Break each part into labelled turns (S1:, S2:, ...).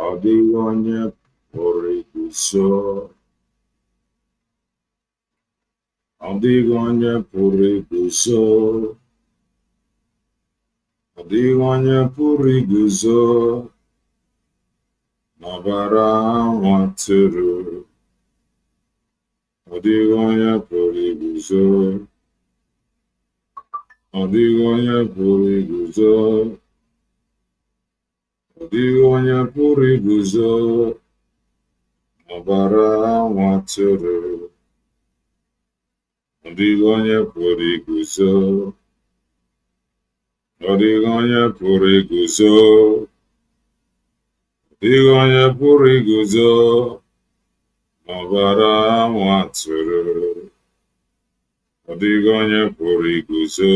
S1: ọ dịghị onye pụrụ iguzo, ọ dịghị onye pụrụ iguzo, ọ dịghị onye pụrụ iguzo n'ọbara nwa atụrụ, ọ dịghị onye pụrụ iguzo, ọ dịghị onye pụrụ iguzo, ọ dịghị onye pụrụ iguzo n'ọbara nwa atụrụ, ọ dịghị onye pụrụ iguzo, ọ dịghị onye pụrụ iguzo, ọ dịghị onye pụrụ iguzo n'ọbara nwa atụrụ, ọ dịghị onye pụrụ iguzo,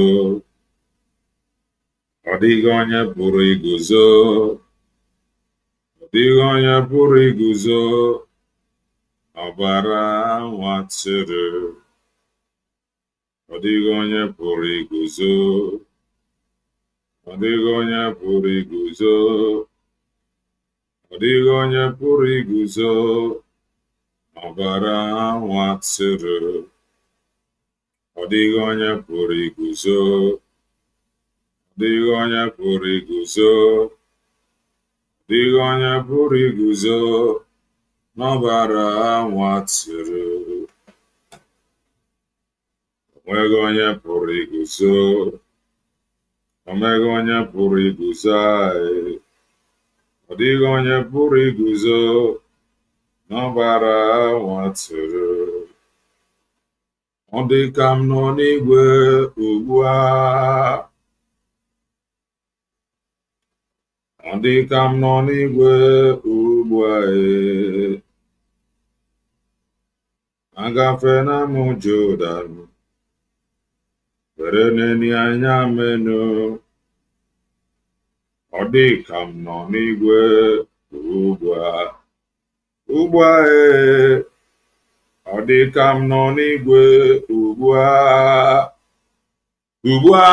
S1: ọ dịghị onye pụrụ iguzo, ọ dịghị onye pụrụ iguzo n'ọbara nwa atụrụ, ọ dịghị onye pụrụ iguzo, ọ dịghị onye pụrụ iguzo, ọ dịghị onye pụrụ iguzo n'ọbara nwa atụrụ, ọ dịghị onye pụrụ iguzo, ọ dịghị onye pụrụ iguzo, ọ dịghị onye pụrụ iguzo n'ọbara nwa atụrụ, o nweghị onye pụrụ iguzo, o nweghị onye pụrụ iguzo anyị, ọ dịghị onye pụrụ iguzo n'ọbara nwa atụrụ. Ọ dị ka m nọ n'igwe ugbu a, ọ dị ka m nọ n'igwe ugbu a, agafena m Jọdan, were n'eni anya menu, ọ dị ka m nọ n'igwe ugbu a, ugbu a, ọ dị ka m nọ n'igwe ugbu a, ugbu a,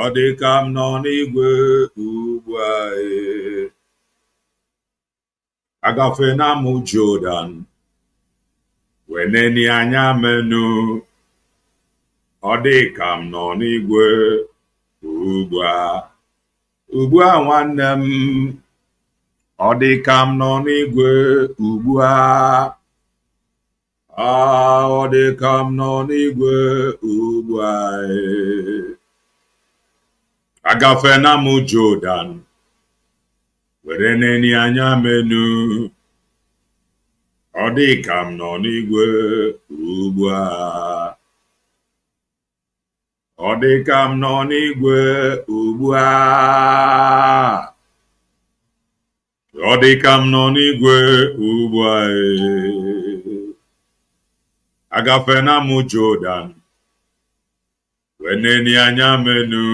S1: ọ dị ka m nọ n'igwe ugbu a, agafena m Jọdan, wee n'eni anya menu, ọ dị ka m nọ n'igwe ugbu a, ugbu a nwanne m, ọ dị ka m nọ n'igwe ugbu a, ọ dị ka m nọ n'igwe ugbu a, agafena m Jọdan, were n'eni anya menu, ọ dị ka m nọ n'igwe ugbu a, ọ dị ka m nọ n'igwe ugbu a, ọ dị ka m nọ n'igwe ugbu a, agafena m Jọdan, wee n'eni anya menu,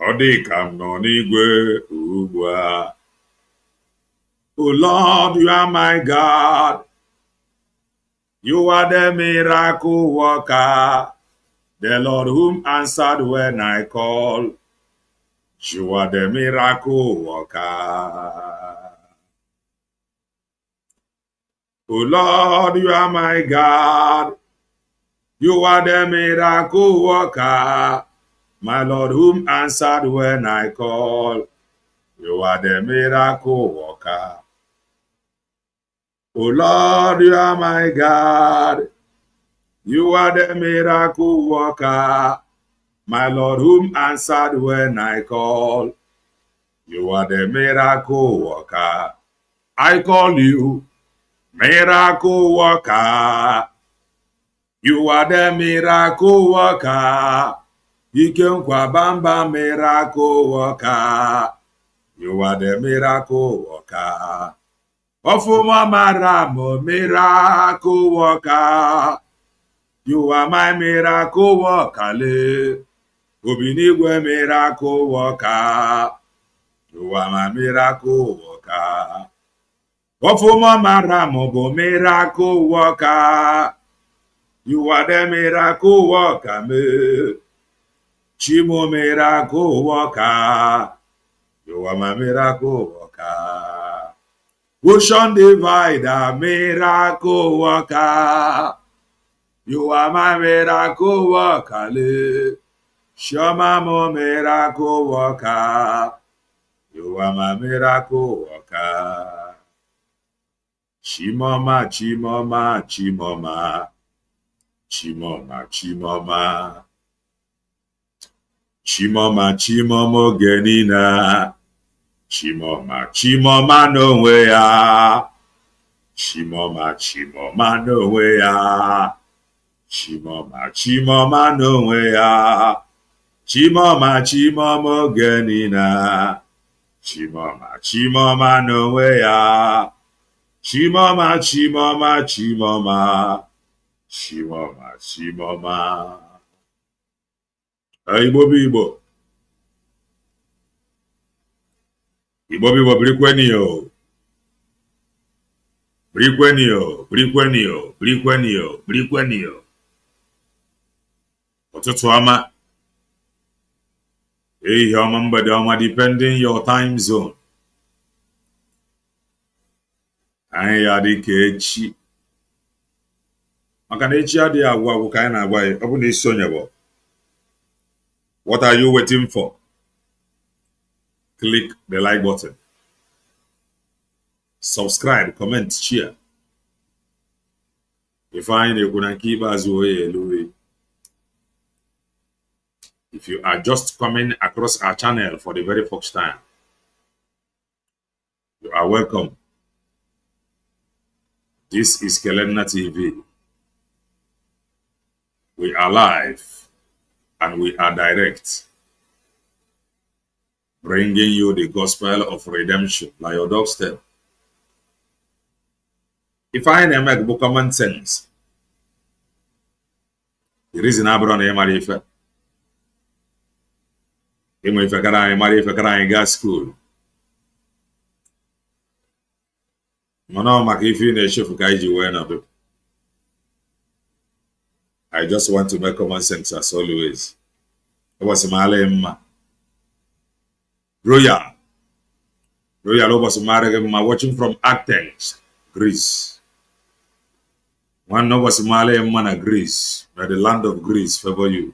S1: ọ dị ka m nọ n'igwe ugbu a. Oh Lord, you are my God. You are the miracle worker, the Lord whom answered when I call. You are the miracle worker. Oh Lord, you are my God. You are the miracle worker, my Lord whom answered when I call. You are the miracle worker. Oh Lord, you are my God. You are the miracle worker, my Lord whom answered when I call. You are the miracle worker. I call you miracle worker. You are the miracle worker. Ikenkwa bamba miracle worker. You are the miracle worker. Ofuma maramo miracle worker. You are my miracle worker. Obinigwe miracle worker. You are my miracle worker. Ofuma maramo bo miracle worker. You are the miracle worker, me. Chimo miracle worker. You are my miracle worker. Ocean divider, miracle worker. You are my miracle worker. Shoma mo miracle worker. You are my miracle worker. Chimoma, Chimoma, Chimoma. Chimoma, Chimoma. Chimoma, Chimoma genina. Chimoma, Chimoma no way ya. Chimoma, Chimoma no way ya. Chimoma, Chimoma no way ya. Chimoma, Chimoma genina. Chimoma, Chimoma no way ya. Chimoma, Chimoma, Chimoma. Chimoma, Chimoma. Igbo bụ Igbo. Igbo bụ Igbo, birikweni o. Birikweni o, birikweni o, birikweni o, birikweni o. Ụtụtụ ọma. Ehihie ọma, mgbede ọma, depending your time zone. Anyị ya dị ka echi. Maka na echi adịghị agwụ agwụ ka anyị na-agwa ya, ọ bụ na isi onye bụ. What are you waiting for? Click the like button. Subscribe, comment, share. If you are just coming across our channel for the very first time, you are welcome. This is Kelena TV. We are live and we are direct, bringing you the gospel of redemption like your doorstep. If I make book common sense, the reason I brought a marifa, if I can go school. I just want to make common sense as always. It was my Royal was watching from Athens, Greece. One of was Malay man Greece, where the land of Greece favor you.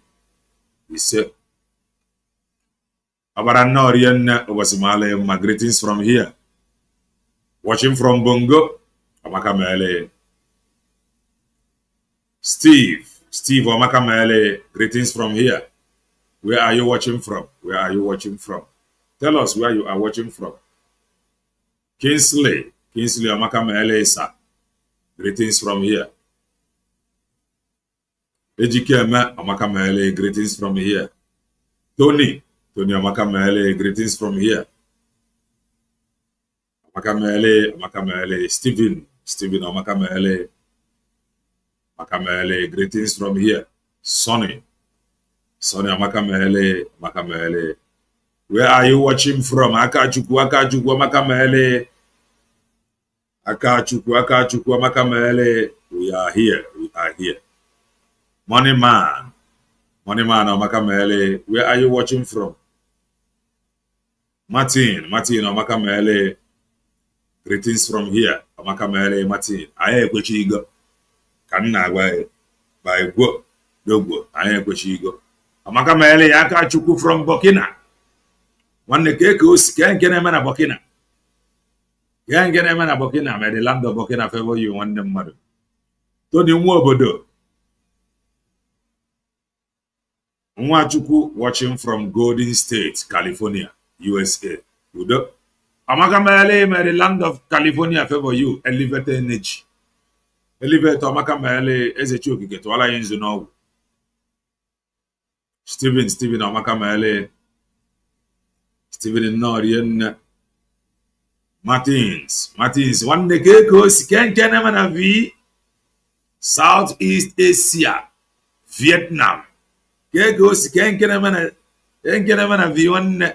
S1: He said, Abaranorian was Malay, my greetings from here. Watching from Bongo, Amakamele. Steve Omakamele, greetings from here. Where are you watching from? Where are you watching from? Tell us where you are watching from. Kingsley Omakamele, sir. Greetings from here. Ejikeme Omakamele, greetings from here. Tony Omakamele, greetings from here. Omakamele, Stephen Omakamele. Makamele, greetings from here. Sonny Makamele. Where are you watching from? Akachukwu Makamele. Akachukwu Makamele. We are here. Money man Makamele. Where are you watching from? Martin Makamele. Greetings from here. Makamele Martin. Aye Kwechigo. Kanna by go dogo anya kweshigo amaka mele aka chukwu from Burkina wanne keke osi kengene na Burkina may the land of Burkina favor you one mmadu to di nwa obodo nwa chukwu watching from Golden State, California, USA. Udo amaka mele may the land of California favor you. Elevated energy. Elevator Makamele Ezechoki get wala yinzu no. Steven Makamele. Steven Norian Martins. One the Keko Sikenkene V. Southeast Asia. Vietnam. Keko Sikenkene V. One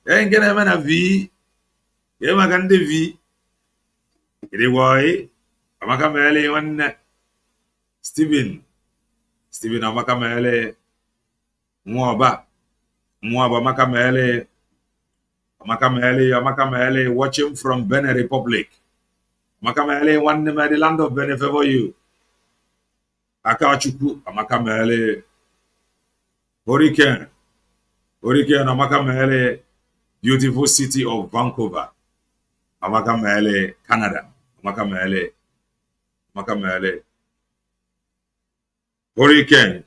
S1: Enkene V. Yemakande V. Anyway. Amakamele one Steven Amakamele Mwaba Makamele Amaka Mele, watching from Benin Republic. Amaka Mele, one name the land of Benin favor you. Akachuku, Amaka Mele, Hurricane, Amaka Mele, beautiful city of Vancouver. Amaka Mele, Canada. Amaka Mele, Hurricane.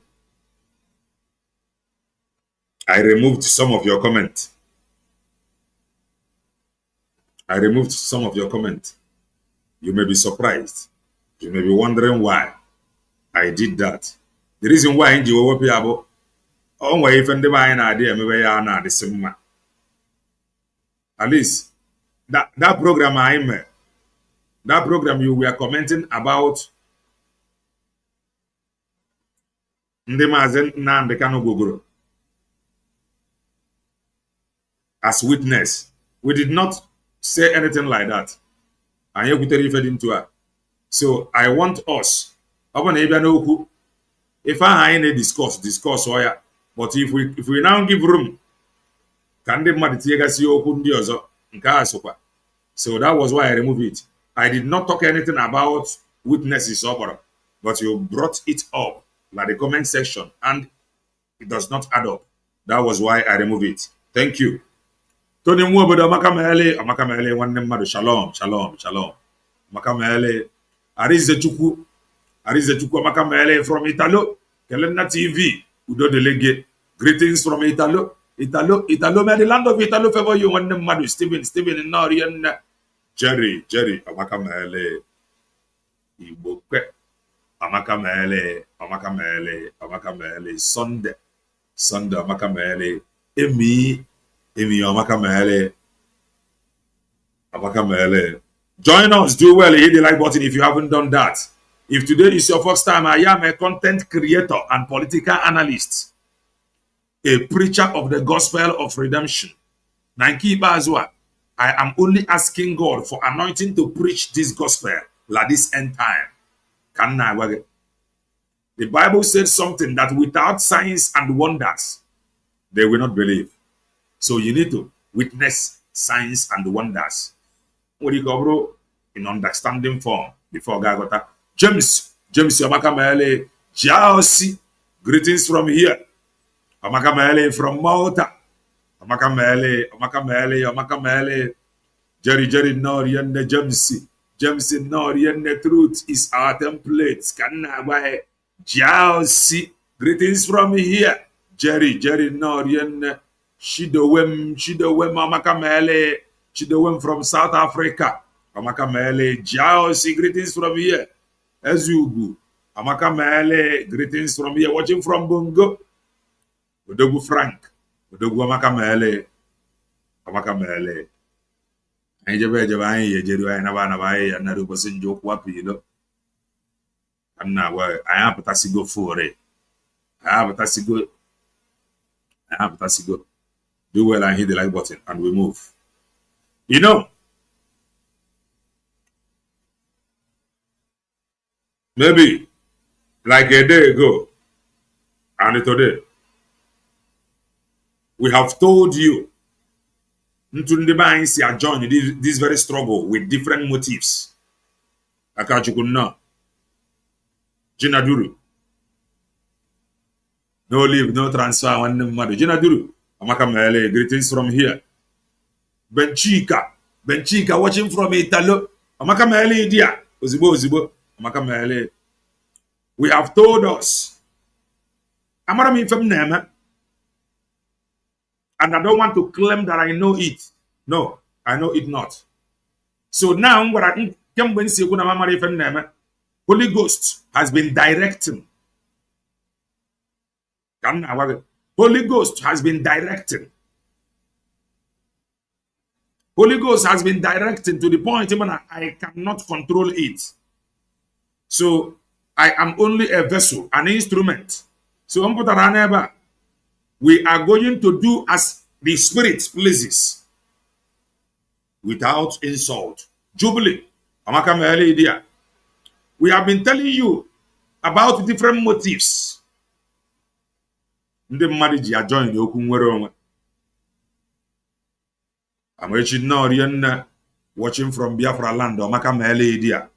S1: I removed some of your comments. You may be surprised. You may be wondering why I did that. The reason why in Jiwo Piabo, oh, why if and the wine idea, maybe I know the same. At least that program I made, that program you were commenting about Mazi Nnamdi Kanu as witness. We did not say anything like that. And you could refer into her. So I want us, if I ain't discuss, but if we now give room, can so that was why I removed it. I did not talk anything about witnesses, but you brought it up like the comment section, and it does not add up. That was why I removed it. Thank you. Tony Mwobodo Amaka Mele, one name, Shalom. Amaka Mele, Arize Chukwu Amaka Mele from Italo, Kelena TV, Udo Delege. Greetings from Italo, may the land of Italo favor you, one name, Stephen, in Norian, Jerry, Amaka Mele, Iboke, Amaka Mele, Sunday, Amaka Mele, Emi, Amaka Mele. Join us, do well, hit the like button if you haven't done that. If today is your first time, I am a content creator and political analyst, a preacher of the gospel of redemption. Nanki Bazwa, I am only asking God for anointing to preach this gospel like this end time. The Bible says something that without signs and wonders, they will not believe. So you need to witness signs and wonders. What do you go, bro? In understanding form before God got that. James Amaka Mele, Chelsea, greetings from here. Amaka Mele from Malta. Amaka Mele, Jerry Norian, James Norian, the truth is our template. Kanaway, Chelsea, greetings from here. Jerry Norian, Shidowem, Amaka Mele, Shidowem from South Africa. Amaka Mele, Chelsea, greetings from here. Ezugu, Amaka Mele, greetings from here. Watching from Bongo. Odogu Frank, Odogu Amaka Mele. I have Tasigo for it. I have Tasigo. Do well and hit the like button and we move. You know, maybe like a day ago and today, we have told you Ntundeba are joining this very struggle with different motives. Akachukuna, Jinaduru, no leave, no transfer, one mother. Jinaduru, Amaka Mele, greetings from here. Benchika, watching from Italo, Amaka Mele, dear, Ozibo, Amaka Mele. We have told us, Amaram from Nema. And I don't want to claim that I know it. No, I know it not. So now, what I think, Holy Ghost has been directing. Holy Ghost has been directing. Holy Ghost has been directing to the point even I cannot control it. So I am only a vessel, an instrument. So we are going to do as the Spirit pleases, without insult. Jubilee. We have been telling you about different motives. The marriage are joining the I'm watching from Biafra land or Makamele idea.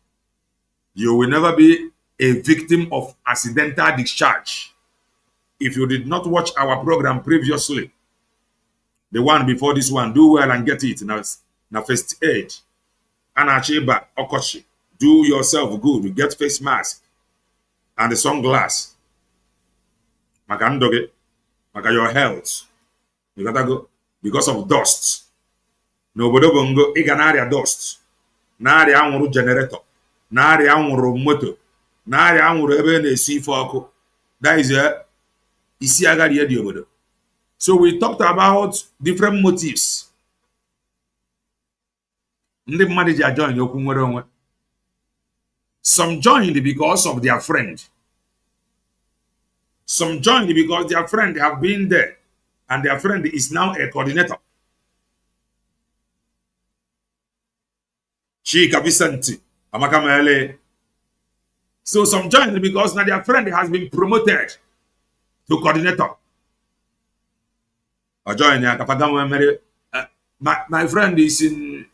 S1: You will never be a victim of accidental discharge. If you did not watch our program previously, the one before this one, do well and get it. Now first aid. Anachiba Okochi. Do yourself good. Get face mask and the sunglass. Makandoge. Maka your health. You gotta go because of dust. Nobody go iganarea dust. Nari anwuru generator. Nari anwuru motor. Nari anwuru ebe na-esi ife ọkụ. That is isi agadi edi obodo. So we talked about different motives. Ndị mmadụ ji join okwu nwere onwe. Some joined because of their friend. Some joined because their friend have been there and their friend is now a coordinator. Chika Vicente, Amaka Mele. So some joined because now their friend has been promoted to coordinator. Or join my friend is in,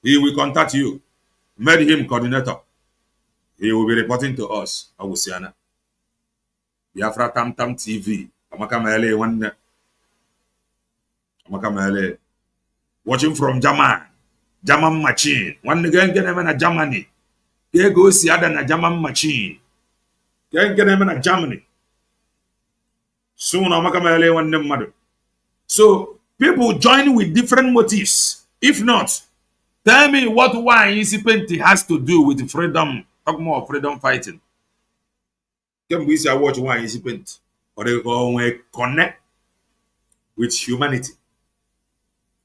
S1: he will contact you. Made him coordinator. He will be reporting to us. Awusiana. Biafra Tam Tam TV. Amaka Mele one. Amaka Mele. Watching from German machine. One again get them in Germany. Here goes the other German machine. Get them in Germany. Soon Amaka Mele one mother. So people join with different motives. If not, tell me what Nwayi Isiocha has to do with freedom. Talk more of freedom fighting. Can we say watch Nwayi Isiocha? Or they go connect with humanity.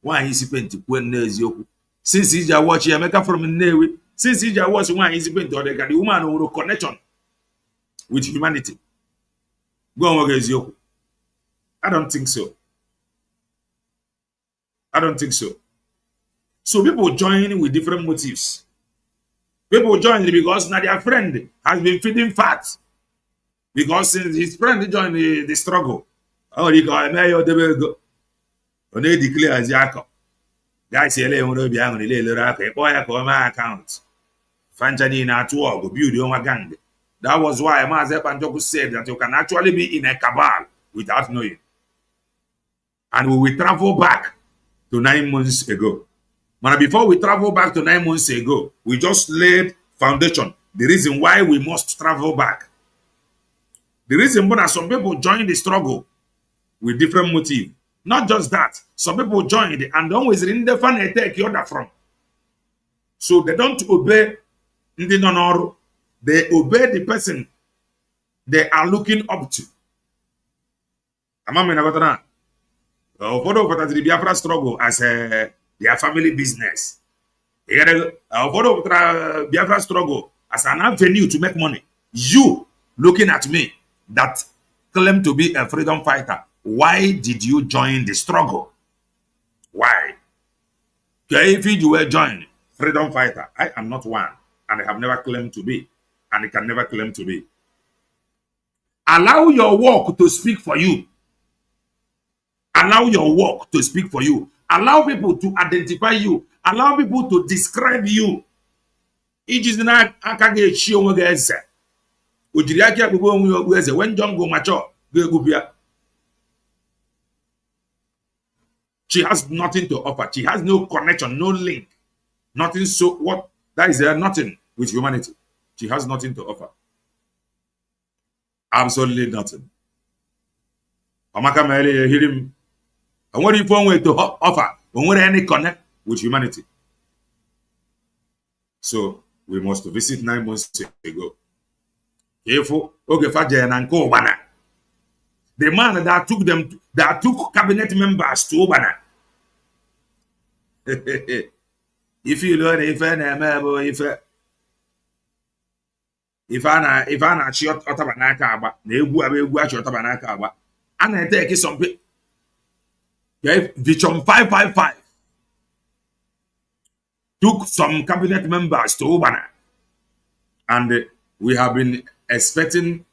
S1: Nwayi Isiocha since he's a watch America from Nnewi, since he's a watch Nwayi Isiocha, or they can the woman who connection with humanity. Go on Isiocha. I don't think so. I don't think so. So people join with different motives. People join because now their friend has been feeding fat. Because since his friend joined the struggle, oh, he got a go. When they declare as Jacob, guys, you will be on the little boy account. Fanchani na to go build your gang. That was why Mazi Nnamdi said that you can actually be in a cabal without knowing. And we will travel back to 9 months ago. But before we travel back to 9 months ago, we just laid foundation. The reason why we must travel back. The reason why some people join the struggle with different motive. Not just that. Some people joined and always in the fun take the other from. So they don't obey the non. They obey the person they are looking up to. The Biafra struggle as their family business. Biafra struggle as an avenue to make money. You looking at me that claim to be a freedom fighter. Why did you join the struggle? Why? If you were joined freedom fighter, I am not one, and I have never claimed to be, and I can never claim to be. Allow your work to speak for you. Allow your work to speak for you. Allow people to identify you. Allow people to describe you. It is not when John go mature, she has nothing to offer. She has no connection, no link, nothing. So what? That is nothing with humanity. She has nothing to offer. Absolutely nothing. Amaka Mele, hear him. And what if one way to offer? When any connect with humanity? So we must visit 9 months ago. Careful. Okay, the man that took cabinet members to Obana. If you learn if I shot Otabanaka aba, Nebu shot Otabanaka aba, and I take some Vision 555 took some cabinet members to Obana, and we have been expecting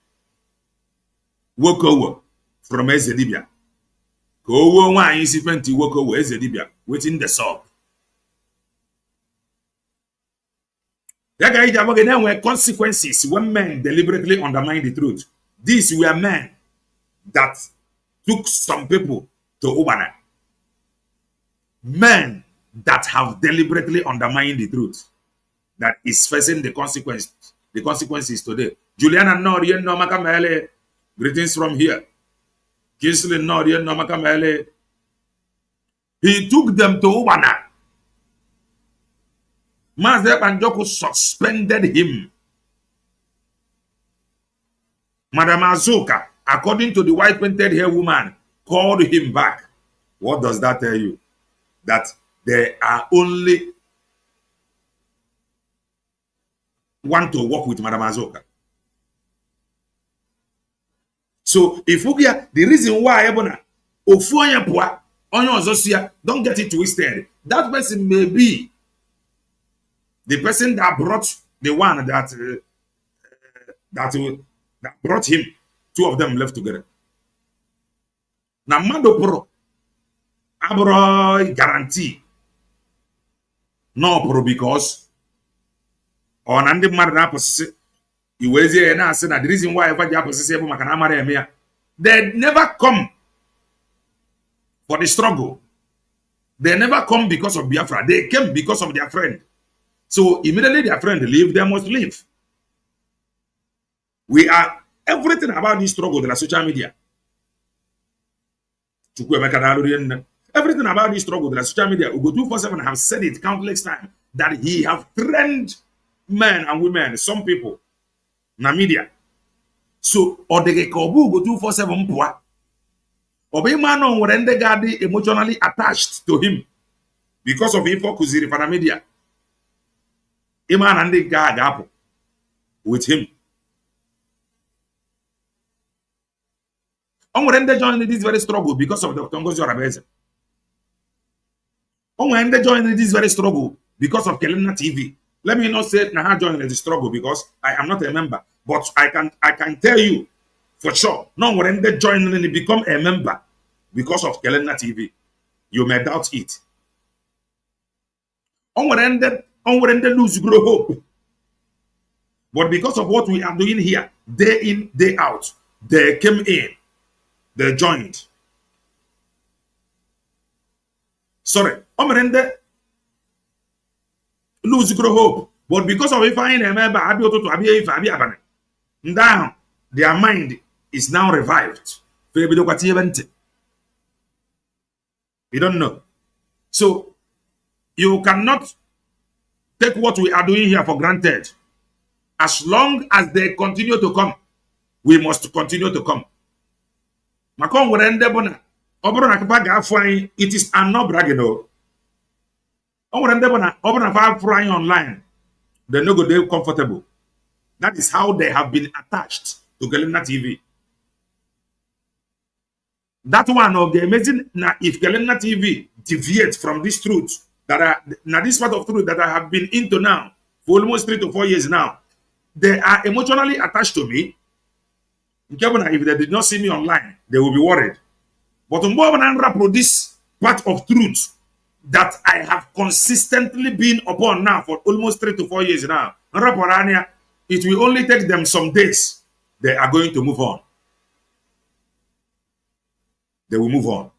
S1: walkover from Ezedibia. Go Nwayi Isiocha walkover Ezedibia waiting the sub. There were consequences when men deliberately undermine the truth. These were men that took some people to Ubana. Men that have deliberately undermined the truth, that is facing the consequences today. Juliana Norien Nomakamele, greetings from here. Kinsley Norien Nomakamele. He took them to Ubana. Mazi Banjoko suspended him. Madam Azuka, according to the white painted hair woman, called him back. What does that tell you? That they are only want to work with Madam Azuka. So if we are the reason why don't get it twisted. That person may be the person that brought the one that brought him. Two of them left together. Now, Mando Pro, Abroy guarantee. No Pro because on Andy Marana possess. You will say, and I said that the reason why I possess they never come for the struggle. They never come because of Biafra. They came because of their friend. So immediately their friend leave, they must leave. We are everything about this struggle, the social media. Everything about this struggle, the social media, Ugo 247 have said it countless times that he have trained men and women, some people, na media. So, or the Ugo 247 poa. Obeyman were emotionally attached to him because of info kuziri for the media. Iman and the guy with him. When they joined this very struggle because of Dr. Ngozi Orabeze. When they joined this very struggle because of Kelena TV. Let me not say Naha joined the struggle because I am not a member, but I can tell you for sure. No, when they joined and become a member because of Kelena TV, you may doubt it. When they lose grow hope. But because of what we are doing here, day in, day out, they came in. They joined. Sorry, Omerende lose grow hope, but because of if I remember, now their mind is now revived. You don't know, so you cannot take what we are doing here for granted. As long as they continue to come, we must continue to come. It is an no bragging. Online, they no go they comfortable. That is how they have been attached to Galena TV. That one of the amazing now if Galena TV deviates from this truth this part of truth that I have been into now for almost 3 to 4 years now, they are emotionally attached to me. If they did not see me online, they will be worried. But this part of truth that I have consistently been upon now for almost 3 to 4 years now, it will only take them some days. They are going to move on. They will move on.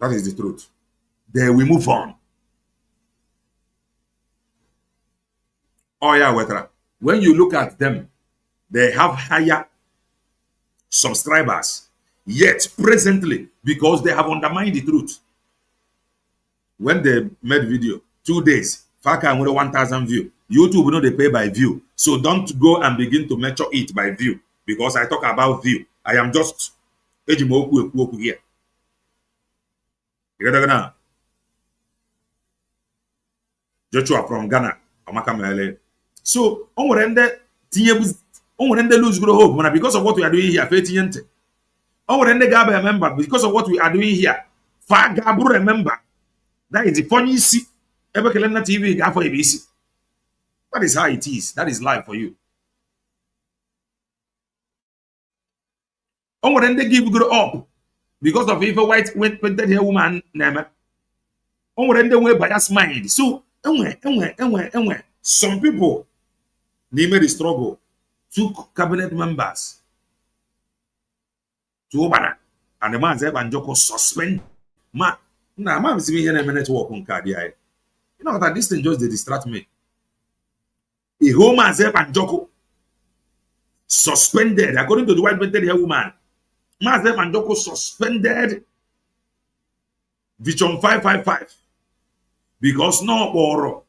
S1: That is the truth. They will move on. Oh yeah, Wetra. When you look at them, they have higher subscribers. Yet presently, because they have undermined the truth. When they made video, 2 days, Faka and 1,000 view. YouTube know they pay by view. So don't go and begin to measure it by view. Because I talk about view. I am just here. You get that? Joshua from Ghana. So, on lose grow hope because of what we are doing here. Remember because of what we are doing here. Remember that is the funny see. TV that is how it is. That is life for you. When they give grow up because of if a white painted hair woman name. When they way bias mind. So Some people, they made the struggle, took cabinet members to Obana, and the man said, Banjoko suspend. Man, now, man, see me here in a minute walk on Cardia. You know that this thing just they distract me. A woman said, Banjoko suspended, according to the white painted woman. Mazi Nnamdi suspended Vision 555 because no or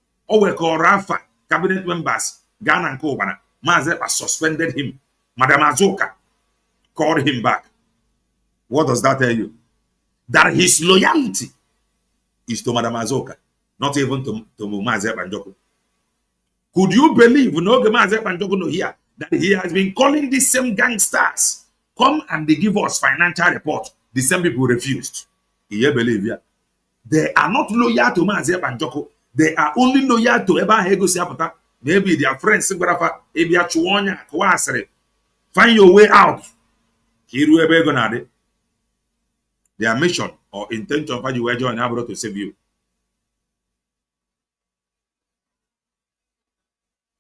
S1: Rafa cabinet members Ghana and Kobana. Mazi suspended him. Madam Azoka called him back. What does that tell you? That his loyalty is to Madam Azoka, not even to Mazi Nnamdi. Could you believe no Mazi Nnamdi no here that he has been calling these same gangsters? Come and they give us financial report. The same people refused. You believe ya? They are not loyal to Mazi Nnamdi. They are only loyal to Eba Hego Siapata. Maybe their friends, find your way out. Their mission or intention for you were joining abroad to save you.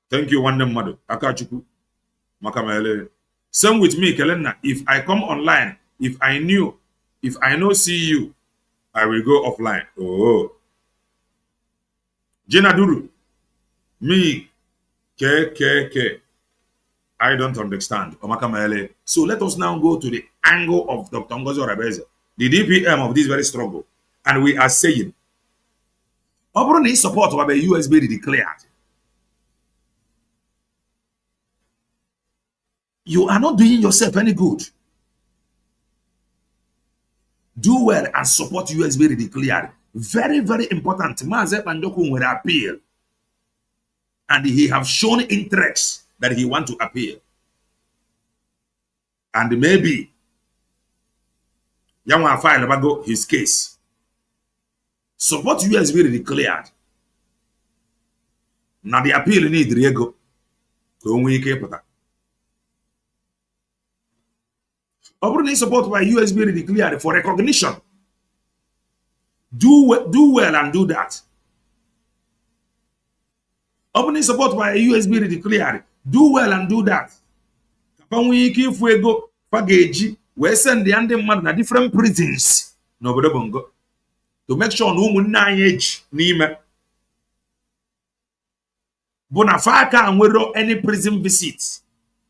S1: Thank you, one mother. Akachuku. Makamele. Same with me, Kelena. If I come online, if I know see you, I will go offline. Oh. Jena Duru. Me. K. I don't understand. Omakamele. So let us now go to the angle of Dr. Ngozi Orabeze, the DPM of this very struggle. And we are saying, Obroni support what the USB declared. You are not doing yourself any good. Do well and support USB declared. Very, very important. Mazi Nnamdi will appeal. And he have shown interest that he want to appeal. And maybe Yamwa file about his case. Support USB declared. Now the appeal need Riego. Opening support by USB declared for recognition. Do well and do that. Opening support by USB declared. Do well and do that. If we go Fageji, we send the under man na different prisons. No bongo. To make sure no mun na age nime. Bonafaka and we any prison visits.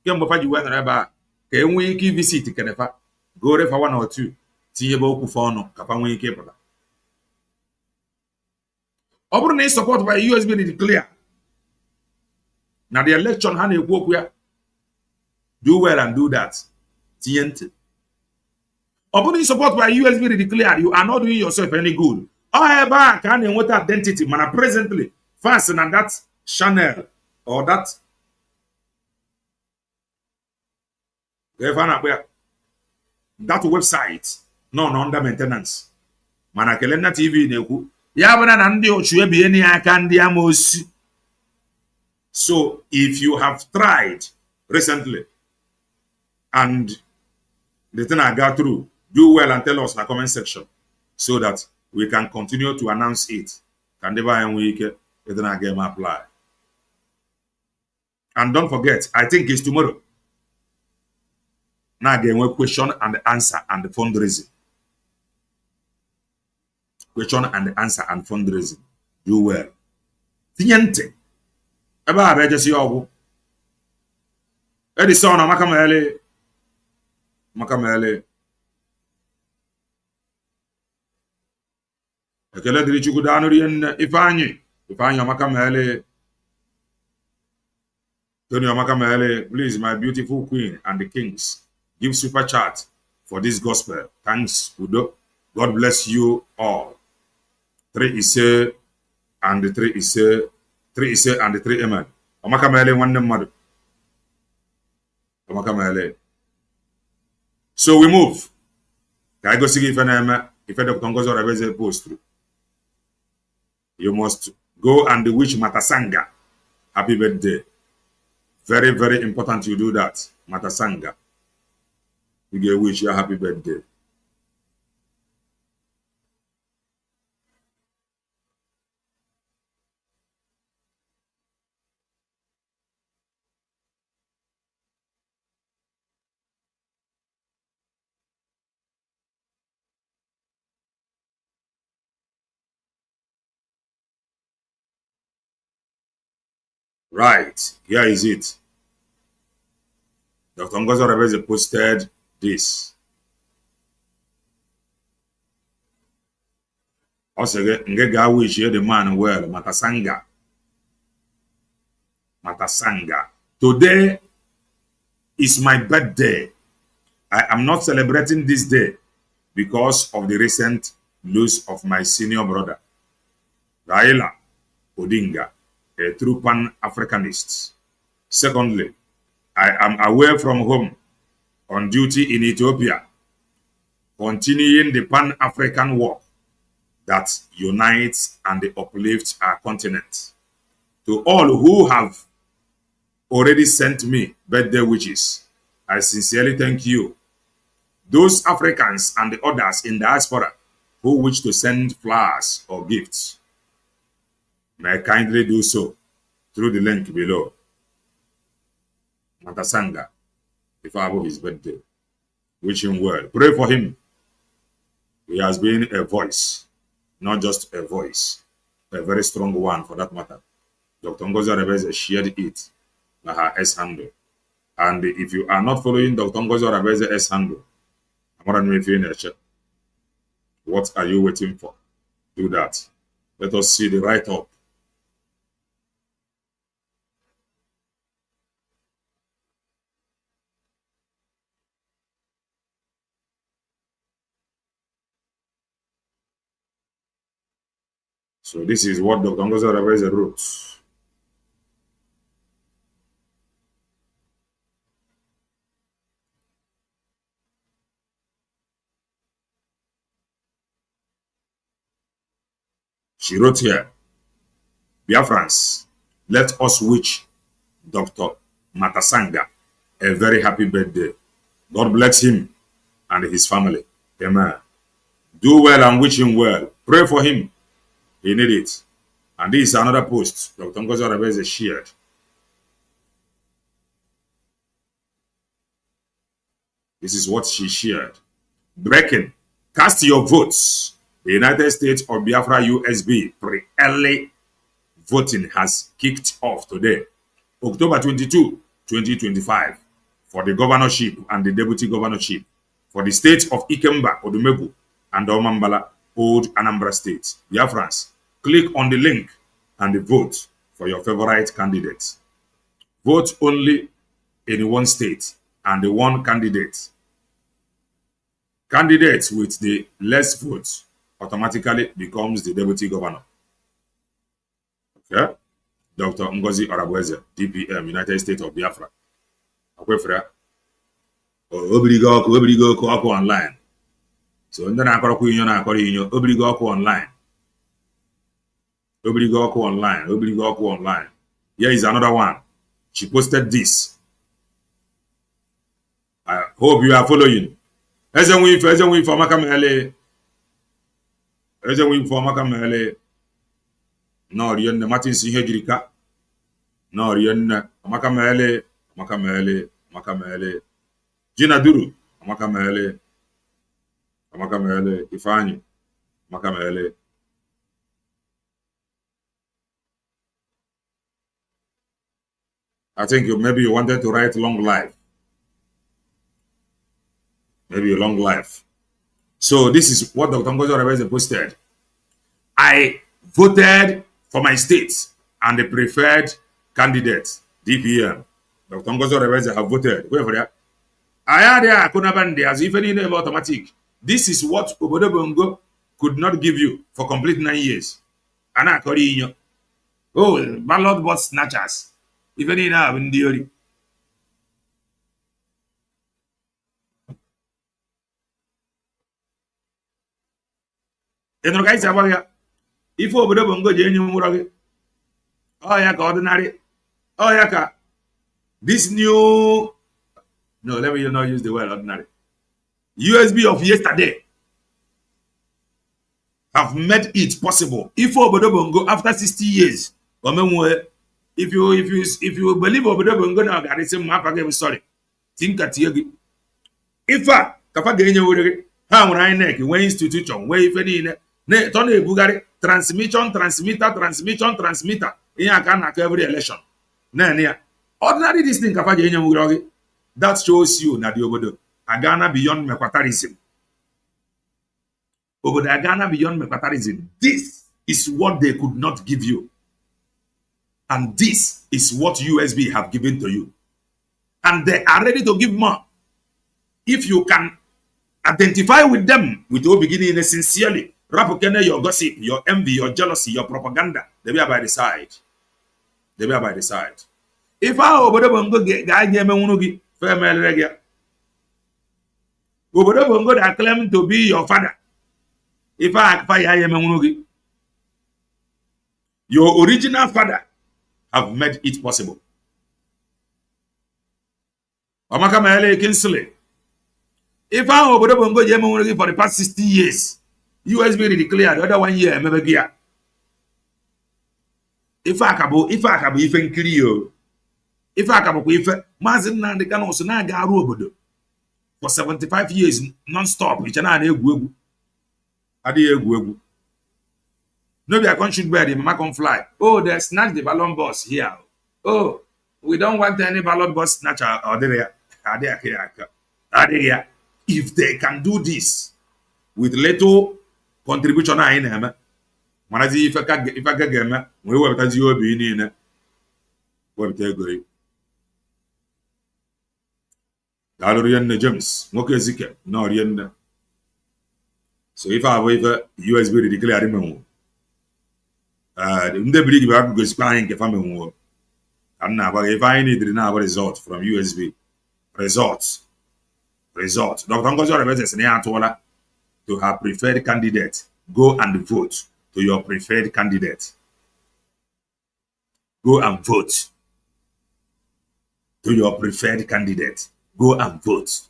S1: Kemba you went about. Can we visit Kenefa? Go there for 1 or 2. Tiebo Kufono, Kapanwi Kepa. Opening support by USB declare. Now the election honey work where do well and do that. TNT. Opening support by USB declare you are not doing yourself any good. However, can you what identity man presently fasten on that channel or that that website no under maintenance. Manakelena TV neku. Yabana nandi ochue bieni akandi amosi. So if you have tried recently and the thing I got through, do well and tell us in the comment section so that we can continue to announce it. Can never end week it then again apply. And don't forget, I think it's tomorrow. Now again, we question and answer and fundraising. Question and answer and fundraising. Do well. Tiente. Eba abeje si ogu. Edison makamele. Makamele. Ekele diri chuku danu rien Ifanyi. Ifanyi makamele. Tony makamele. Please, my beautiful queen and the kings. Give super chat for this gospel. Thanks, Udo. God bless you all. 3 is and the 3 is 3 is and the 3 amen. Omakamele one mother. Omakamele. So we move. Can I go see if I Dr. Ngozi Orabeze post through? You must go and wish Matasanga happy birthday. Very, very important you do that. Matasanga. You get wish you a happy birthday. Right, here is it. Dr. Ngozi Rebeze posted this. Also, Ngega wish the man well, Matasanga. Matasanga. Today is my birthday. I am not celebrating this day because of the recent loss of my senior brother, Raila Odinga, a true Pan-Africanist. Secondly, I am away from home on duty in Ethiopia, continuing the Pan-African work that unites and uplifts our continent. To all who have already sent me birthday wishes, I sincerely thank you. Those Africans and the others in diaspora who wish to send flowers or gifts, may kindly do so through the link below. Matasanga, if I have his birthday, wish him well. Pray for him. He has been a voice, not just a voice, a very strong one for that matter. Dr. Ngozi Rebeze shared it by her S handle. And if you are not following Dr. Ngozi Rebeze S handle, what are you waiting for? Do that. Let us see the write-up. So this is what Dr. Ngozi Rebeze wrote. She wrote here, Biafrans, let us wish Dr. Matasanga a very happy birthday. God bless him and his family. Amen. Do well and wish him well. Pray for him. He needs it. And this is another post Dr. Ngozi Rebeze shared. This is what she shared. Breaking. Cast your votes. The United States of Biafra USB pre-early voting has kicked off today, October 22, 2025, for the governorship and the deputy governorship for the states of Ikemba, Odumegu, and Omambala, Old Anambra State. Biafrans, click on the link and vote for your favorite candidate. Vote only in one state and the one candidate. Candidates with the less votes automatically becomes the deputy governor. Okay? Dr. Ngozi Rebeze, DPM, United States of Biafra. Obrigo online. So then I call you Obrigo online. Obrigo online. Here is another one. She posted this. I hope you are following. Ezenwi for Makamele. Ezenwi for Makamele. No, Rian Martin Sihegirika. No, Rian Makamele. Gina Duru. Makamele. Ifani. Makamele. I think maybe you wanted to write long life. Maybe a long life. So this is what Dr. Ngozi Rebeze posted. I voted for my state and the preferred candidate, DPM. Dr. Ngozi Rebeze have voted. Wait for that. I had as if any name automatic. This is what Obodo Bongo could not give you for complete 9 years. Ana Korinyo. Oh, ballot box snatchers. If any now in theory. Guys, if Obodo Bongo Jenny Muragi. Oh, yeah, ordinary. Oh, yeah, this new. No, let me not use the word ordinary. USB of yesterday have made it possible. If Obodo Bongo after 60 years, if you believe Obodo Bongo now, got the same map again. Sorry, think at you. If I Kapaganya how would I neck when institution where if any Tony Bugari transmitter. In a can every election. Ordinary this thing that shows you na the obodo agana beyond mekwatarism. Obodo agana beyond mekwatarism. This is what they could not give you. And this is what USB have given to you. And they are ready to give more. If you can identify with them with your beginning sincerely, your gossip, your envy, your jealousy, your propaganda, they be by the side. They be by the side. If I obodo bongo ga nyeme wunugi family regia. Obodo bongo that claim to be your father. If I nyeme wunugi, your original father have made it possible. Amaka Mele Kinsley. If I obodo bongo nyeme wunugi for the past 60 years, USB declared the other 1 year mebegia. If I kabo even kill if I come up with Mazi Nnamdi Kanu so na ga obodo for 75 years non-stop. It's na egwu egwu. No be I can't shoot bird, mama can fly. Oh, they snatch the ballon bus here. Oh, we don't want any ballon bus snatcher or there. If they can do this with little contribution in them, Manazi if I get game, we will tell you be in it. Dalorian James, Moke Zika, no Rian. So if I wave USB declare him, the believe I go spying if I'm in war. And now, if I need now result from USB, results. Dr. Ngozo represents Neatola to her preferred candidate. Go and vote to your preferred candidate. Go and vote to your preferred candidate. Go and vote.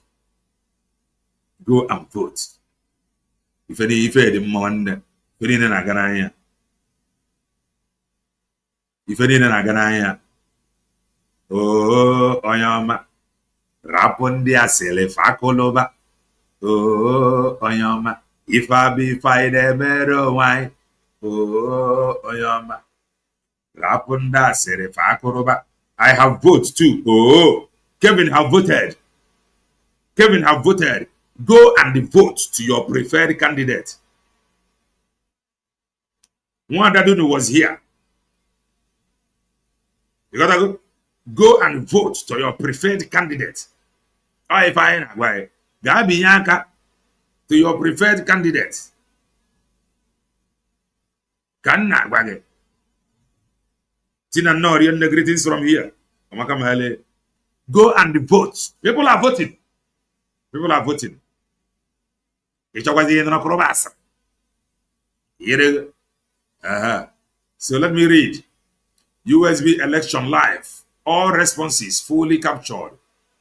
S1: Go and vote. If any the mon, if any na ganaya. If any na ganaya. Oh, oyama. Rapondia sele fakoloba. Oh, oyama. If I be fight a better wine. Oh, oyama. Raponda sele fakoloba. I have voted too. Oh. Kevin have voted. Kevin have voted. Go and vote to your preferred candidate. Nwadadunu was here. You gotta go and vote to your preferred candidate. Or if I know Gabi Yanka to your preferred candidate. Kanna wage. Tina Norian the greetings from here. Amakamale. Go and vote. People are voting. People are voting. So let me read. USB election live. All responses fully captured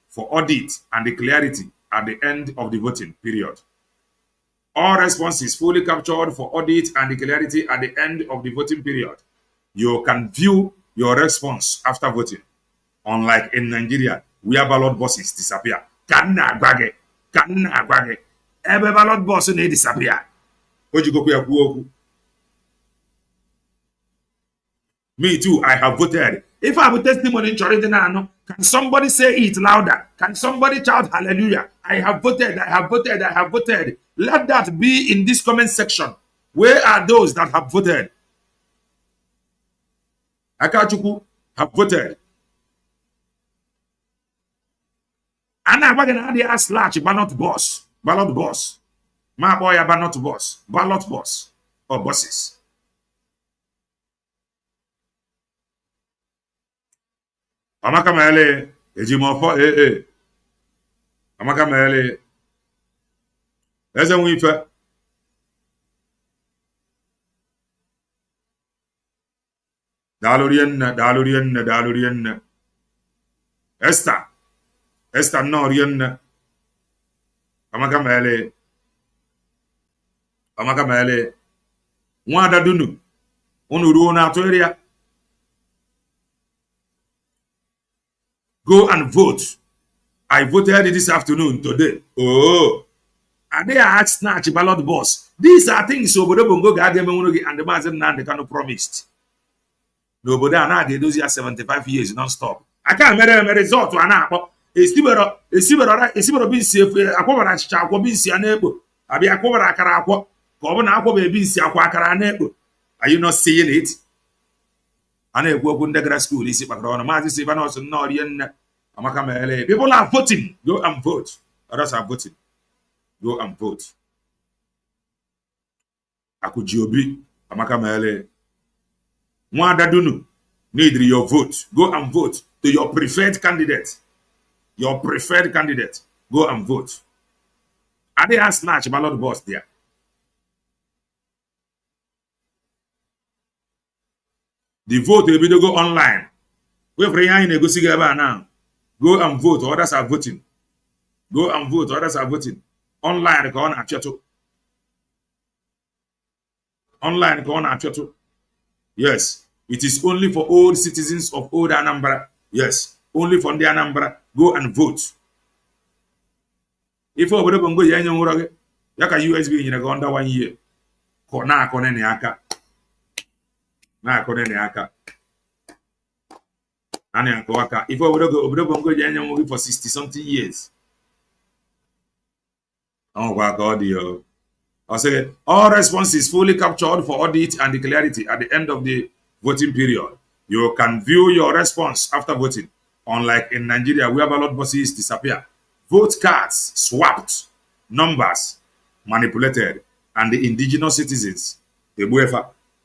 S1: for audit and the clarity at the end of the voting period. All responses fully captured for audit and the clarity at the end of the voting period. You can view your response after voting. Unlike in Nigeria, where ballot boxes disappear. Kanna gwage. Every ballot box may disappear. Me too, I have voted. If I have a testimony in charity now, can somebody say it louder? Can somebody shout hallelujah? I have voted, I have voted, I have voted. Let that be in this comment section. Where are those that have voted? Akachuku have voted. Anna Wagana the slash ballot boss. My boy ballot boss or bosses. Amaka Mele, Ejimofo Amaka Mele. There's a weaver. Dalurian. Esther Norian. Amaka Mele. Wanda Dunu. Unuruna Toria. Go and vote. I voted this afternoon, today. Oh. And they are snatch ballot boss. These are things Obodo Bongo and the Mazi Nnamdi Kanu promised. n'obodo a na-aga edozi ya 75 years non-stop. Aka mere result a na-akpọ esibero binsi akwọbara achịcha akwọ binsi ya na-ekpo abịa akwọbara akara akwọ ka ọ bụ na akwọba binsi akwọ akara na-ekpo. Are you not seeing it? A na-ekwu okwu ndị gara school isi kpakọrọ ọnụ. Maazị Silvanus nnọọ rie nne Amaka Mele. People are voting. Go and vote. Others are voting. Go and vote. Akuji Obi Amaka Mele. Nwada Dunu need your vote. Go and vote to your preferred candidate. Your preferred candidate. Go and vote. Are they snatch ballot box there? The vote will be to go online. We're praying to go see now. Go and vote. Others are voting. Go and vote. Others are voting. Online, go on at your online, go on at your. Yes, it is only for all citizens of old Anambra. Yes, only for the Anambra. Go and vote. If you go yaka USB in under 1 year. Na konene aka. Na konene aka. If you go for 60 something years. Oh God, I say all responses fully captured for audit and the clarity at the end of the voting period. You can view your response after voting. Unlike in Nigeria, where ballot boxes disappear, vote cards swapped, numbers manipulated, and the indigenous citizens,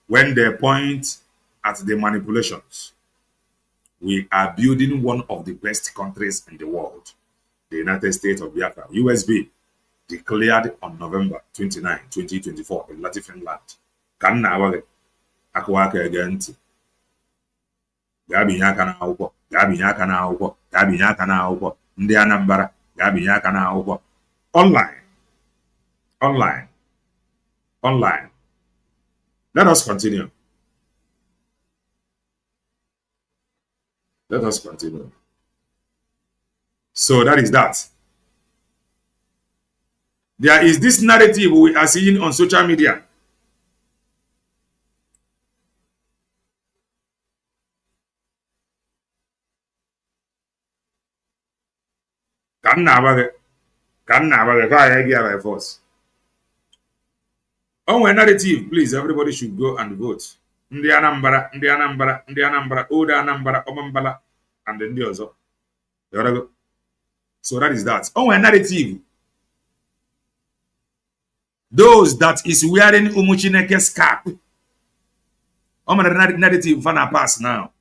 S1: when they point at the manipulations. We are building one of the best countries in the world, the United States of Biafra, USB, declared on November 29, 2024 in Latin Finland. Kan na wale akwa aka agenti. Gabi aka na akwụkwọ, gabi aka na akwụkwọ, gabi aka na akwụkwọ. Ndị Anambra gabi aka na akwụkwọ. Online. Let us continue. So that is that. There is this narrative we are seeing on social media. Can never by force. On a narrative, please, everybody should go and vote. Ndi Anambra, Old Anambra, Omambala, and then the other. So that is that. On a narrative, those that is wearing Umuchineke's cap. On a narrative, Fana pass now.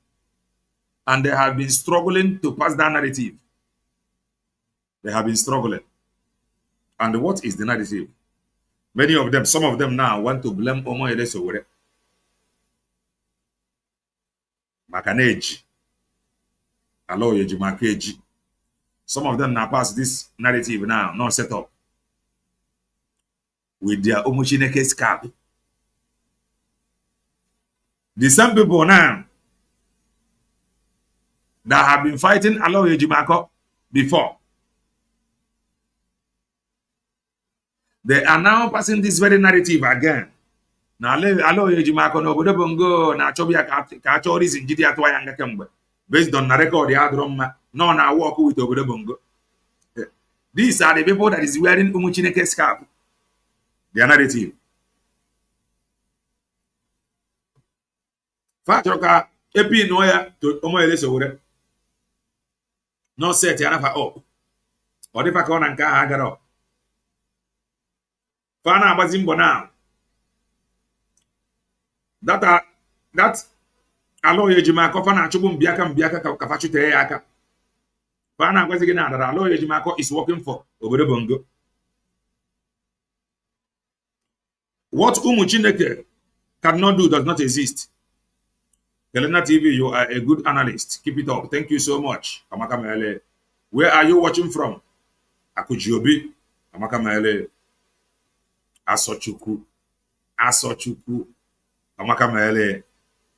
S1: And they have been struggling to pass that narrative. They have been struggling. And what is the narrative? Many of them, some of them now want to blame Omoyele Sowore. Makaneji. Aloyeji Makeji. Some of them now pass this narrative now, not set up. With their Omuchineke's cap. The same people now that have been fighting Aloyeji Mako before. They are now passing this very narrative again. Now, Aloyeji Mako no bodo bongo na chobia ka choris injidi atwa yanga kembe. Based on the record, the adrom no na walk with obodo bongo. These are the people that is wearing Umuchineke's cap. Their narrative. Fatoka epi noya to Omoyele Sowore. No set yanafa up. Or the fakon and ka agaro. Fana Bazimbo now. That Aloyeji Mako Fana Chubum Biaka Kafachute Yaka. Fana Bazigina that Aloyeji Mako is working for Obodo Bongo. What Umuchineke cannot do does not exist. Helena TV, you are a good analyst. Keep it up. Thank you so much. Amaka Mele. Where are you watching from? Akujiobi. Amaka Mele. Asochuku. Amaka Mele.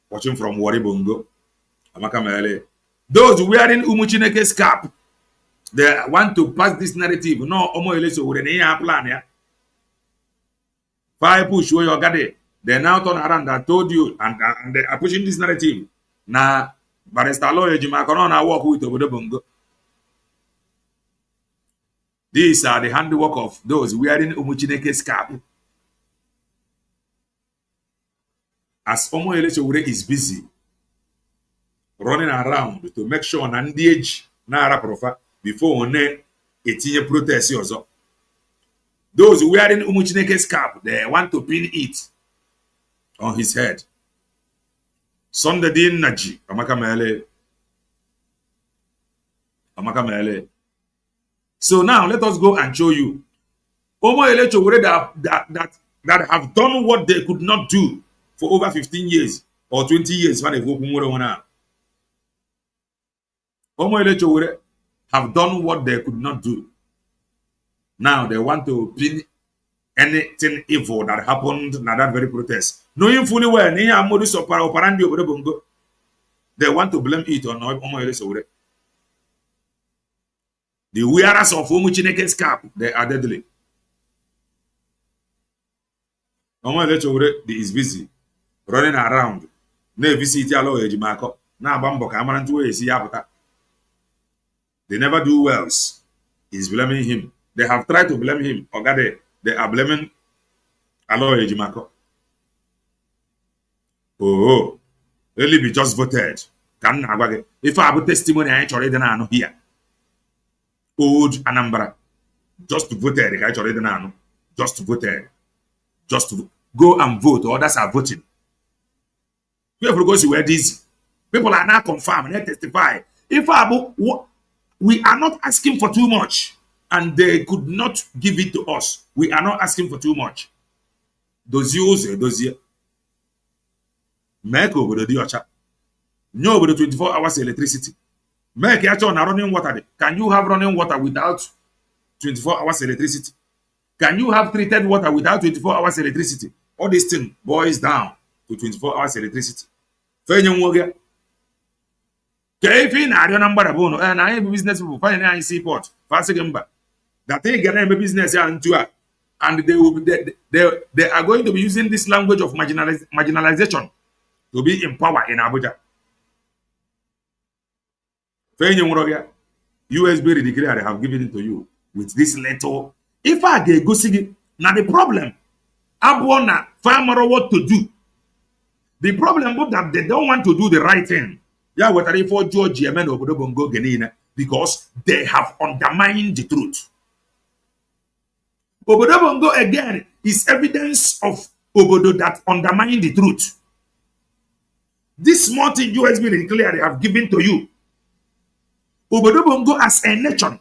S1: Watching from Waribongo. Amaka Mele. Those wearing Umuchineke's cap, they want to pass this narrative. No, Omoyele Sowore neya plan ya. Fire push where you got it. They now turn around and told you, and they are pushing this narrative na barrister lawyer Ejimako na work with obodo bongo. These are the handiwork of those wearing Umuchineke scarf. As Omoyele Sowore is busy running around to make sure na ndị eji na-ara profa before one etinye protest ọzọ. Those wearing Umuchineke scarf, they want to pin it on his head. Sunday din naji amaka mele. So now let us go and show you Omoyele Sowore that have done what they could not do for over 15 years or 20 years when they go Omoyele Sowore have done what they could not do. Now they want to pin anything evil that happened in that very protest. Knowing fully well, they want to blame it on Omoyele Sowore. The wearers of Umuchineke scarf, they are deadly. Omoyele Sowore is busy running around. They never do wells. He's blaming him. They have tried to blame him. They are blaming Aloy Ejimako. Oh, only be just voted. If I have a testimony, I ain't already know here. Old Anambra, just voted. I already know. Just voted. Just to go and vote. Others are voting. People go to where these people are now confirmed and testify. If we are not asking for too much, and they could not give it to us. We are not asking for too much. Dozie. Make over the diocha. No over the 24 hours electricity. Make it on running water. Can you have running water without 24 hours electricity? Can you have treated water without 24 hours electricity? All this thing boils down to 24 hours electricity. If in a number of bono and I have business people find a seaport, Fasigamba. That they get a business and they will be they are going to be using this language of marginalization to be in power in Abuja. USB declare I have given it to you with this letter. If I get go see now the problem, Abuana farmer what to do. The problem is that they don't want to do the right thing. Yeah, what are they for George Yemen or Bongo Genina? Because they have undermined the truth. Obodo Bongo again is evidence of Obodo that undermine the truth. This small thing USB declare they have given to you. Obodo Bongo as a nation.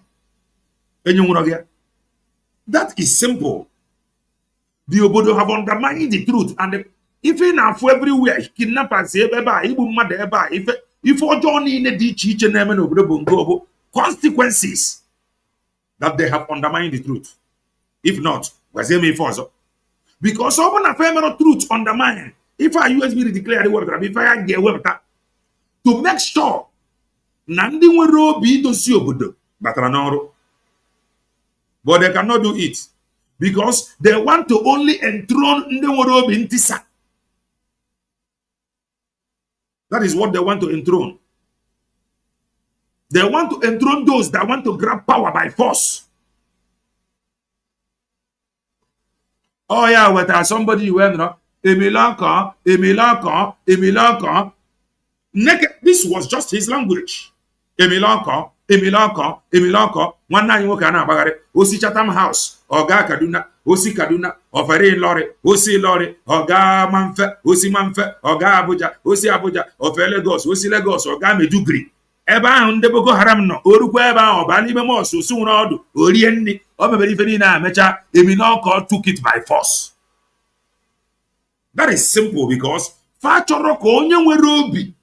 S1: That is simple. The Obodo have undermined the truth, and if in everywhere kidnappers if Johnny in the consequences that they have undermined the truth. If not, because someone a famous truth undermine. If I USB declare the word, if I get to make sure Nandi will be to see Obodo, but they cannot do it because they want to only enthrone Ndeworo Bintisa. That is what they want to enthrone. They want to enthrone those that want to grab power by force. Oh yeah, what somebody went Emilaka. This was just his language. Emilaka. One night you can have Osi Chatham House, Oga Kaduna, Osi Kaduna, Ofere Lorry, Osi Lorry, Oga Manfe, Oga Abuja, Ofere Lagos, Osi Lagos, Oga Medugri. Eba on the Boko Haram no, Urugueba, or Banibamos, so soon or Orienni, or Berifina, Mecha, Emilaka took it by force. That is simple because Fatoro Konya Werubi.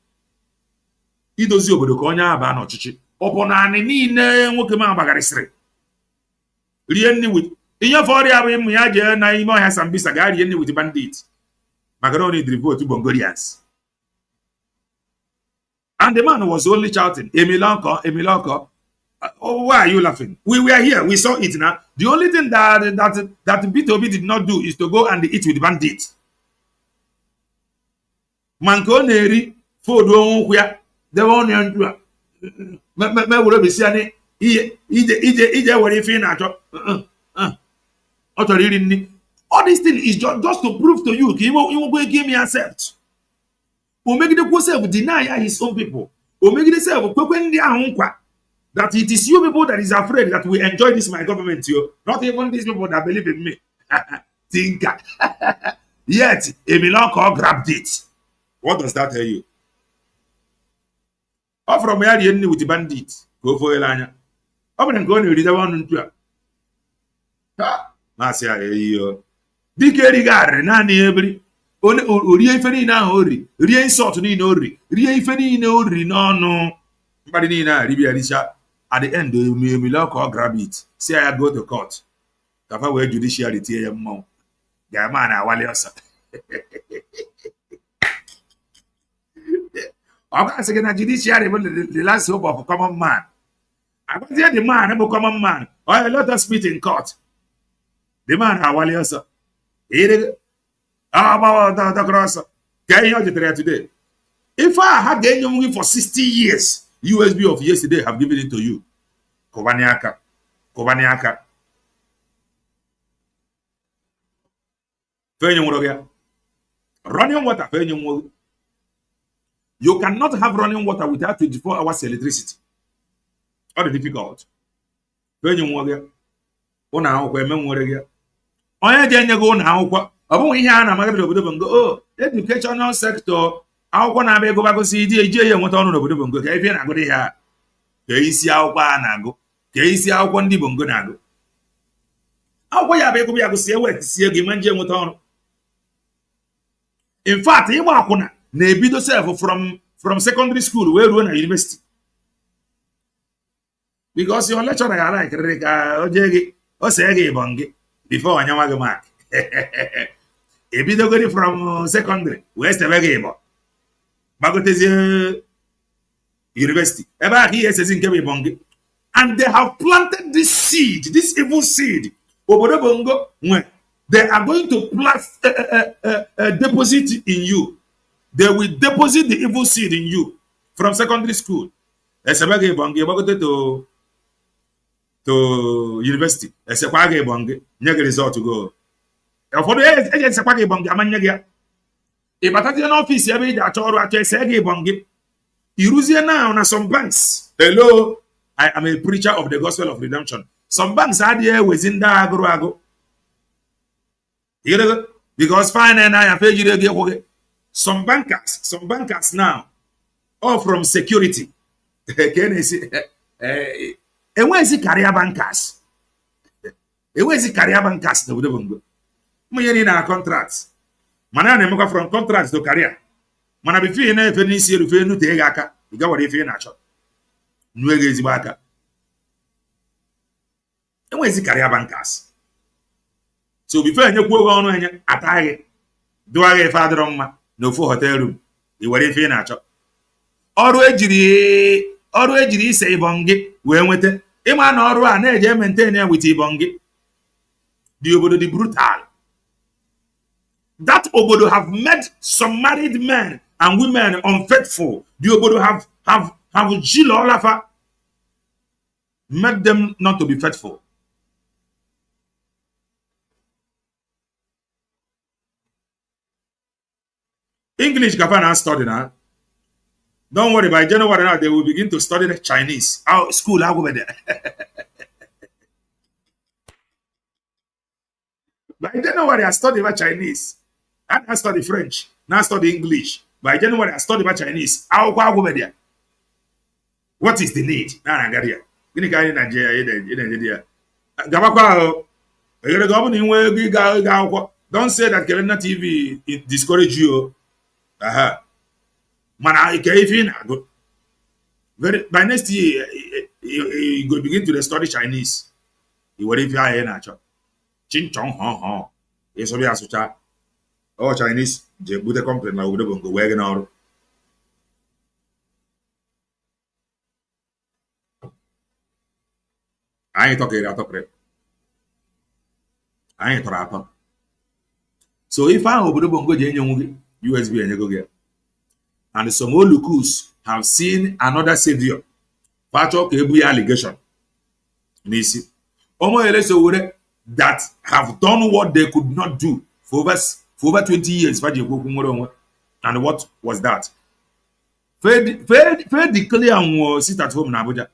S1: Idozi Obodo Konya Abano Chichi. Upon an in Wokema Bagarisre. Rienni with Inyafori Miaja, Naimo has some Bisagari with the bandits. Macaroni devoted to Bongolians. And the man was only shouting, Emilaka. Oh, why are you laughing? We were here, we saw it now. The only thing that B2B did not do is to go and eat with bandits. Mankoneri food on ya the one you me will be saying ije what if in at all this thing is just to prove to you he won't give me accept. Will make the self deny his own people. Will make the self that it is you people that is afraid that we enjoy this my government, you not even these people that believe in me. Thinker. Yet Emiloko grabbed it. What does that tell you? Or from where you with the bandit, go for Elanya. I'm going to read the one into Marcia, Dicky regard, Nani every Rie Feni na hori, Rie sort ni nori, Rie Feni nori, no. But in Ribia at the end, Emiloko grab it. Say I go to court. Kafa where judiciary tear mom. Gamana Waliosa. I'm saying that judiciary the last hope of a common man. I was there the man, I'm a common man. Or a lot of spit in court. The man Waliosa. Here about the cross. Can you get today? If I had gained you for 60 years, USB of yesterday have given it to you. Kovaniaka. Running water. You cannot have running water without 24 hours electricity. All difficult. Educational sector. Akwụkwọ na-abịa ego bago si ije nweta ọrụ n'obodo bongo ka ife na-agụ dị ha ka isi akwụkwọ a na-agụ ka isi akwụkwọ ndị bongo na-agụ akwụkwọ ya bụ ego ya gụsi ewetisi ego ime nje nweta ọrụ. In fact, ịgba akwụna na-ebido self from secondary school wee ruo na university because your lecturer ya like rịrị ka o jee gị o see gị ịbọn gị before anyanwa gị mark ebidogori from secondary wee sebe gị ịbọn Bagotezie University. And they have planted this seed, this evil seed. They are going to deposit in you. They will deposit the evil seed in you from secondary school. To university. Result to go. If I take an office, every day I say, now on some banks. Hello, I am a preacher of the gospel of redemption. Some banks are there within the agro. Because fine and I have some bankers now, all from security. Can you see? And where is the career bankers? And where is the career bankers? The Budabungo. We need our contracts. Mana na emekwa from contract to career. Mana be fee na efe n'isi erufe nu te aka. You got what if you na achọ. Nu ego ezigbo aka. Enwezi career bankers. So before enye kwuo ọnụ enye ataghị. Dụwa gị ife adịrọ mma na ofu hotel room. I were ife ị na-achọ. Ọrụ ejiri ise ibọn gị wee nwete. Ịma na ọrụ a na-eje maintain ya with ibọn gị. Di obodo dị brutal. That obodo have made some married men and women unfaithful. The obodo have Jill Olafa made them not to be faithful. English Gavana study now. Don't worry, by January now they will begin to study the Chinese. Our school, I'll go there. By January I study about Chinese. And I study French. Now I study English. By January, I study about Chinese. I'll go over there. What is the need? Nigeria. Don't say that Kelena TV discourage you. By next year, you go begin to study Chinese. You will if you are in Chin Chong Hong. Yes, we are. Oh, Chinese, they put a complaint now with the wagon out. I ain't talking about it. I ain't talking. So if I over the bongo, USB and you go get And some Olukus have seen another savior. Pacho Kebu allegation. Nisi. Omo Ele Sowore that have done what they could not do for over 20 years. And what was that? Fair declare and sit at home in Abuja.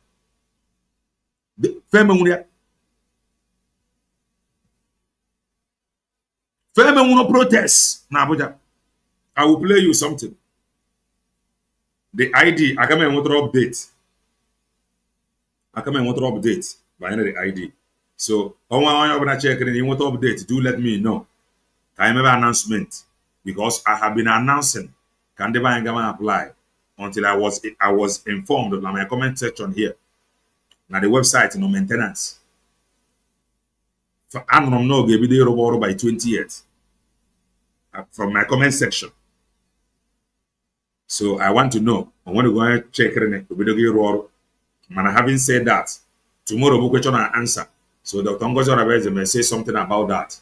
S1: Fair memory. Fair memory protest in Abuja. I will play you something. The ID, I come and want to update. By the ID. So, on one check and you want to update, do let me know. I remember announcement because I have been announcing can the buy and apply until I was informed of my comment section here. Now the website no maintenance. For I'm no give the robot by 28 from my comment section. So I want to know. I want to go and check it. And having said that, tomorrow we'll question and answer. So Dr. Ngozi Orabeze may say something about that.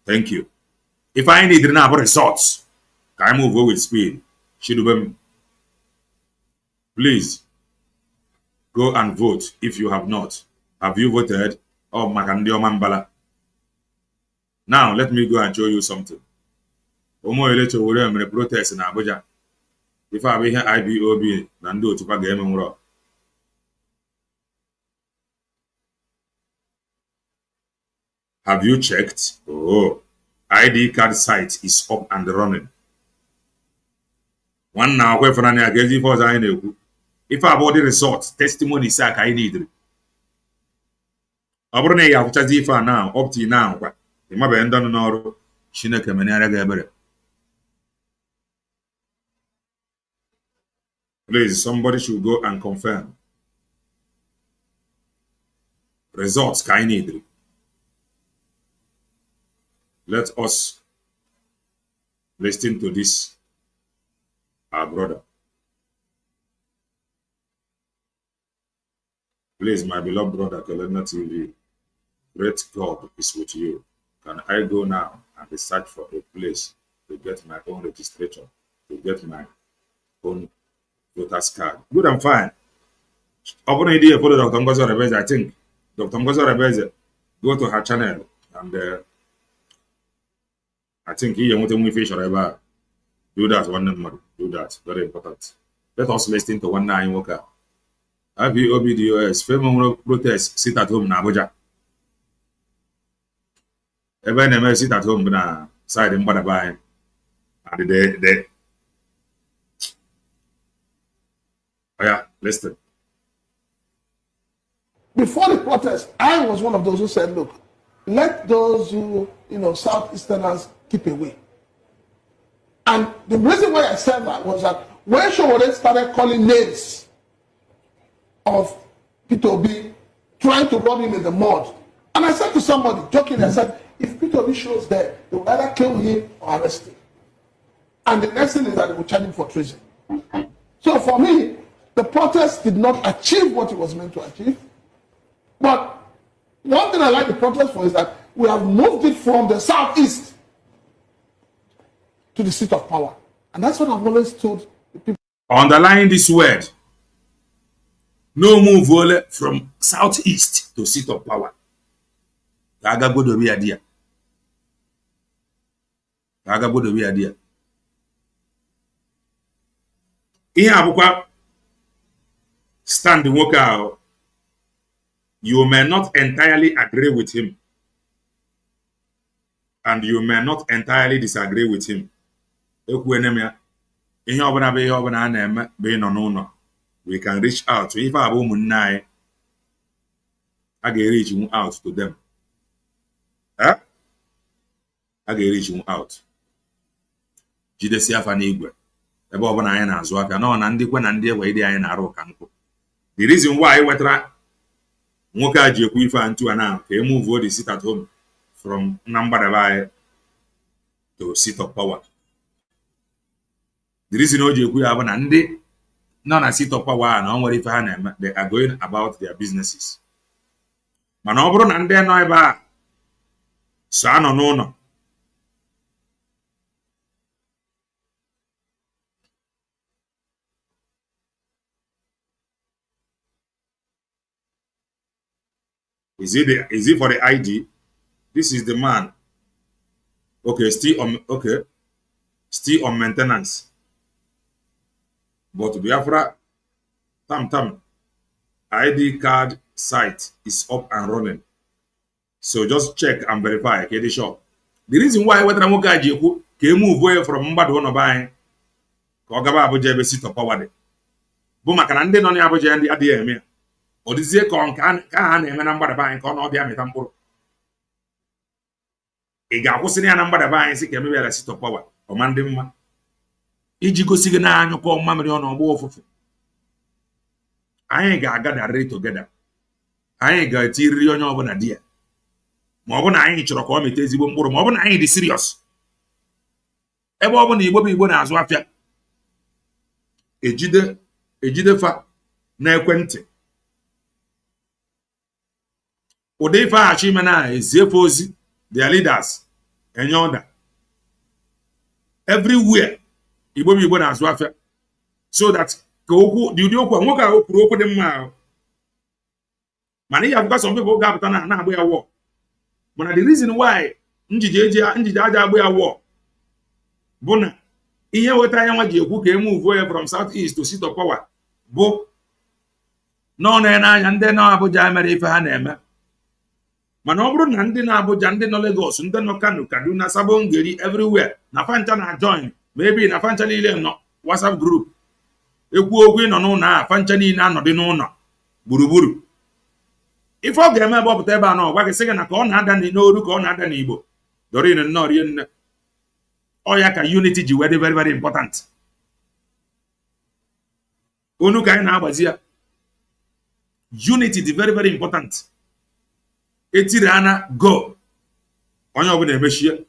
S1: Thank you. If I need about results, can I move over with speed? Please go and vote if you have not. Have you voted? Oh, Makandio Mambala. Now let me go and show you something. Omo elecho wure protest in Abuja. If I be here IBOB, Nando to pag game. Have you checked? Oh, ID card site is up and running. One now, where for any against for if I bought the result, testimony sack I need. Abrone ya kuchazi for now, up to now. The mother and done no Chineke Menera. Please, somebody should go and confirm. Results I need. Let us listen to this, our brother. Please, my beloved brother, Kelena TV, great God is with you. Can I go now and search for a place to get my own registration, to get my own voter's card? Good and fine. Open idea for Dr. Ngozi Orabeze, I think. Dr. Ngozi Orabeze, go to her channel and I think he won't only fish or ever do that one number. Do that. Very important. Let us listen to one nine worker. IBOBDOS, famous protest, sit at home in Abuja. Even sit at home na side in Badabai. And they oh yeah, listen.
S2: Before the protest, I was one of those who said, look, let those who, Southeasterners keep away. And the reason why I said that was that when Sowore started calling names of P2B, trying to rub him in the mud, and I said to somebody, jokingly, I said, if P2B shows there, they will either kill him or arrest him. And the next thing is that they will charge him for treason. So for me, the protest did not achieve what it was meant to achieve. But one thing I like the protest for is that we have moved it from the southeast to the seat of power. And that's what I've always told the people.
S1: Underline this word. No move from southeast to seat of power. Gaga go to be idea. Gaga go to be idea. Here Abuka stand the worker. You may not entirely agree with him. And you may not entirely disagree with him. We can reach out. If I have I can reach out to them. Huh? I can reach out. The reason why nwoke a ji ekwu ife antu ana ka move the sit at home from Nambadabai to seat of power. The reason o ji ekwu ya bụ na ndị nọ na seat of power na nwere ife ha na-eme, they are going about their businesses. Mana ọ bụrụ na ndị nọ ebe a so anọ n'ụlọ Is it for the ID? This is the man. Okay, still on maintenance. But Biafra, tam ID card site is up and running. So just check and verify. Okay, sure. The reason why whether I'm going to move away from Mbado no buying, Kogaba Abuja be sit up power. Bumakan and on Abuja and the ADM. Or this year can and number buying con or the Amitampo. A gapusini number the buying sick and maybe sit up power or Mandima. Ijigo Sigana and you call Mamrion or Wolf. I ain't got that rate together. I ain't got Tyrion over a dear. More I ain't your committee, more I ain't serious. Ebony will be one as wafia. Ejide fa na ekwenti. Odefa achimena ezefozi their leaders enyoda. Everywhere Igbo be one as wafia. So that ko the okwu nwoke a okwu okwu dị mma. Mana ya because some people ga pụta na agba ya war. But the reason why njije aja agba ya war bụ na ihe weta anya nwa ji ekwu ka move from southeast to seat of power bụ no na anya ndị nọ Abuja mere ife ha na-eme. Mana ọ bụrụ na ndị nọ Abuja, ndị nọ Lagos, ndị nọ Kanu, Kaduna, Sabo, Ngeri, everywhere na fancha na join, maybe na fancha niile nọ WhatsApp group ekwu okwu nọ n'ụlọ a fancha niile anọdị n'ụlọ gburugburu. Ife ọ ga-eme ebe ọ pụta ebe a nọ gwa gị sị gị na ka ọ na-ada n'oru ka ọ na-ada n'Igbo dorin nnọọ rie nne. Ọ ya ka unity ji very very very important. Onu ka anyị na-agbazi ya. Unity is very very important. Etiri ana go onye ọbụla emechie.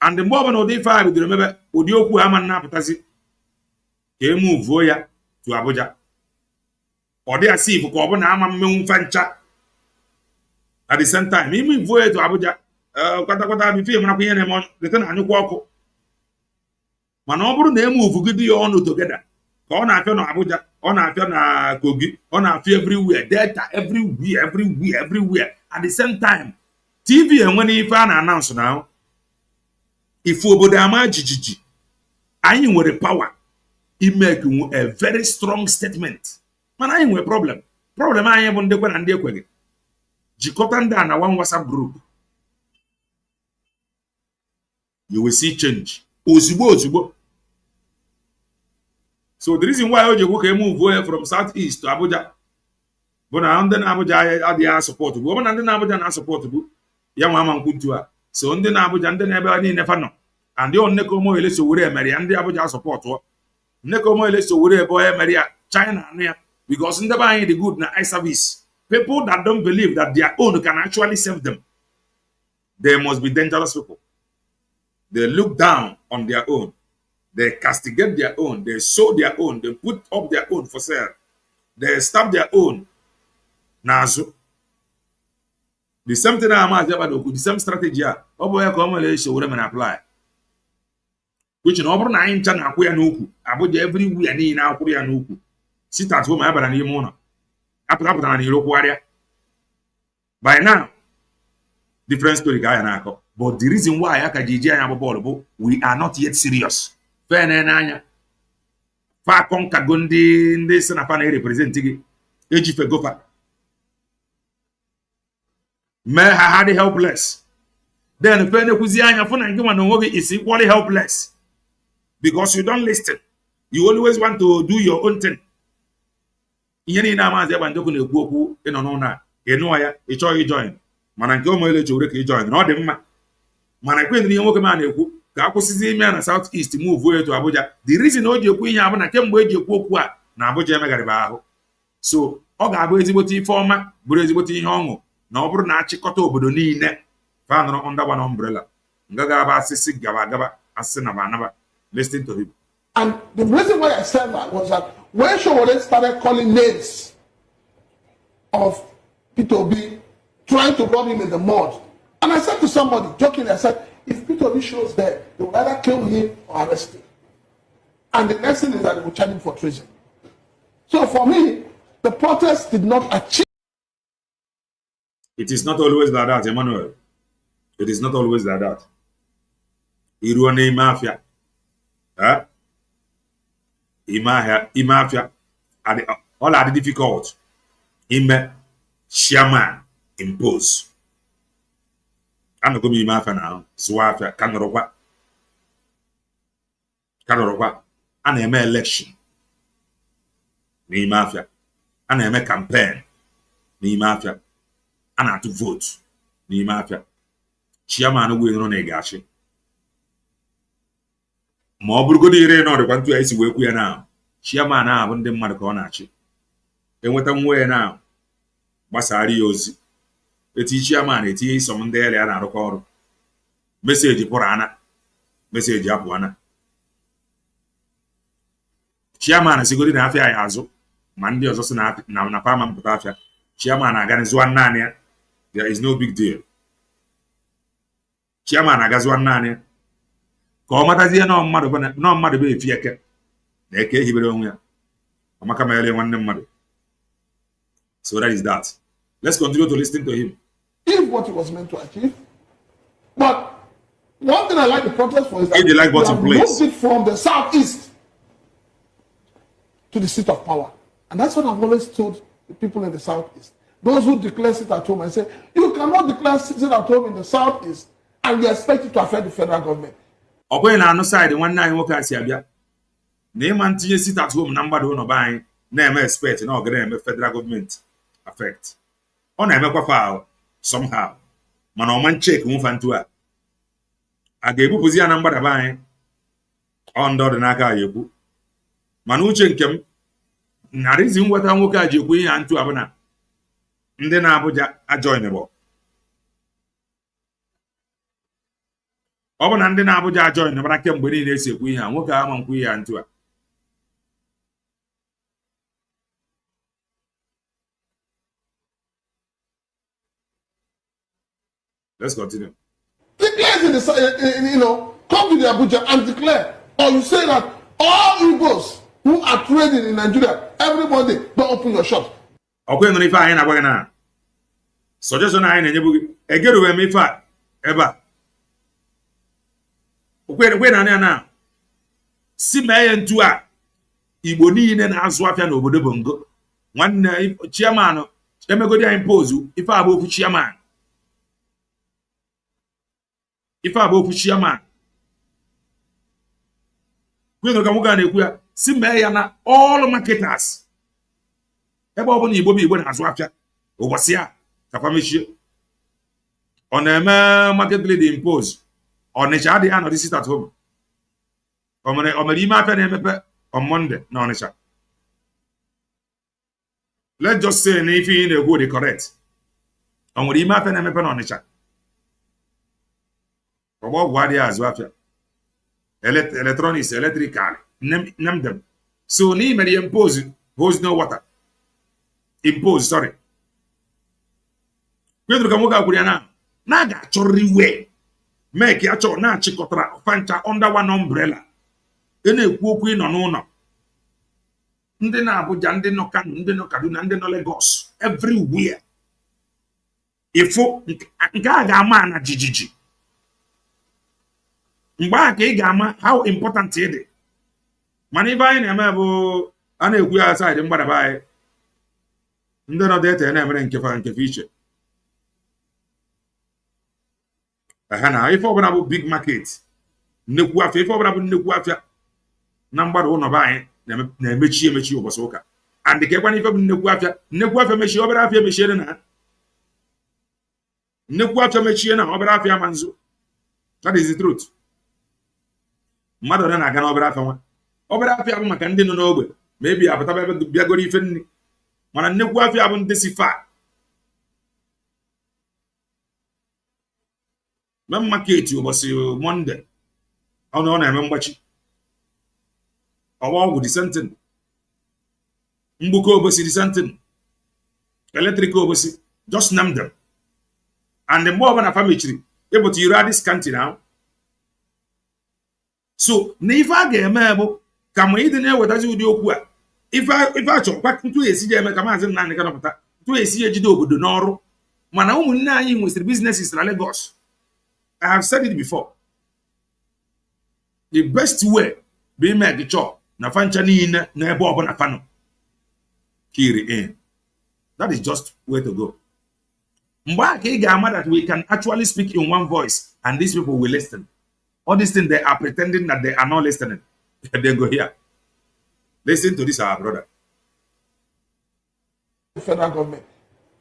S1: And mgbe ọbụla ụdị ife a bidoro mebe ụdị okwu ama na-apụtazi ka emuvuo ya to Abuja. Ọ dị asị ifu ka ọ bụ na ama mmenwu mfa ncha. At the same time ime vuo ya to Abuja kwata bife marakwa ihe na-eme leta na anyụkwa ọkụ. Mana ọ bụrụ na emuvugide ya ọnụ together ka ọ na-afịa na Abuja, ọ na-afịa na Kogi, ọ na-afịa everywhere, Delta, everywhere. At the same time, TV enwe ife a na-announce now. Ifu obodo ama jijiji, anyị nwere power imeke a very strong statement. Mana anyị nwere problem anyị bụ ndị kwe na ndị ekweghị. Jikọta ndị a na one WhatsApp group, you will see change ozugbo. So the reason why Oje can move from southeast to Abuja, but now ndị na Abuja adịghị support bụ na ndị na Abuja na support bụ ya nwa ama nkwutu a. So ndị na Abuja ndị na ebe niile fa nọ and the Nneka Omoyele Sowore emere ya ndị Abuja support ọ. Nneka Omoyele Sowore ebe onye emere ya China anụ ya because ndị be anyị dị good na eye service. People that don't believe that their own can actually save them, they must be dangerous people. They look down on their own. They castigate their own. They sow their own. They put up their own for sale. They stab their own. Nazo. The same thing the same strategy. Apply. Which in over 9 channel Abuja everywhere ni na akwụrụ ya n'ukwu. Sit at home abara n'ime ụlọ. Apụta na n'irokwu arịa. By now, different story ga ya na-akọ. But the reason why aka jiji anya bụ bọọlụ bụ we are not yet serious. Fair na anya. Fa konkago ndị si na fa na-represent gị ejife gofa. Mee ha had helpless. Then fair na-ekwuzi anya fụ na nke nwa na onwe gị is equally helpless. Because you don't listen. You always want to do your own thing. Ihe niile amazi ebe ndokwu na-ekwu okwu ịnọ n'ụlọ a ịnụọ ya ịchọghị join. Mana nke Omoyele Sowore ka join na ọ dị mma. Mana ekwe ihe nwoke ma na-ekwu ka akwụsịzi ime na South East move to Abuja. The reason o ji ekwu ihe abụ na kemgbe eji ekwu okwu a na Abuja emegharịba ahụ. So ọ ga-abụ ezigbote ife ọma bụrụ ezigbote ihe ọṅụ na ọ bụrụ na achịkọta obodo niile fa nọrọ under one umbrella. Ngaga aba asịsị gaba asị na banaba. Listen to him.
S2: And the reason why I said that was that when Sowore started calling names of P2B trying to rub him in the mud, and I said to somebody jokingly, I said, if P2B shows there, they will either kill him or arrest him. And the next thing is that they will charge him for treason. So for me, the protest did not achieve
S1: It is not always like that, Emmanuel. It is not always like that. Iruo n'ime afia. Ime afia. All are difficult. Ime chairman impose. Ano go ime afia na zụwa afia kanụrụkwa. A na-eme election n'ime afia. A na-eme campaign n'ime afia. A na-atụ vote n'ime afia. Chairman wee nọ na-egachi. Ma ọ bụrụgodị ire na ọdịkwa ntu ya isi wee kwu ya na chairman ahụ bụ ndị mmadụ ka ọ na-achị. Enweta nwa ya na gbasara ya ozi. Eti chairman etinye isom ndị ele ya na-arụkọ ọrụ. Meseji pụrụ ana. Meseji apụ ana. Chairman sigodi na afia ya azụ ma ndị ọzọ si na pama mpụta afia. Chairman aga zụọ naanị ya. There is no big deal. Chairman aga zụọ naanị ya. Ka ọ matazie na mmadụ bụ efi eke na eke hibere onwe ya. Amaka ma ele nwanne mmadụ. So that is that. Let's continue to listen to him.
S2: If what he was meant to achieve. But one thing I like the protest for is that
S1: they like what
S2: have
S1: moved
S2: it from the southeast to the seat of power. And that's what I've always told the people in the southeast. Those who declare sit at home, I say, you cannot declare sit at home in the southeast and you expect it to affect the federal government.
S1: Ọkwe na anụ side nwanne anyị nwoke asị abịa na ịma ntinye sit at home na mgbada ụlọ be anyị na-eme expect na ọ ga na-eme federal government affect. Ọ na-emekwa foul somehow mana ọma nchek nwụfa ntu a ga-ebupụzi ya na mgbada be anyị ọ ndị ọdị n'aka ya ekwu mana uche nke m narịzi nweta nwoke a ji ekwu ihe ntu a bụ na ndị na-Abuja ajoinebo. Ọ bụ na ndị na-Abuja ajoinebo na kemgbe niile esi ekwu ihe a nwoke a ma nkwu ihe ntu a. Let's continue.
S2: Declare in the come to the Abuja and declare, or you say that all Igbos who are trading in Nigeria everybody don't open your shops.
S1: Okay, no, if I ain't going to suggestion I ain't able to get away me fat ever. Okay, wait on now. See me and two Igbo niile na-azụ afia n'obodo Bongo. Nwanne chairman emego dia impose ife abụ okwu chairman. Ife abụ okwu chairman. Kweno ka muga na-ekwu ya si mee ya na all marketers. Ebe ọ bụ na Igbo bụ Igbo na-azụ afia. Ụbọchị ya ka famishie. Ọ na-eme market lady impose. Ọnịcha adịghị anọdụ sit at home. O mere ime afia na-emepe on Monday na Ọnịcha. Let's just say na ife ị na-ekwu dị correct. O nwere ime afia na-emepe na Ọnịcha. Ọgbọ ọgwụ adịghị azụ afia. Electronics, electrical, name them. So na imere impose holds no water. Impose, sorry. Kwedro ka nwoke akwụrụ ya na ga-achọrịrị iwe mee ka ya chọọ na-achịkọtara fancha under one umbrella. Ị na-ekwu okwu ịnọ n'ụlọ. Ndị na-Abuja, ndị nọ Kanu, ndị nọ Kaduna, ndị nọ Lagos, everywhere. Ifo nke a ga-ama na jijiji. Mgbe a ka ị ga-ama how important it is. Mana ife anyị na-eme bụ a na-ekwu ya side mgbadaba anyị. Ndị nọ data na-emere nkefe iche. Na ife ọbụla bụ big market. Nnekwu afia, ife ọbụla bụ nnekwu afia na mgbada ụlọ be anyị na-emechi ụbọchị ụka. And ka ekwana ife bụ nnekwu afia mechie obere afia mechie na nnekwu afia mechie na obere afia ma nzu. That is the truth. Mmadụ ole na-aga na obere afia nwa. Obere afia bụ maka ndị nọ n'ogbe maybe apụtaba ebe bịagoro ife nri. Mana nnekwu afia bụ ndị si fa. Main market ụbọchị Monday ọ na-eme mgbachi. Ọwa ọgwụ the same thing. Mgbuko obosi the same thing. Electric obosi, just name them. And the more of an family able to use this country now. So n'ife a ga-eme bụ ka ma ịdị na-ewetazi ụdị okwu a ife achọ kwa ntu esi je eme ka Mazi Nnamdi Kanu pụta ntu esi ejide obodo n'ọrụ Mana umunne anyị nwesịrị businesses na Lagos. I have said it before. The best way be make chop na fancha niile na ebe ọbụla fano. Kiri in. That is just way to go. That we can actually speak in one voice and these people will listen. All these things they are pretending that they are not listening. They go here. Listen to this, our brother.
S2: The federal government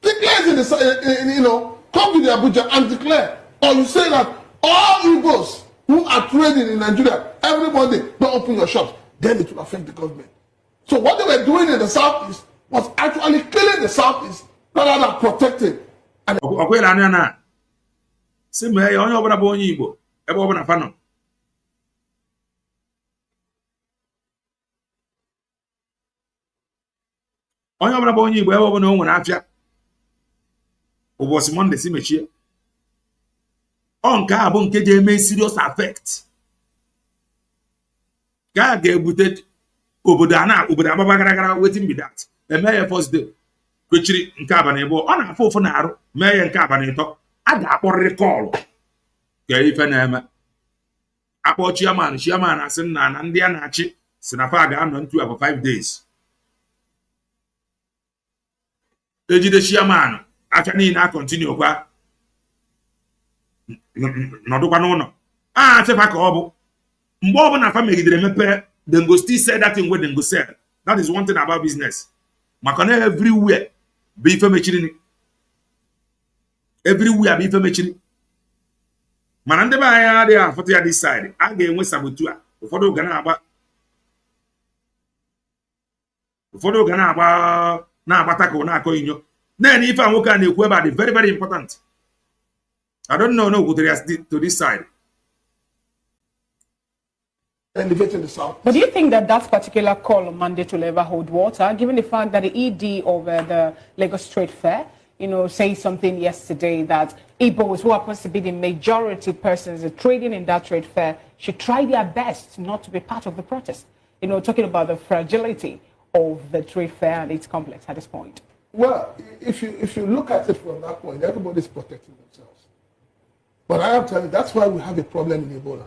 S2: declares in the come to the Abuja and declare, or you say that all Igbos who are trading in Nigeria every Monday don't open your shops, then it will affect the government. So what they were doing in the southeast was actually killing the southeast rather than protecting. And
S1: onye ọbụla bụ onye Igbo ebe ọbụla o nwere afịa ụbọchị Monday si mechie ọ nke a bụ nke ga-eme serious affect ga-ebute obodo agbaba gara wetin be that eme ya first day kwechiri nke abalị ịbụ ọ na-afụ ụfụ na-arụ mee ya nke abalị ịtọ a ga-akpọrịrị kọlụ ka ife na-eme akpọ chairman asị na ndị a na-achị si na fa ga-anọ ntu for 5 days ejide chairman acha niile a continue kwa nọdụkwa n'ụlọ chefa ka ọ bụ mgbe ọ bụ na fa megidere mepe then go still say that thing where then go sell. That is one thing about business. Makana everywhere be ife mechiri. Everywhere be ife mechiri. Mana ndị be anya dị afọtụ ya this side a ga-enwe sabotua ụfọdụ ga na-agbata ka ọ na-akọ inyo na-ene ife nwoke a na-ekwu ebe a dị very very important. I don't know to this side.
S2: Elevating the south.
S3: But do you think that that particular call on Monday will ever hold water, given the fact that the ED of the Lagos Trade Fair, said something yesterday that Igbos, who are supposed to be the majority persons trading in that trade fair, should try their best not to be part of the protest? Talking about the fragility of the trade fair and its complex at this point.
S2: Well, if you look at it from that point, everybody's protecting themselves. But I am telling you, that's why we have a problem in Ebola.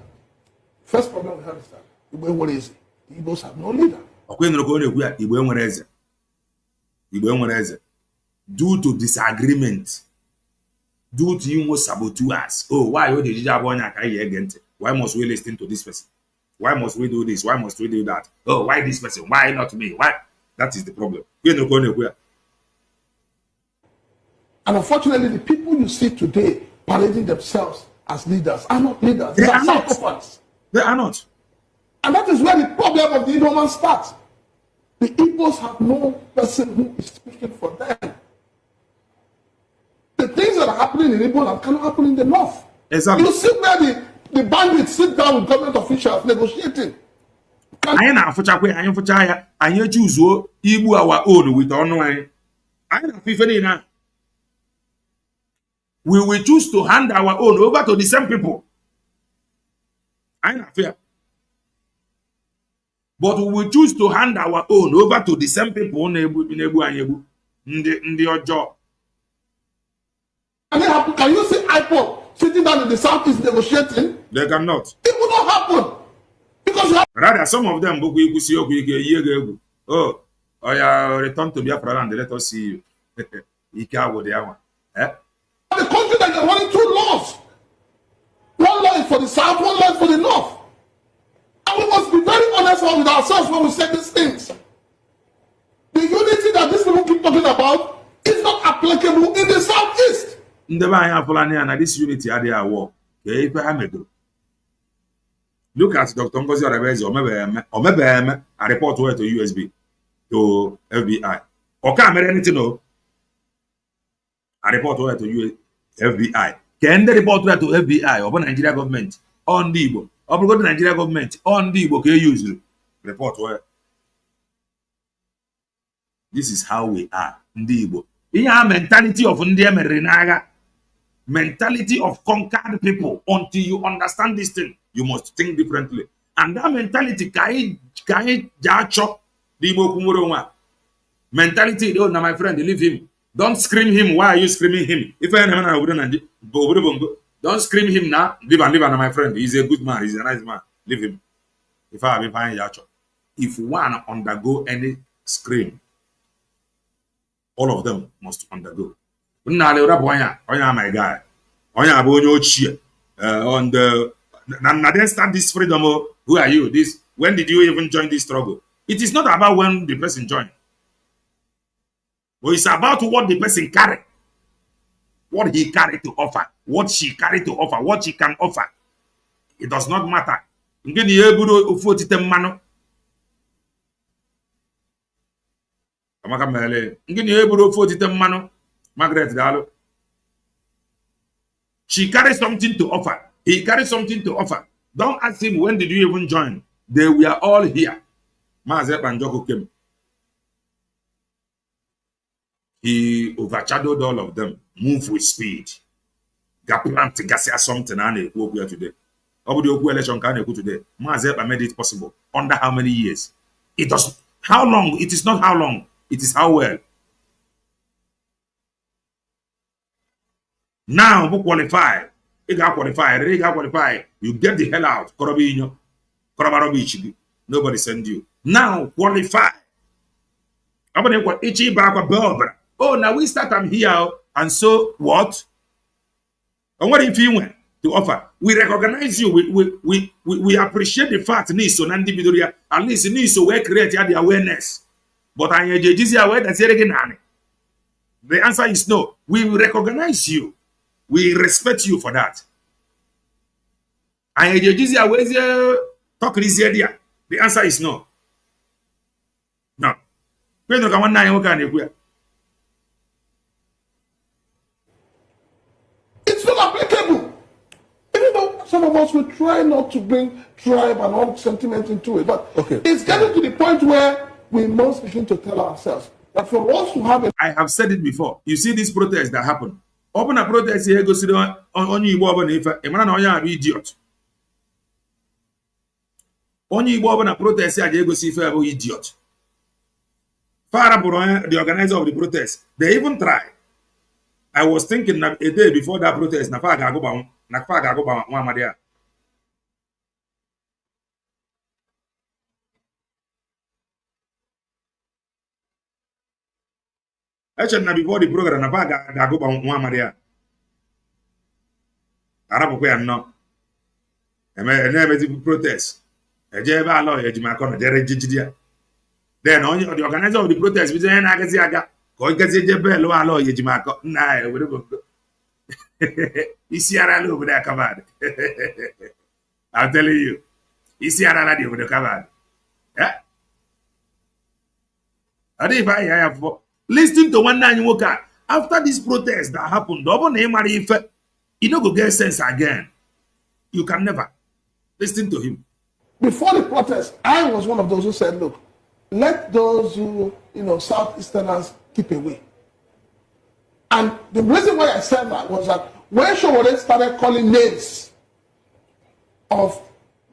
S2: First problem we have is that what is it? The Igbos have no leader.
S1: Due to disagreement, due to you saboteurs. Oh, why must we listen to this person? Why must we do this? Why must we do that? Oh, why this person? Why not me? Why? That is the problem.
S2: And unfortunately, the people you see today parading themselves as leaders are not leaders.
S1: They are not. They are not.
S2: And that is where the problem of the Igbo starts. The Igbos have no person who is speaking for them. The things that are happening in Igbo cannot happen in the north.
S1: Exactly.
S2: You see where the bandits sit down with government officials negotiating.
S1: I choose Igbo our own with Nwayi. We will choose to hand our own over to the same people. I not fear. But we will choose to hand our own over to the same people in the job.
S2: And then can you see IPOD sitting down in the southeast negotiating?
S1: They cannot.
S2: It will not happen. Because
S1: rather some of them return to Biafra land, let us see you. The
S2: country that you're running two laws. One law is for the south, one law is for the north. And we must be very honest with ourselves when we say these things. The unity that these people keep talking about is not applicable in the southeast.
S1: This unity are there war. Look at Dr. Ngozi Arabezi or maybe a report to USB to FBI. Or can't anything no. A report to FBI. Can the report to FBI or Nigeria government on the Igbo? Or go to Nigeria government on the Igbo can use report where this is how we are in the Igbo. In our mentality of India Merinaga, mentality of conquered people. Until you understand this thing, you must think differently. And that mentality can jacho the Igbo Kumuroma. Mentality, oh, now my friend, leave him. Don't scream him. Why are you screaming him? If I don't scream him now. Leave and my friend. He's a good man. He's a nice man. Leave him. If I have been fine, if one undergo any scream, all of them must undergo. My guy. On the now then start this freedom. Who are you? This when did you even join this struggle? It is not about when the person joined, but it's about what the person carry, what he carry to offer, what she carry to offer, what she can offer. It does not matter. Margaret Dalo. She carries something to offer. He carries something to offer. Don't ask him when did you even join. They were all here. Mazi Nnamdi came. He overshadowed all of them. Move with speed. Gaplant Gasia something and who here today. Obudu election can today. Mazi Nnamdi made it possible. Under how many years? It does. How long? It is not how long. It is how well. Now, who qualify? You got qualify. You get the hell out. Nobody send you. Now, qualify. Oh, now we start from here. And so, what? And what if you went to offer? We recognize you. We appreciate the fact, at least, we create the awareness. But the answer is no. We recognize you. We respect you for that. And the answer is no. No.
S2: It's not applicable. Even though some of us will try not to bring tribe and all sentiment into it, but it's getting to the point where we must begin to tell ourselves that for us to have
S1: I have said it before. You see this protest that happened. Open a protest here, go sit on you idiot. Only you open a protest here, go see idiot. Far the organizer of the protest, they even try. I was thinking that a day before that protest, Nafaga go Madia. Actually, before the program, Nafaga go Madia. Arabu and no. And never protest. A jeva law, Ejimacon, Jerejidia. Then only the organizer of the protest, which is Nagaziaga, Kogazi law, Ejimacon. Nah, Isiara over there covered. I'm telling you. Isiara over the covered. Yeah. And if I have listening to one nine worker after this protest that happened, double name if you don't go get sense again. You can never listen to him.
S2: Before the protest, I was one of those who said, look, let those who, Southeasterners keep away. And the reason why I said that was that when Sowore started calling names of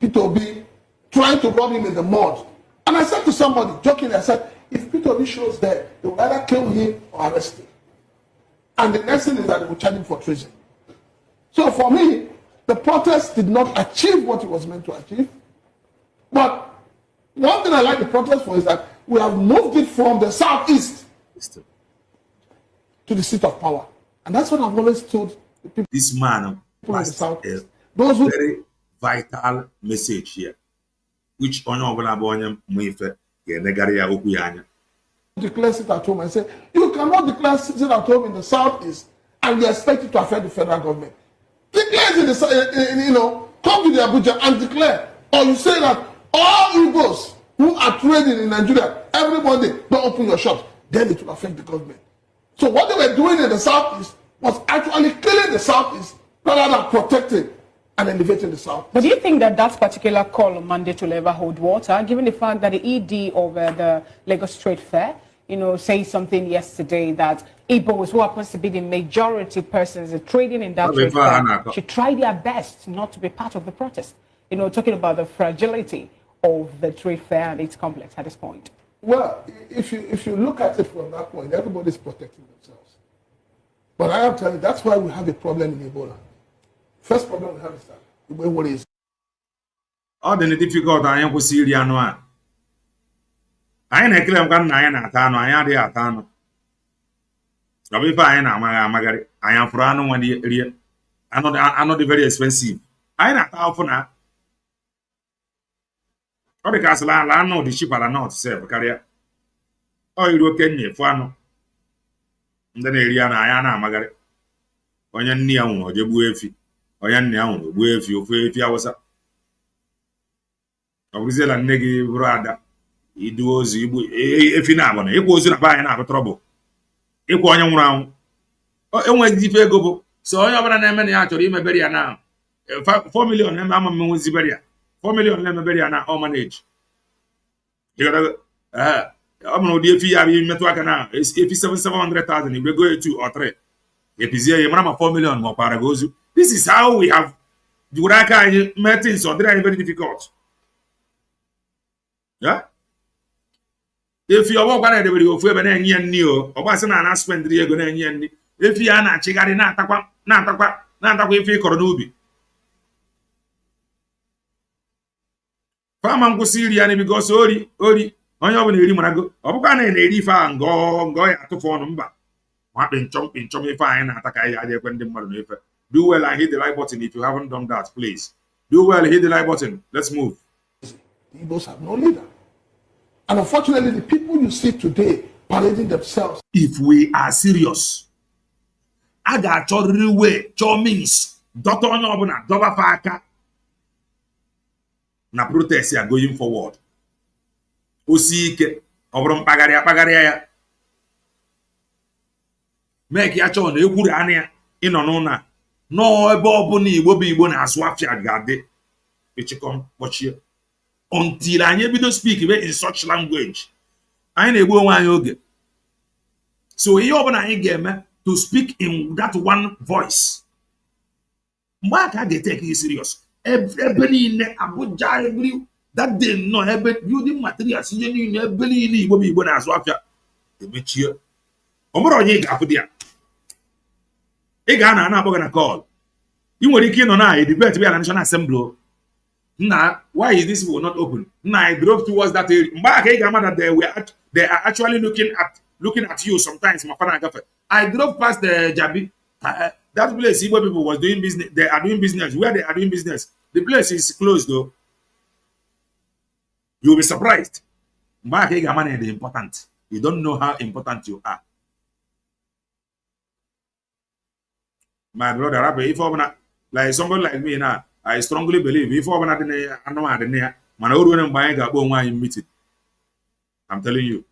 S2: P2B, trying to rub him in the mud, and I said to somebody, jokingly, I said, if P2B shows there, they will either kill him or arrest him. And the next thing is that they will charge him for treason. So for me, the protest did not achieve what it was meant to achieve. But one thing I like the protest for is that we have moved it from the southeast to the seat of power. And that's what I've always told the people.
S1: This man
S2: Those
S1: who very vital message here, which
S2: declare sit at home and say, you cannot declare sit at home in the southeast and you expect it to affect the federal government. Declare it in the, come to the Abuja and declare. Or you say that all Igbos who are trading in Nigeria every Monday don't open your shops, then it will affect the government. So what they were doing in the southeast was actually killing the southeast rather than protecting and elevating the south.
S3: But do you think that that particular call on Monday will ever hold water, given the fact that the ED of the Lagos Trade Fair, say something yesterday that Igbos, who happens to be the majority persons trading in that trade fair, should try their best not to be part of the protest? Talking about the fragility of the trade fair and its complex at this point.
S2: Well, if you look at it from that point, everybody's protecting themselves. But I am telling you, that's why we have a problem in Ebola. First problem we have is that Ebola is.
S1: All the difficult I am with Syria no. I ain't claim kan na na atano, I am the atano. If I am magari, I am for ano one area. I know the very expensive. I ain't at for now. All the castle I know the ship are not serve career. Oh, you look Kenya for ano. Then area na I am magari. Onye nni ya nwụrụ oje gbuo efi onye nna ya nwụrụ gbuo efi ofe efi awụsa ọ bụrụziela nne gị bụrụ ada idu ozu igbu efi na abụna ịkwa ozu na be anyị na-abụ trọbụl ịkwa onye nwụrụ anwụ enweghị ife ego bụ so onye ọbụla na-eme na ya chọrọ imebere ya na 4 million na-eme ama mmenwu zibere ya 4 million na-emebere ya na ọ manage ọ bụrụ ụdị efi ya bụ imetụ aka na efi 700,000 igwe go 2 or 3 epizie ya mara ma 4 million ma ọkpara gị ozu. This is how we have juru aka anyị mee things ọ dịrị anyị very difficult. Efi ọgbọgwa na-edebere ofu ebe na-enye ya nni o ọgbasị na spendri ego na-enye ya nni efi ya na-achịgharị na-atakwa efi ịkọrọ n'ubi fama nkwụsị iri ya because ori onye ọbụla eri marago ọ bụkwa na-eri ife a ngọ ya atụfu ọnụ mba nwa pinchom ife anyị na-ataka ya adịghị ekwe ndị mmadụ na-efe. Do well and hit the like button if you haven't done that, please. Do well, hit the like button. Let's move.
S2: The Igbos have no leader. And unfortunately, the people you see today parading themselves.
S1: If we are serious, I got your way, your means, Dr. Onobuna, Doba Faka. Na protest are going forward. Osike, Obram Pagaria. Make ya chon, you would ania in on no ebe ọbụna Igbo na-asụ afịa ga-adị echikom kpọchie until anyị ebido speak in such language anyị na-egbu onwe anyị oge. So ihe ọbụla anyị ga-eme to speak in that one voice mgbe aka ga-take it serious. Ebe niile Abuja every that day no ebe building materials ihe niile ebe niile Igbo na-asụ afịa emechie o nwere onye ga-afụ dị ya ị ga na akpọga na call ị nwere ike ịnọ na debate bịa na National Assembly na why is this will not open na I drove towards that area mgbe aka ị ga-ama that they are actually looking at you sometimes ma fana agafe. I drove past the Jabi that place Igbo people was doing business. They are doing business where they are doing business. The place is closed though. You'll be surprised mgbe aka ị ga-ama na the important. You don't know how important you are. My brother, if like somebody like me now, I strongly believe if meeting. I'm telling you.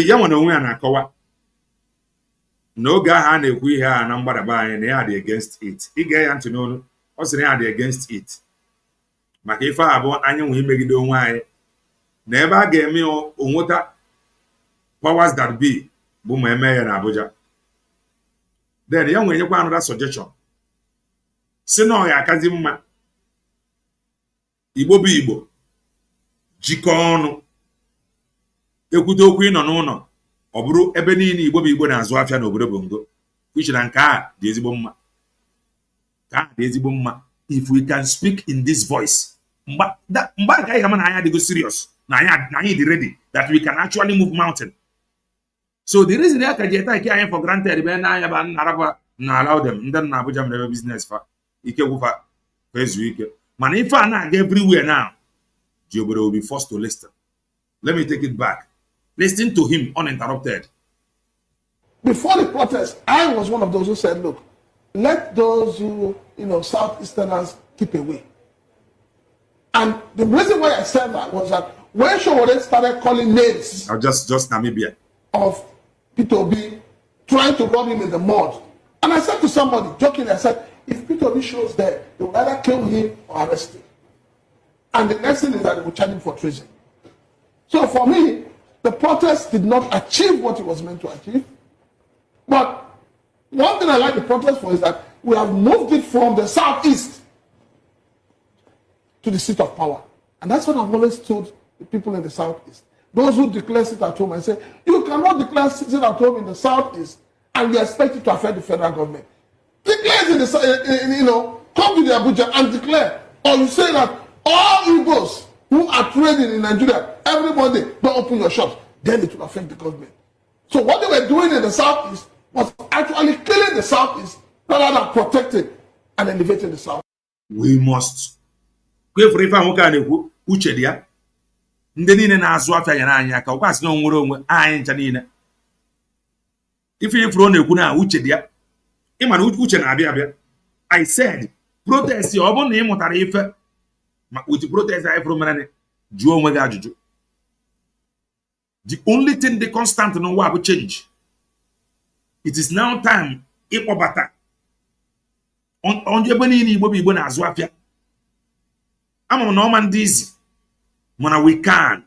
S1: Ya nwere onwe ya na-akọwa n'oge ahụ a na-ekwu ihe a na mgbadaba anyị na ya dị against it. Ige ya ntị n'olu ọ sị na ya dị against it maka ife a bụ anyị nwe imegide onwe anyị na ebe a ga-eme onweta powers that be bụ ma eme ya na Abuja. Then ya nwere nyekwa another suggestion si na ọ ya akazi mma Igbo bụ Igbo jikọọ ọnụ ekwute okwu ịnọ n'ụlọ ọ bụrụ ebe niile Igbo bụ Igbo na-azụ afịa n'obodo Bongo which na nke a dị ezigbo mma if we can speak in this voice mgbe ka anyị ga-ama na anyị adịgo serious na anyị dị ready that we can actually move mountain. So the reason ya ka ji take anyị for granted be na anya ba naraba na allow them ndị na Abuja mere business fa ike gwụfa ezu ike mana ife a na-aga everywhere now the obodo will be forced to listen. Let me take it back. Listen to him uninterrupted.
S2: Before the protest, I was one of those who said, look, let those who, Southeasterners keep away. And the reason why I said that was that when Sowore started calling names
S1: just Namibia
S2: of P2B, trying to rub him in the mud. And I said to somebody, jokingly, I said, if P2B shows there, they will either kill him or arrest him. And the next thing is that they will charge him for treason. So for me, the protest did not achieve what it was meant to achieve. But One thing I like the protest for is that we have moved it from the southeast to the seat of power. And that's what I've always told the people in the southeast. Those who declare sit at home and say, you cannot declare sit at home in the southeast and you expect it to affect the federal government. Declare it in the, come to the Abuja and declare. Or you say that all Igbos who are trading in Nigeria, everybody don't open your shops, then it will affect the government. So what they were doing in the southeast was actually killing the southeast rather than protecting and elevating the south.
S1: We must go for if I'm going to uche dia ndị niile na-azụ afịa nyere anyị aka ọkwa asị na onwere onwe anyị ncha niile ife ifuru na-ekwu na uche dia ịma na uche na-abịa abịa. I said protest ọ bụrụ na ị mụtara ife ma uche protest anyị furu mere jụọ onwe gị ajụjụ. The only thing the constant n'ụwa bụ change. It is now time ịkpọbata onye ebe niile Igbo bụ Igbo na-azụ afịa. Ama m na ọma ndị izi mana we can.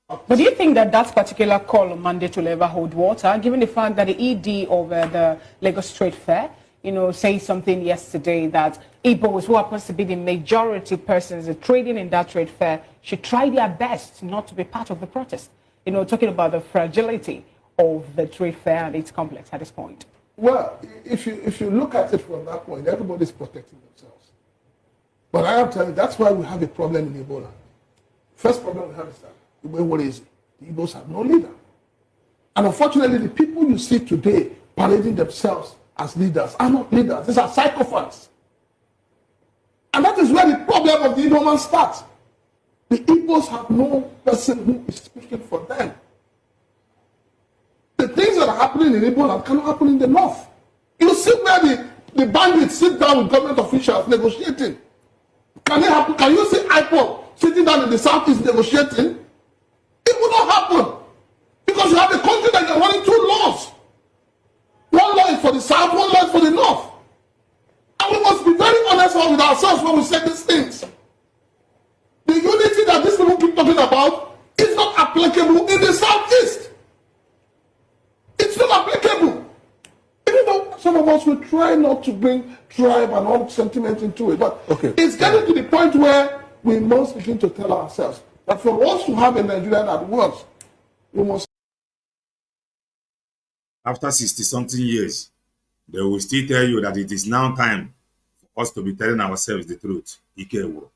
S3: But do you think that that particular call on Monday will ever hold water, given the fact that the ED of the Lagos Trade Fair, said something yesterday that Igbos, who are supposed to be the majority persons trading in that trade fair, should try their best not to be part of the protest? Talking about the fragility of the trade fair and its complex at this point.
S2: Well, if you look at it from that point, everybody's protecting themselves. But I am telling you, that's why we have a problem in Ebola. First problem we have is that what is it? The Igbos have no leader. And unfortunately, the people you see today parading themselves as leaders are not leaders. These are psychopaths. And that is where the problem of the Igbo man starts. The Igbos have no person who is speaking for them. The things that are happening in Igbo cannot happen in the north. You see where the bandits sit down with government officials negotiating. Can it happen? Can you see IPOB sitting down in the southeast negotiating? It will not happen. Because you have a country that you're running two laws. One law is for the south, one law is for the north. And we must be very honest with ourselves when we say these things. The unity that these people keep talking about is not applicable in the southeast. It's not applicable. Even though some of us will try not to bring tribe and all sentiment into it, but it's getting to the point where we must begin to tell ourselves that for us to have a Nigeria that works, we must.
S1: After 60-something years, they will still tell you that it is now time for us to be telling ourselves the truth. Ikewo.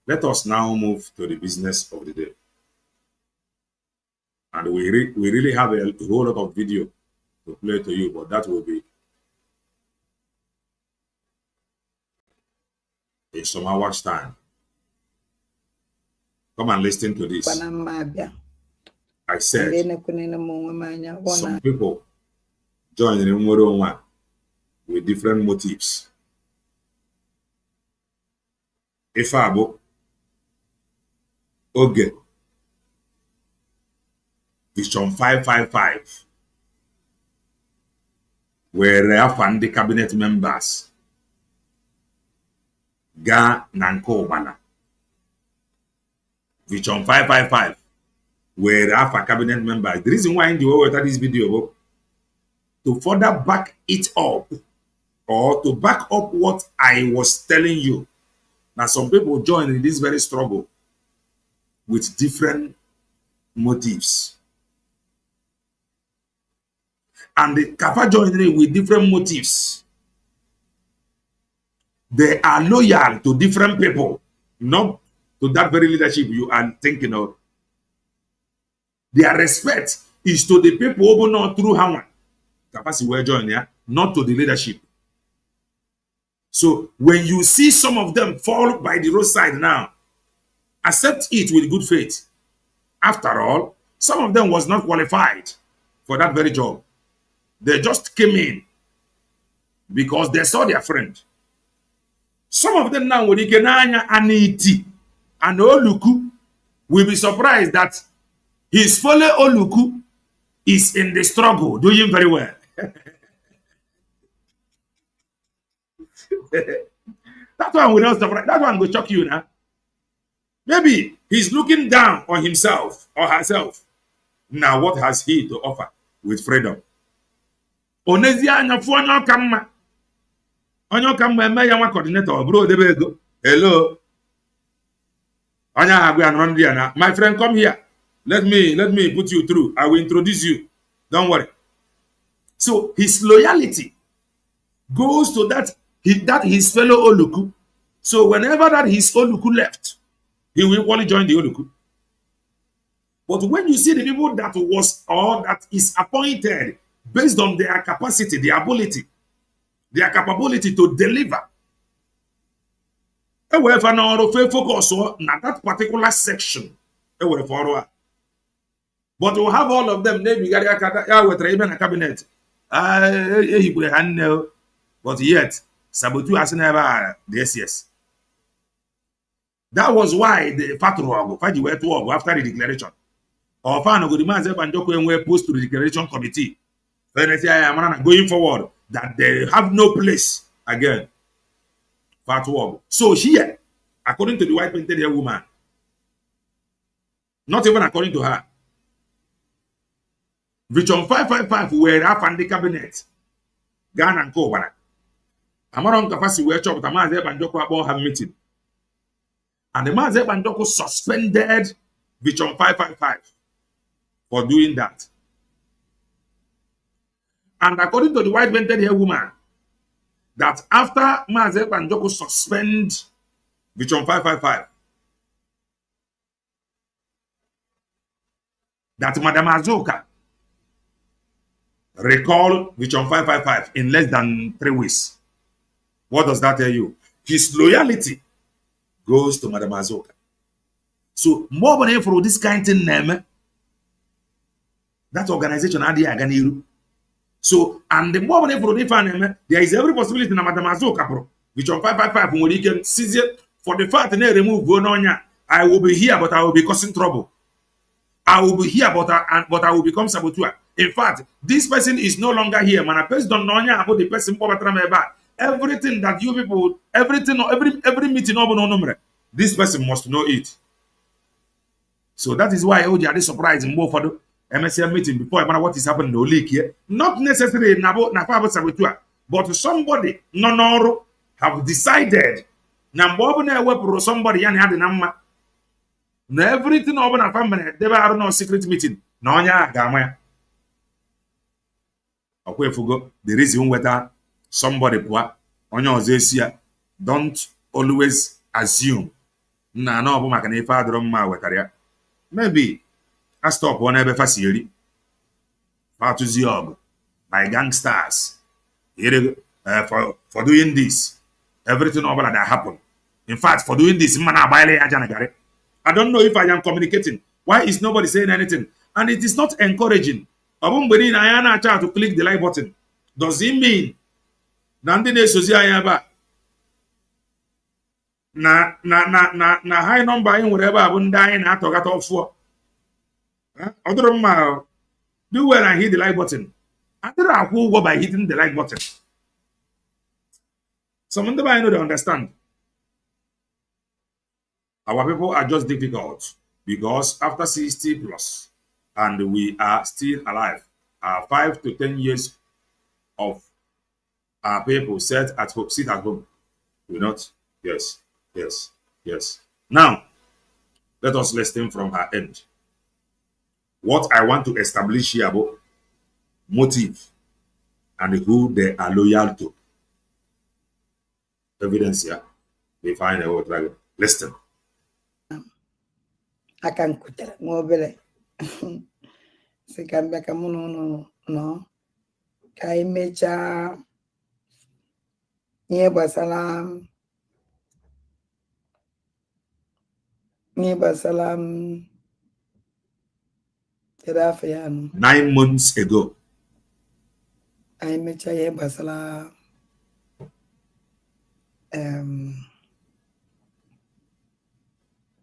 S1: Let us now move to the business of the day. And we really have a whole lot of video to play to you, but that will be in some hours' time. Come and listen to this. I said, some people join in Nwere with different motives. Ifabo, Oge, Vision 555, where the cabinet members Ga Nanko Bana. Vision 555, where Alpha cabinet members. The reason why in the world this video to further back it up or to back up what I was telling you. Now some people join in this very struggle with different motives. And the Kafa joining with different motives. They are loyal to different people, not to that very leadership you are thinking of. Their respect is to the people who not through Haman. Capacity will join here, not to the leadership. So when you see some of them fall by the roadside now, accept it with good faith. After all, some of them was not qualified for that very job. They just came in because they saw their friend. Some of them now, when you can Aniti and Oluku, will be surprised that his fellow Oluku is in the struggle, doing very well. That one will not surprise. That one will shock you now. Maybe he's looking down on himself or herself. Now, what has he to offer with freedom? Onezi anya fu onye ọka mma. Onye ọka mma eme ya nwa coordinator bro debe ego. Hello. Onye agwa ya nọ ndị ya na, my friend, come here. Let me put you through. I will introduce you. Don't worry. So his loyalty goes to that his fellow Oluku. So whenever that his Oluku left, he will equally join the Oluku. But when you see the people that was or that is appointed based on their capacity, their ability, their capability to deliver, however, now focus on that particular section. But we have all of them. Maybe even a cabinet. But yet, Sabotu has never yes. That was why the Fatro went to work after the declaration. Or Mazi Nnamdi post to the declaration committee. Going forward, that they have no place again. Fatwo. So here, according to the white painted woman, not even according to her, Vision 555 were up on the cabinet. Ghana and Co. Amaron Kapasi were chopped a Mazi Nnamdi about her meeting. And the Mazi Nnamdi suspended Vision 555 for doing that. And according to the white painted woman, that after Mazi Nnamdi suspend Vision 555, that Madam Azoka recall Vision 555 in less than 3 weeks. What does that tell you? His loyalty goes to Madam Azoka. So more than for this kind of name, that organization Adi. So and the more than for this name, there is every possibility that Madam Azoka pro Vision 555 when he can seize it for the fact that they remove Bononya. I will be here, but I will be causing trouble. I will be here, but I will become saboteur. In fact, this person is no longer here. Man, based on Nonya about the person, everything that you people, everything, every meeting, this person must know it. So that is why I are surprised more for the MSM meeting before I matter what is happening. No leak here, not necessarily about saboteur, but somebody no have decided. Somebody had the number. No, everything over a family, there are no secret meeting. No, Gamma. Okay, Fugo, the reason whether somebody on your Zesia, don't always assume. No, maybe I stop whenever facility. Part to Ziog by gangsters for doing this. Everything over that happened. In fact, for doing this, I don't know if I am communicating. Why is nobody saying anything? And it is not encouraging. To click the like button. Does it mean na high number in whatever I'm dying at or got off for? Do well and hit the like button. I don't know go by hitting the like button. Some of them I know they understand. Our people are just difficult because after 60 plus, and we are still alive, 5 to 10 years of our people sit at home. We not? Yes. Now, let us listen from her end. What I want to establish here about motive and who they are loyal to. Evidence here. We find a word. Listen.
S4: Akan kutere mobile sikambia kamuno no kai mecha nye basalam terafiano
S1: 9 months ago
S4: I mecha ye basala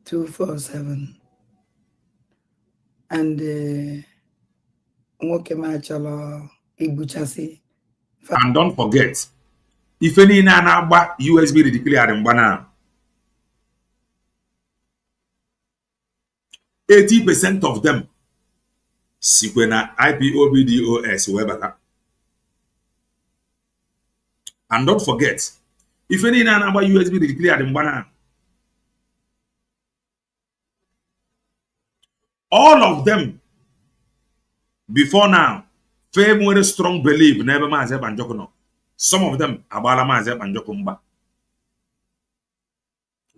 S4: 247 and nwoke machala igbuchasi.
S1: And don't forget, if any na USB declared in Bana, 80% of them sikwe na IPOBDOS webata. And don't forget, if any number USB declared in Bana, all of them before now, very strong belief never Mazi Banjoko no. Some of them abala Mazi Banjoko mba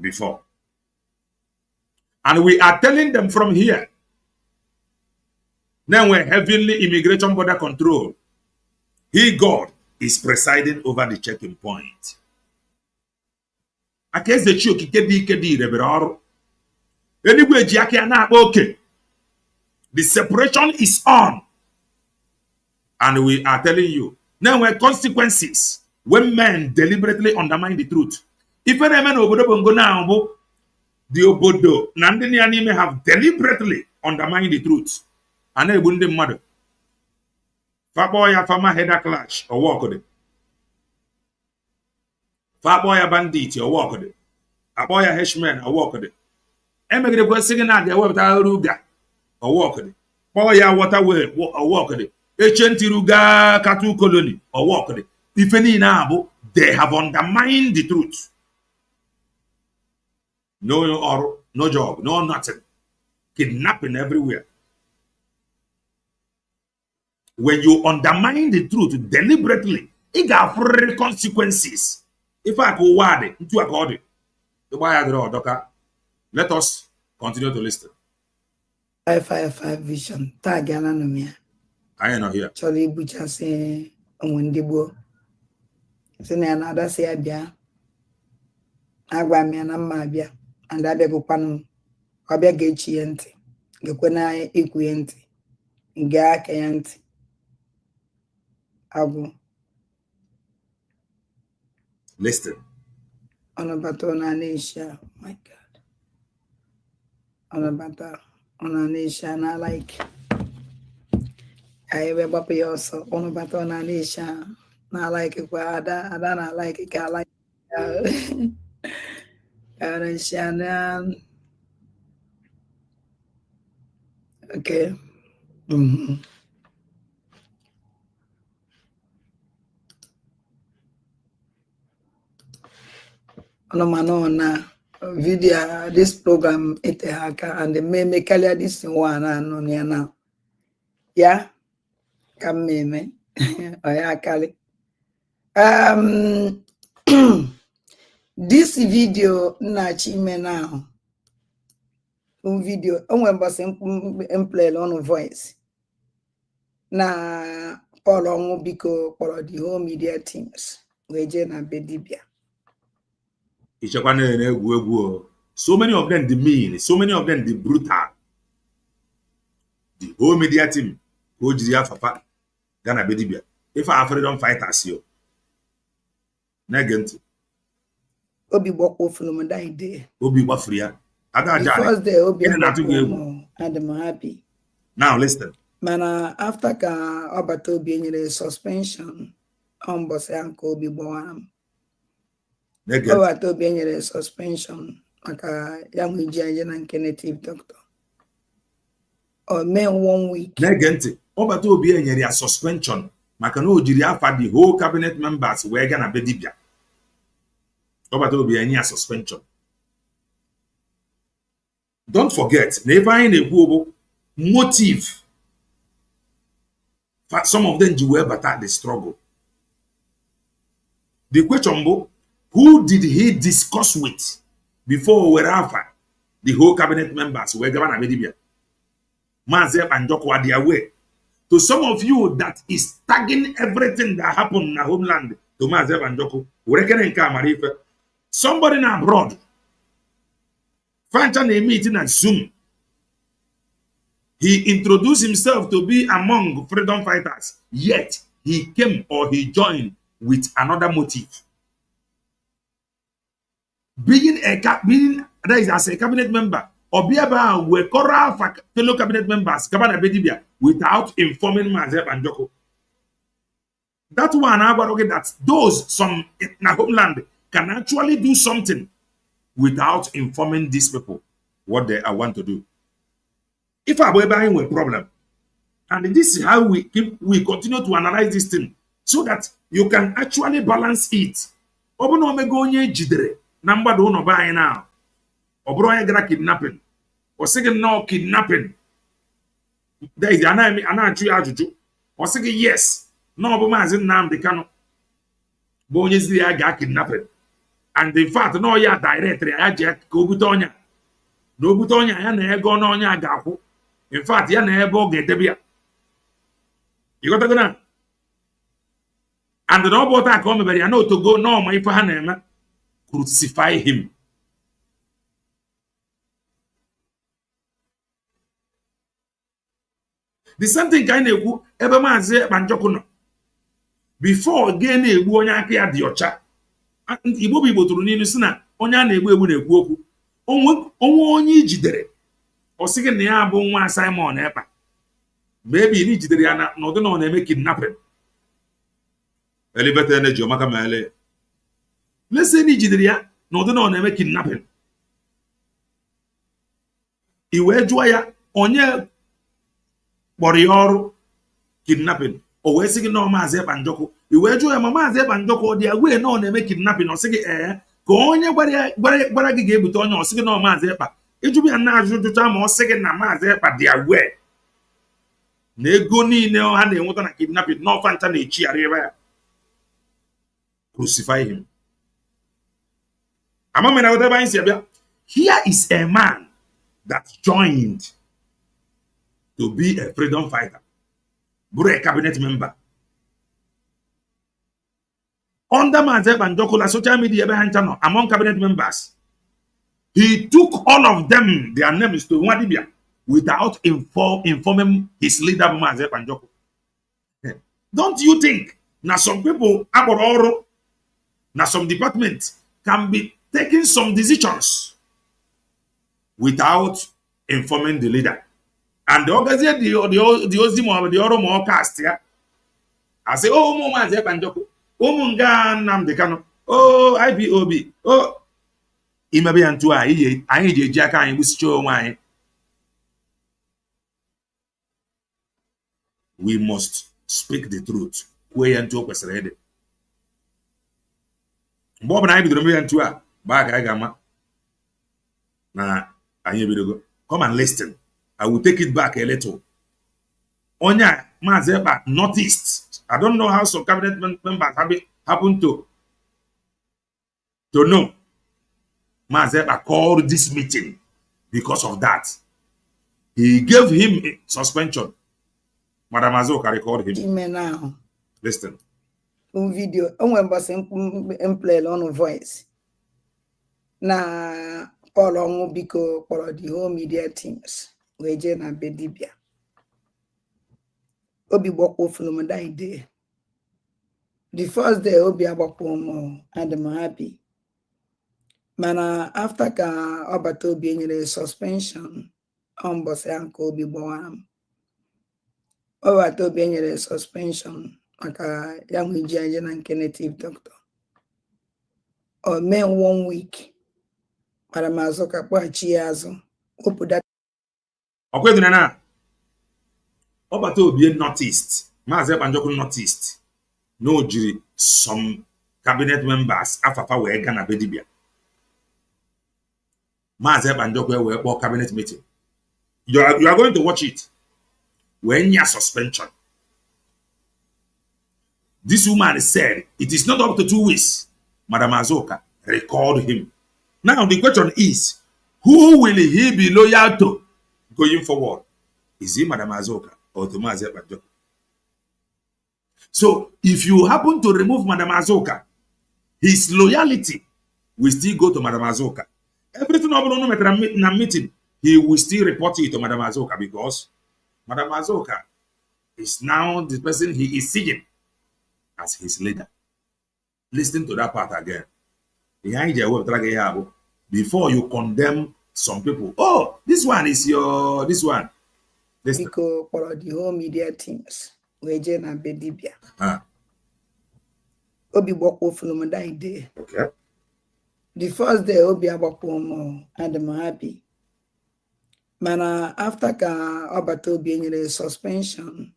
S1: before. And we are telling them from here. Now we're heavenly immigration border control. He, God, is presiding over the checking point. Against the choke, anyway, Jackie and okay. The separation is on. And we are telling you. Now we're consequences when men deliberately undermine the truth. If any man over go now, the obodo nandini anime have deliberately undermined the truth. And they wouldn't matter. Faboya farmer header clash or walk on it. Faboya bandit or walk on it. Aboya heshman or walk on it. Emigrate was singing out their web ruga or walk on it. Boya waterway or walk on it. Echenti ruga katu colony or walk on it. If any now, they have undermined the truth. No or no job, no nothing. Kidnapping everywhere. When you undermine the truth deliberately, it got consequences. If I go word into a body, the why I draw, Doctor. Let us continue to listen.
S4: 555 vision. Tag Alanomia.
S1: I am not here.
S4: Charlie Butcher say on Wendibo. Send another say Abia. Agwami and Amabia. And I beg upon Abia Gachiente. Gakwana equiente. Gakayante. Abu.
S1: Listen.
S4: Onabatona Nisha. My God. Onabata. Onanisha. And I like. I have a baby also. Onabatona Nisha. I like it. I don't like it. I like it. Okay. No, na video this program itehaka and the me kalia this one no now. Yeah, come me. Oh yeah, Kali. This video na chime now. Video on was play on voice. Na Paul biko for the whole media teams. Weje na bedibia.
S1: So many of them the mean, so many of them the brutal. The whole media team, Papa, Ghana Bedibia. If I freedom fighters you. Negent.
S4: Obi Boko from that day.
S1: Obi Wafria.
S4: Because the Obi and I'm happy.
S1: Now listen.
S4: Mana after ka Obato being in suspension, boss uncle Obi Boam. Obato being in suspension, like a young Nigerian and Kenneth doctor. Or men 1 week.
S1: Negent. Obato being in a suspension. Makano Jiria for the whole cabinet members were Ghana Bedibia. Obato be any suspension. Don't forget, never in a motive. Some of them were but at the struggle. The question, who did he discuss with before wherever the whole cabinet members were Ghana Bedibia? Mazi Banjoko are their way. To some of you that is tagging everything that happened in the homeland to Mazi Banjoko, somebody in abroad, Fancha meeting and Zoom. He introduced himself to be among freedom fighters, yet he came or he joined with another motive. Being as a cabinet member, or be about we fellow cabinet members, Bedibia, without informing Mazi Banjoko. That one, that those some in the homeland can actually do something without informing these people what they want to do. If I were buying a problem, and this is how we continue to analyze this thing so that you can actually balance it. Obono omego onye jidere na mgbado uno ba anyị now. Obro onye gara kidnapping. O sigi no kidnapping. There is ana-achụ ya ajụjụ. O sigi yes. No bụ Mazi Nnamdi Kanu. Bụ onye ziri ya ga kidnapping. And in fact, no ya directly ya je ka obute onya. Na obute onya ya na ego na onya ga-akwụ. In fact, ya na ebe ọ ga-edebe ya. You got to go. And the robot that come very know to go no my name crucify him. The same thing kind of ebe Mazi Banjoko no. Before again egbu onye aka ya dị ọcha. Igbo bụ Igbo tụrụ n'ilu si na onye a na-egbu egbu na-ekwu okwu. Onwe onye ijidere. O sị gị na ya bụ nwa Simon Ekpa. Maybe ni jidere ya na ọdụ na ọ na-eme kidnapping. Elevator energy o maka mele. Let's say ni jidere ya na ọdụ na ọ na-eme kidnapping. Iwe jụọ ya onye kpọrọ ya ọrụ kidnapping. O wee sị gị na Mazi Banjoko. Iwe jụọ ya ma Mazi Banjoko dị agwe na ọ na-eme kidnapping. O sị gị ka onye gbara gị ga-ebute onye ọ sị gị na Mazi Ekpa. Ịjụbụ ya na ajụjụcha ma ọ sị gị na Mazi Ekpa dị agwe. Na ego niile ha na-enweta na kidnapping n'ọfa ncha na-echigharị ebe ya. Crucify him. Amamena whatever anyị si abịa. Here is a man that joined to be a freedom fighter. Bụrụ a cabinet member. Under Mazi Banjoko, la social media ebe ha ncha nọ among cabinet members. He took all of them, their names to Nwadibia without informing his leader Mazi Banjoko. Don't you think now some people now some departments can be taking some decisions without informing the leader? And the organization, the Ozimo, the Oromo cast here. I say, oh, Mazi Banjoko, oh, Nnamdi Kanu, oh, IPOB, oh, Imabe Antua, I need Jaka and we show why. We must speak the truth. We and talk was ready. Bob and I be the Antua, back I gama. Nah, I hear go. Come and listen. I will take it back a little. Onya Mazi Ekpa Northeast. I don't know how some cabinet members happen to know. Mazi Ekpa called this meeting because of that. He gave him a suspension. Madam Azoka recorded him.
S4: Now.
S1: Listen.
S4: Un video. On was play on voice. Na Paul Biko for the whole media teams. Weje na bedibia. Obi boko from that day. The first day Obi abako and I'm happy. Mana after ka Obato being a suspension, boss uncle Obi Boam. Obato being a suspension, like a young judge and native doctor. Or men 1 week. Madam Azoka Chiazo. Open that.
S1: Okay, Nana. Obato be noticed. Mazi Banjoko noticed. No jury, some cabinet members afafa we gana bedibia. Mazi Banjoko we for cabinet meeting. You are going to watch it. When your suspension. This woman said it is not up to 2 weeks. Madam Azoka recalled him. Now the question is, who will he be loyal to going forward? Is he Madam Azoka or to Mazi Banjoko? So if you happen to remove Madam Azoka, his loyalty will still go to Madam Azoka. Everything in a meeting, he will still report it to Madam Azoka because Madam Azoka is now the person he is seeing as his leader. Listen to that part again. Before you condemn some people, oh, this one is this one. Listen.
S4: Because for the whole media teams, Weje na bedibia. Obi boko from that day.
S1: Okay.
S4: The first day Obi abako and I'm happy. Mana after ka ọbata obi enyere suspension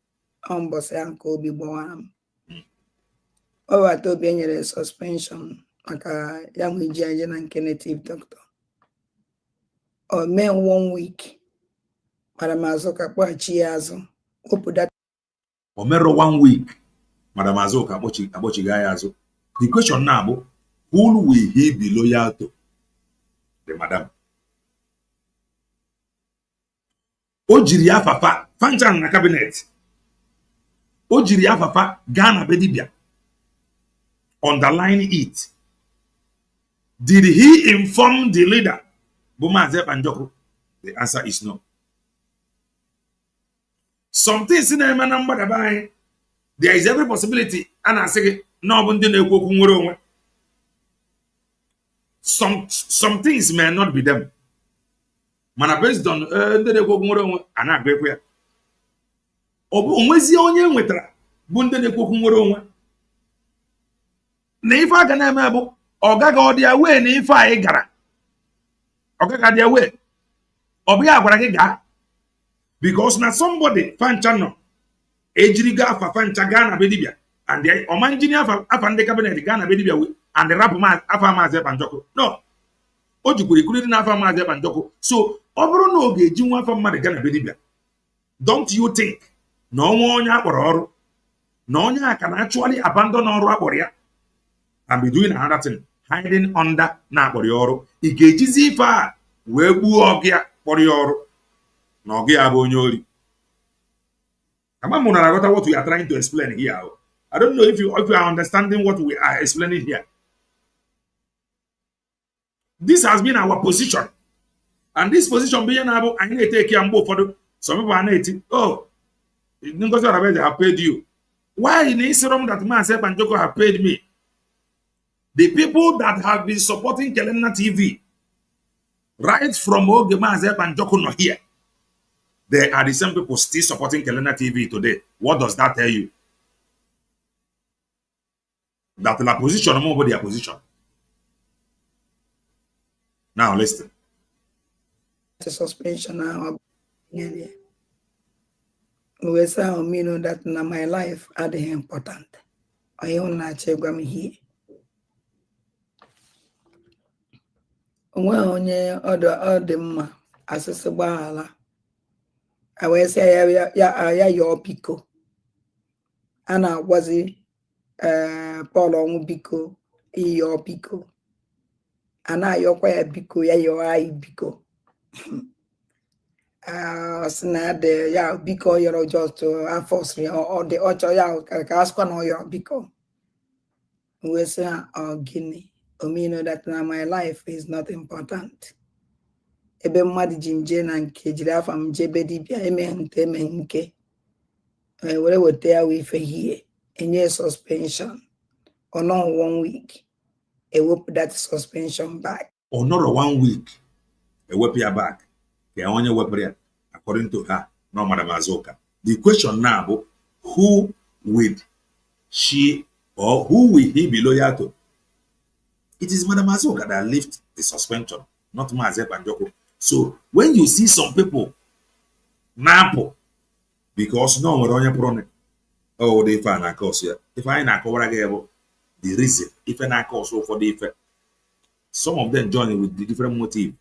S4: mbọsị ya nke obi gbawara m. Ọbata obi enyere suspension maka ya nwe iji aje na nke native doctor. O mee 1 week. Madam Azuka kpọghachi ya azụ. Wepụ that.
S1: O mere 1 week. Madam Azuka akpọchiga ya azụ. The question now bụ, who will he be loyal to? The madam. O jiri afafa fanchan na cabinet. O jiri afafa gaa na bedibia. Underline it. Did he inform the leader? Bụ Mazi Nnamdi? The answer is no. Something in na mgbada anyị, there is every possibility a na-asị gị na ọ bụ ndị na-ekwu okwu nwere onwe. Some things may not be them. Mana based on ndị na-ekwu okwu nwere onwe, a na-agụ ekwu ya. Ọ bụ onwezi onye nwetara bụ ndị na-ekwu okwu nwere onwe. Na ife aga na-eme bụ ọ gaghị ọ dị awe na ife anyị gara. Ọ gaghị dị awe. Ọ bụ ya gwara gị gaa. Because na somebody fancha no ejiri ga afa fancha ga na bedibia and the oman engineer afa ndị cabinet ga na bedibia and the rap man afa Mazi Nnamdi. No. O jikwuru ikuri na afa Mazi Nnamdi. So ọ bụrụ na oge eji nwa afa mmadụ ga na bedibia, don't you think na onwe onye akpọrọ ọrụ na onye aka na actually abandon ọrụ akpọrọ ya and be doing another thing hiding under na akpọrọ ya ọrụ, ị ga-ejizi ife a wee gbuo ọgụ ya kpọrọ ya ọrụ na ọgụ ya bụ onye ori. What we are trying to explain here. I don't know if you are understanding what we are explaining here. This has been our position. And this position being able, I need to take care of some people are native. Oh, have paid you. Why in Israel that Mazi Nnamdi have paid me? The people that have been supporting Kelena TV right from Oge Mazi Nnamdi not here. They are the same people still supporting Kelena TV today. What does that tell you? That la position more their position. Now listen.
S4: The suspension now. We say me know that in my life are the important. I own na chegwa me here. Onwe onye ọdụ mma asịsị gbaala. I will say ya your biko. Ana wazi Paul onwu biko your biko. Ana yokwa ya biko ya your ai biko. Sina de ya biko your just force or the ocho ya ka ask no your biko. We say gini. Me know that now my life is not important. Ebe mmadụ ji nje na nke jiri afa m jebe dibia eme nke were weta ya wee ife hie enye suspension or no 1 week ewepụ that suspension back.
S1: Or not 1 week ewepụ ya back ka onye wepụrụ ya according to her, no Madam Azuka. The question now bụ, who will she or who will he be loyal to? It is Madam Azuka that lift the suspension, not Mazi Nnamdi. So when you see some people napo because no one onye prone, oh they find a cause here. If I na cover the reason, if I na cause for the effect, some of them join with the different motive.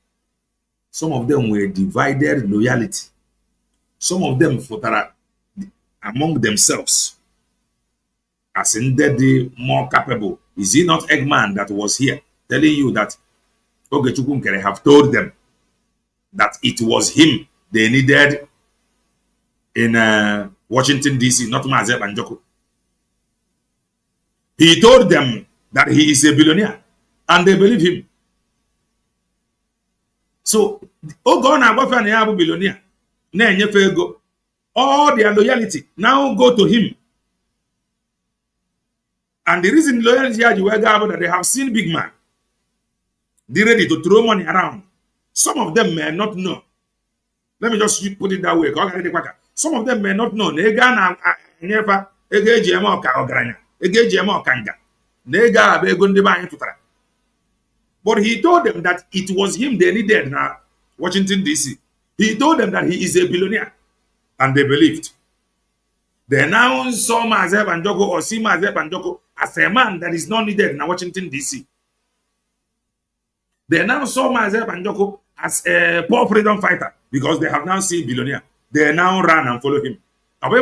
S1: Some of them were divided loyalty. Some of them for among themselves. As in that they more capable. Is he not Eggman that was here telling you that Ogechukwu have told them that it was him they needed in Washington, D.C., not Mazi Nnamdi. He told them that he is a billionaire, and they believe him. So, billionaire, all their loyalty now go to him. And the reason loyalty that they have seen big man, they're ready to throw money around. Some of them may not know. Let me just put it that way. Some of them may not know. But he told them that it was him they needed now, Washington, D.C. He told them that he is a billionaire, and they believed. They now saw Mazi Banjoko or see Mazi Banjoko as a man that is not needed in Washington, D.C. They now saw Mazi Banjoko as a poor freedom fighter because they have now seen billionaire. They now run and follow him. If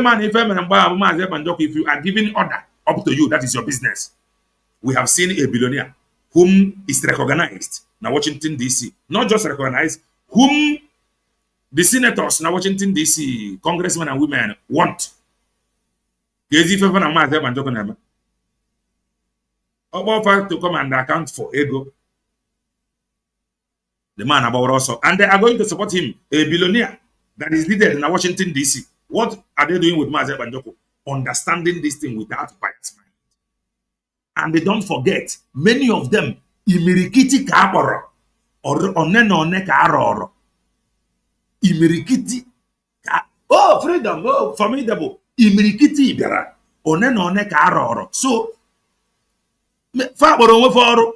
S1: you are giving order up to you, that is your business. We have seen a billionaire whom is recognized in Washington, D.C. Not just recognized, whom the senators in Washington, D.C., congressmen and women want. To come and account for ego. The man about also. And they are going to support him, a billionaire that is needed in Washington, D.C. What are they doing with Mazi Banjoko? Understanding this thing without bias mind. And they don't forget, many of them, imirikiti ka akporo, or one na one ka aroro. Imirikiti ka, oh, freedom, oh, formidable. Imirikiti biara, one na one ka aroro. So, fa akporo onwe fa ọrụ.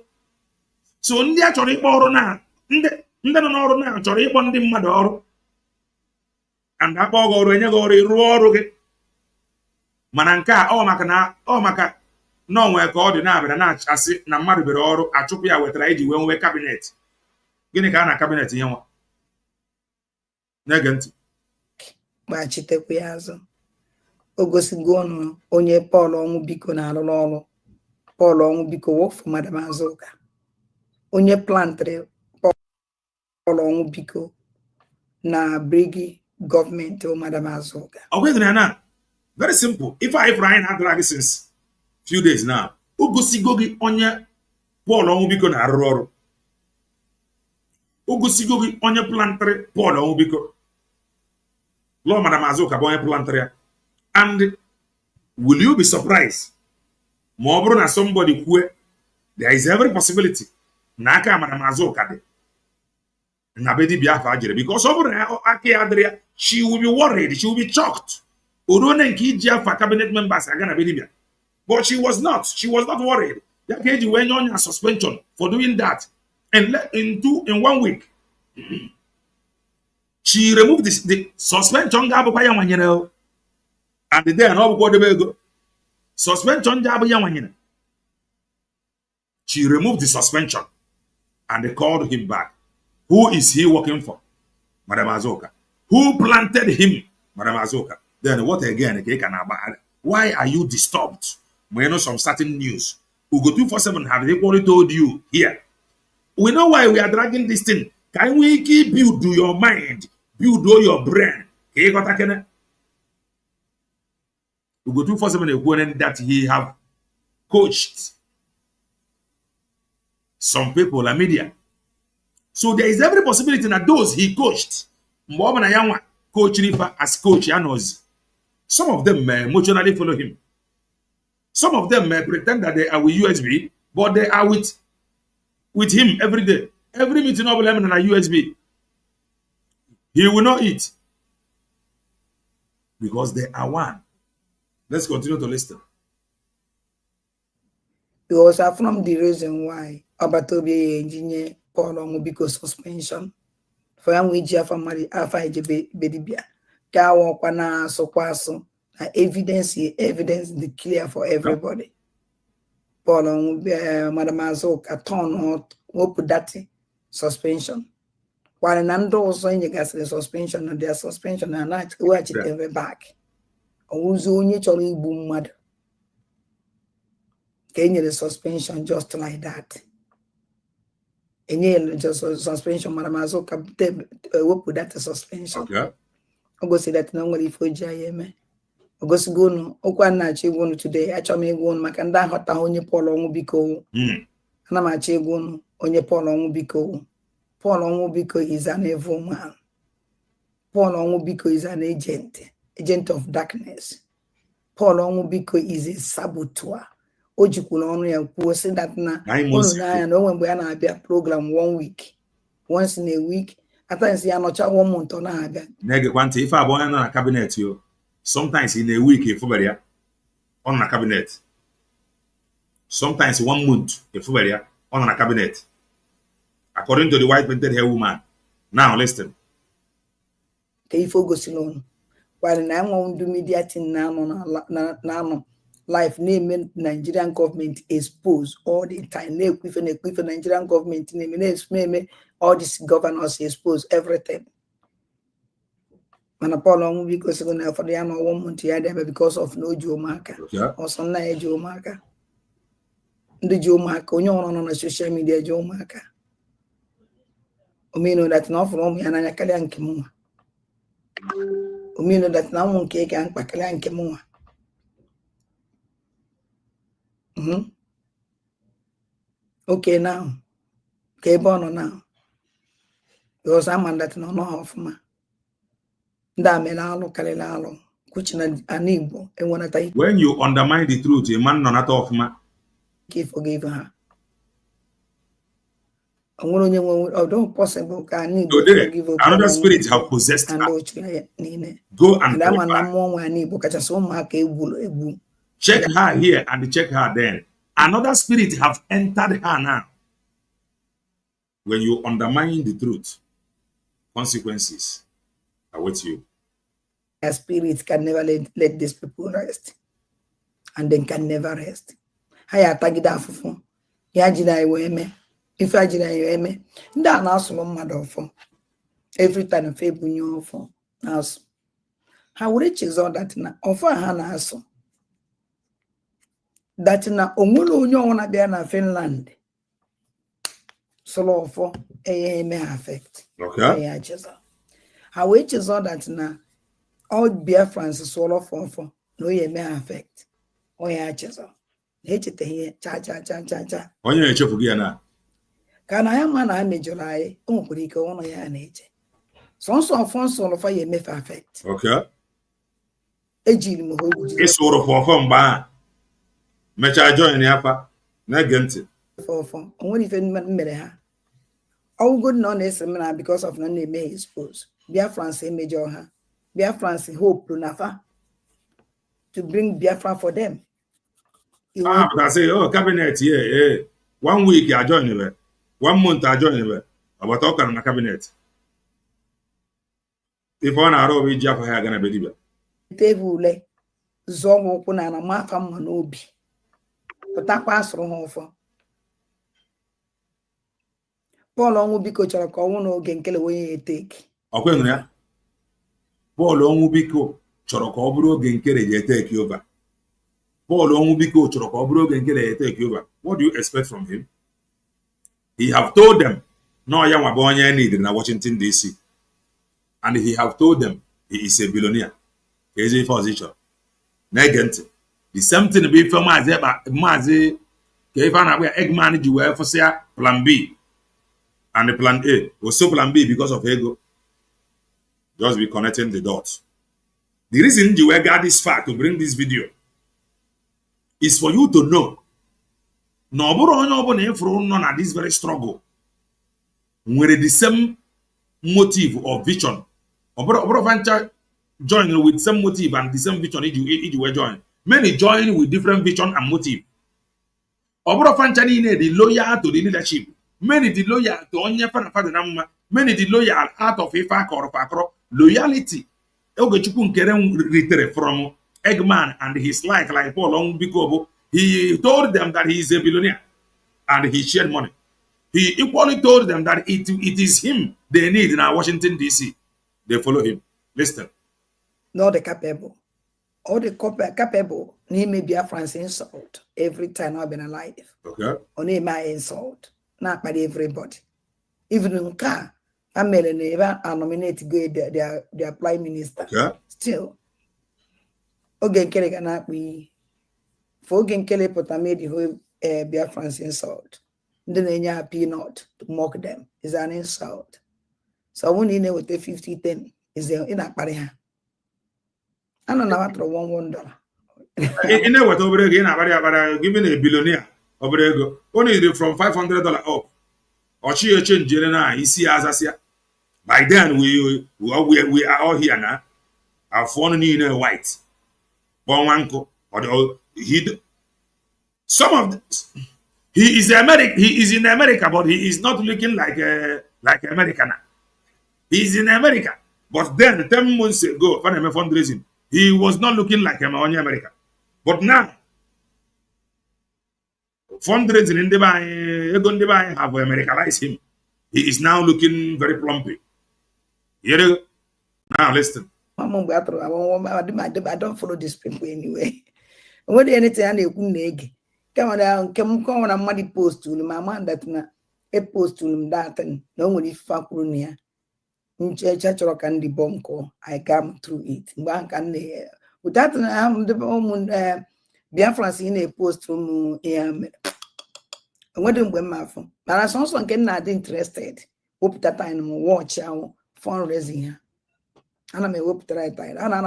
S1: So, ndị a chọrọ ịkpọ ọrụ na, ndị nọ n'ọrụ na chọrọ ịkpọ ndị mmadụ ọrụ. And akpọ gị ọrụ, enye gị ọrụ, ịrụọ ọrụ gị. Mana nke a, ọ maka no nwe ka ọ dị na-abịa na-achasị na mmadụ bere ọrụ achụpụ ya wetara iji wee nwee kabinet. Gịnị ka a na kabinet ihe nwa? Na-ege ntị.
S4: Gbachitekwa ya azụ. O gosigo ọnụ onye Paul Onwubiko na-arụ n'ọrụ. Paul Onwubiko work for Madam Azuka. Onye plantere Paul Onwubiko na brigi government o Madam Azuka.
S1: Okay, na very simple. If I Brian had drag since few days now, Ugosigogi onye Paul Onwubiko na arụ ọrụ. Ugosigogi onye plantere Paul Onwubiko. Lord Madam Azuka onye plantere. And will you be surprised? Ma ọ bụrụ na somebody kwue, there is every possibility na aka Madam Azuka dị na bedi Biafra jere, because ọ bụrụ na aka ya adịrị ya, she will be worried, she will be shocked. Orone nke iji afa cabinet members aga na bedi Biafra. But she was not worried. That case went on a suspension for doing that. And in 1 week, she removed the suspension. And then suspension. She removed the suspension and they called him back. Who is he working for? Madam Azuka. Who planted him? Madam Azuka. Then what again? Why are you disturbed? We know some certain news. Ugo 247 have equally told you here. We know why we are dragging this thing. Can we keep build your mind, build your brain? Ugo 247 that he have coached some people, a media. So there is every possibility that those he coached, coach Rifa as coach knows. Some of them emotionally follow him. Some of them may pretend that they are with USB, but they are with him every day. Every meeting of them on a USB. He will not eat. Because they are one. Let's continue to listen.
S4: Because from the reason why Abatobi engineer Paul Onwubiko suspension for young Wija family Alpha Bedibia. Kawa Kwana so kwaso. Evidence clear for everybody. Paul on Madam Azuka turn out put that suspension. While Nando also in the suspension and their suspension and not watch it ever back. Uzu only chori boom mad. Can you the suspension just like that? And you just suspension, Madam Azuka put that suspension.
S1: Okay.
S4: I go say that nobody for JM. Ogosigono okwa na achegonu today achọm egwonu maka ndị ahụta onye Paul Onwubiko. Ana m achọ egwonu onye Paul Onwubiko. Paul Onwubiko is an evil man. Paul Onwubiko is an agent of darkness. Paul Onwubiko is a saboteur. Ojikwula ọnụ ya kwuo sị that na onu na ya na onwe mgbe ya na-abịa program 1 week. Once in a week. At ya nọcha 1 month ọ na-abịa.
S1: Nege kwante ife abụọ ya na cabinet yo. Sometimes in a week, if on a cabinet. Sometimes 1 month, if on a cabinet. According to the white painted hair woman. Now listen.
S4: ka ife gosiri unu while na enwe ndu media team na anọ life name Nigerian government expose all the time na-ekwife Nigerian government na-eme all these governors expose everything. Mana Paul ọnwụ biko sịgo na ụfọdụ ya na ọwụ ụmụntị ya dị ebe because of na o ji ụmụaka ọsọ nna ya ji ụmụaka ndị ji ụmụaka onye ọrụ nọ na social media ji ụmụaka omeno dat na ọ fụrụ ụmụ ya n'anya karịa nke m nwa omeno dat na ụmụ nke ga mkpa karịa nke m nwa okay now ka ebe ọ nọ now because ama dat na ọ nọ ọfụma
S1: when you undermine the truth, a man not off ma.
S4: Forgive her. Although possible,
S1: another spirit have possessed her. Go and check her here and check her there. Another spirit have entered her now. When you undermine the truth, consequences await you.
S4: Their spirits can never let these people rest, and they can never rest. Haya tagida fufu ya jina iweme ife ajina iweme nda na asu mmadu ofo every time fe bunyo ofo na asu ha wure chizo that na ofo ha na asu that na onwulu onye ona bia na Finland solo ofo eme affect
S1: okay
S4: ya chizo ha wure chizo that na all Biafrans solo for no ye may affect o ya chizo hechete here cha
S1: onye echefu gị na
S4: kana ya ma na mejọrọ anyị o nwekwara ike ọnụ ya na-eche sọnsọ ọfọnsọ lọfa ya emefe affect
S1: okay
S4: ejiri m ho ejiri
S1: ịsụrụ fọfọ mgbe a mecha join ya fa na-ege ntị
S4: fọfọ onwere ife mmere ha ọgụgụ na ọ na-ese m na because of na na-eme expose Biafrans emejọ ha Biafrans hope nafa to bring Biafra for them.
S1: But I say, oh, cabinet here, 1 week I join it, 1 month I join it. About talking on the cabinet. If one hour we jump here, gonna be there.
S4: Table zomo kuna na mafa manobi. Otakwa asoro ho fo. Paul onwu biko chọrọ ka ọnwụ n'oge nkele onye eteki.
S1: Okwe nụ ya. Paul onwu biko chọrọ ka ọ bụrụ oge nkele je eteki over. Paul Onwubiko chọrọ ka ọ bụrụ oge nkele take over. What do you expect from him? He have told them no ya nwa bụ onye need na Washington DC, and he have told them he is a billionaire. Ezi position. Na-ege ntị. The same thing be for Mazi ka ife na agba Eggman ji wee fụsịa plan B and the plan A also plan B because of ego. Just be connecting the dots. The reason you were got this far to bring this video is for you to know no bụrụ onye ọbụla ịfụrụ nọ na this very struggle nwere the same motive or vision. Ọbụrụ fancha join with same motive and the same vision iji wee join. Many join with different vision and motive. Ọbụrụ fancha niile dị loyal to the leadership. Many dị loyal to onye fana na mma. Many dị loyal out of ife akọrọ. Loyalty Ogechukwu nkere ritere from Eggman and his like Paul Onwubiko. He told them that he is a billionaire and he shared money. He equally told them that it is him they need in Washington DC. They follow him. Listen.
S4: Not the capable. All the capable name may be a France insult every time I've been alive.
S1: Okay.
S4: Or name my insult. Not by everybody. Even in car, I'm never nominate to go their prime minister.
S1: Okay.
S4: Still. Ogen kele kana we for ogen kele put made the whole Biafrans insult. Then they peanut to mock them is an insult. So when you know with the 50-10 is there in a paria. I don't know what $1.
S1: You know what over again about giving a billionaire over ego only from $500 up. Or she change now you see as by then we are all here now. Our phone in white. Bonwanko or some of the, he is in America, but he is not looking like American. He is in America, But then 10 months ago, when I'm fundraising, he was not looking like him on America. But now, fundraising in Dubai have Americanized him. He is now looking very plumpy. You now listen.
S4: I don't follow these people anyway. What do anything I need? Come on, money post to my man that a post to him that and no one is facunia. In church or can the bonko, I come through it. Bank and with that, I'm the woman, Biafra in a post to what do we have? But as also getting not interested. Hope that I watch our fundraising. And I may hope that I died. And I'm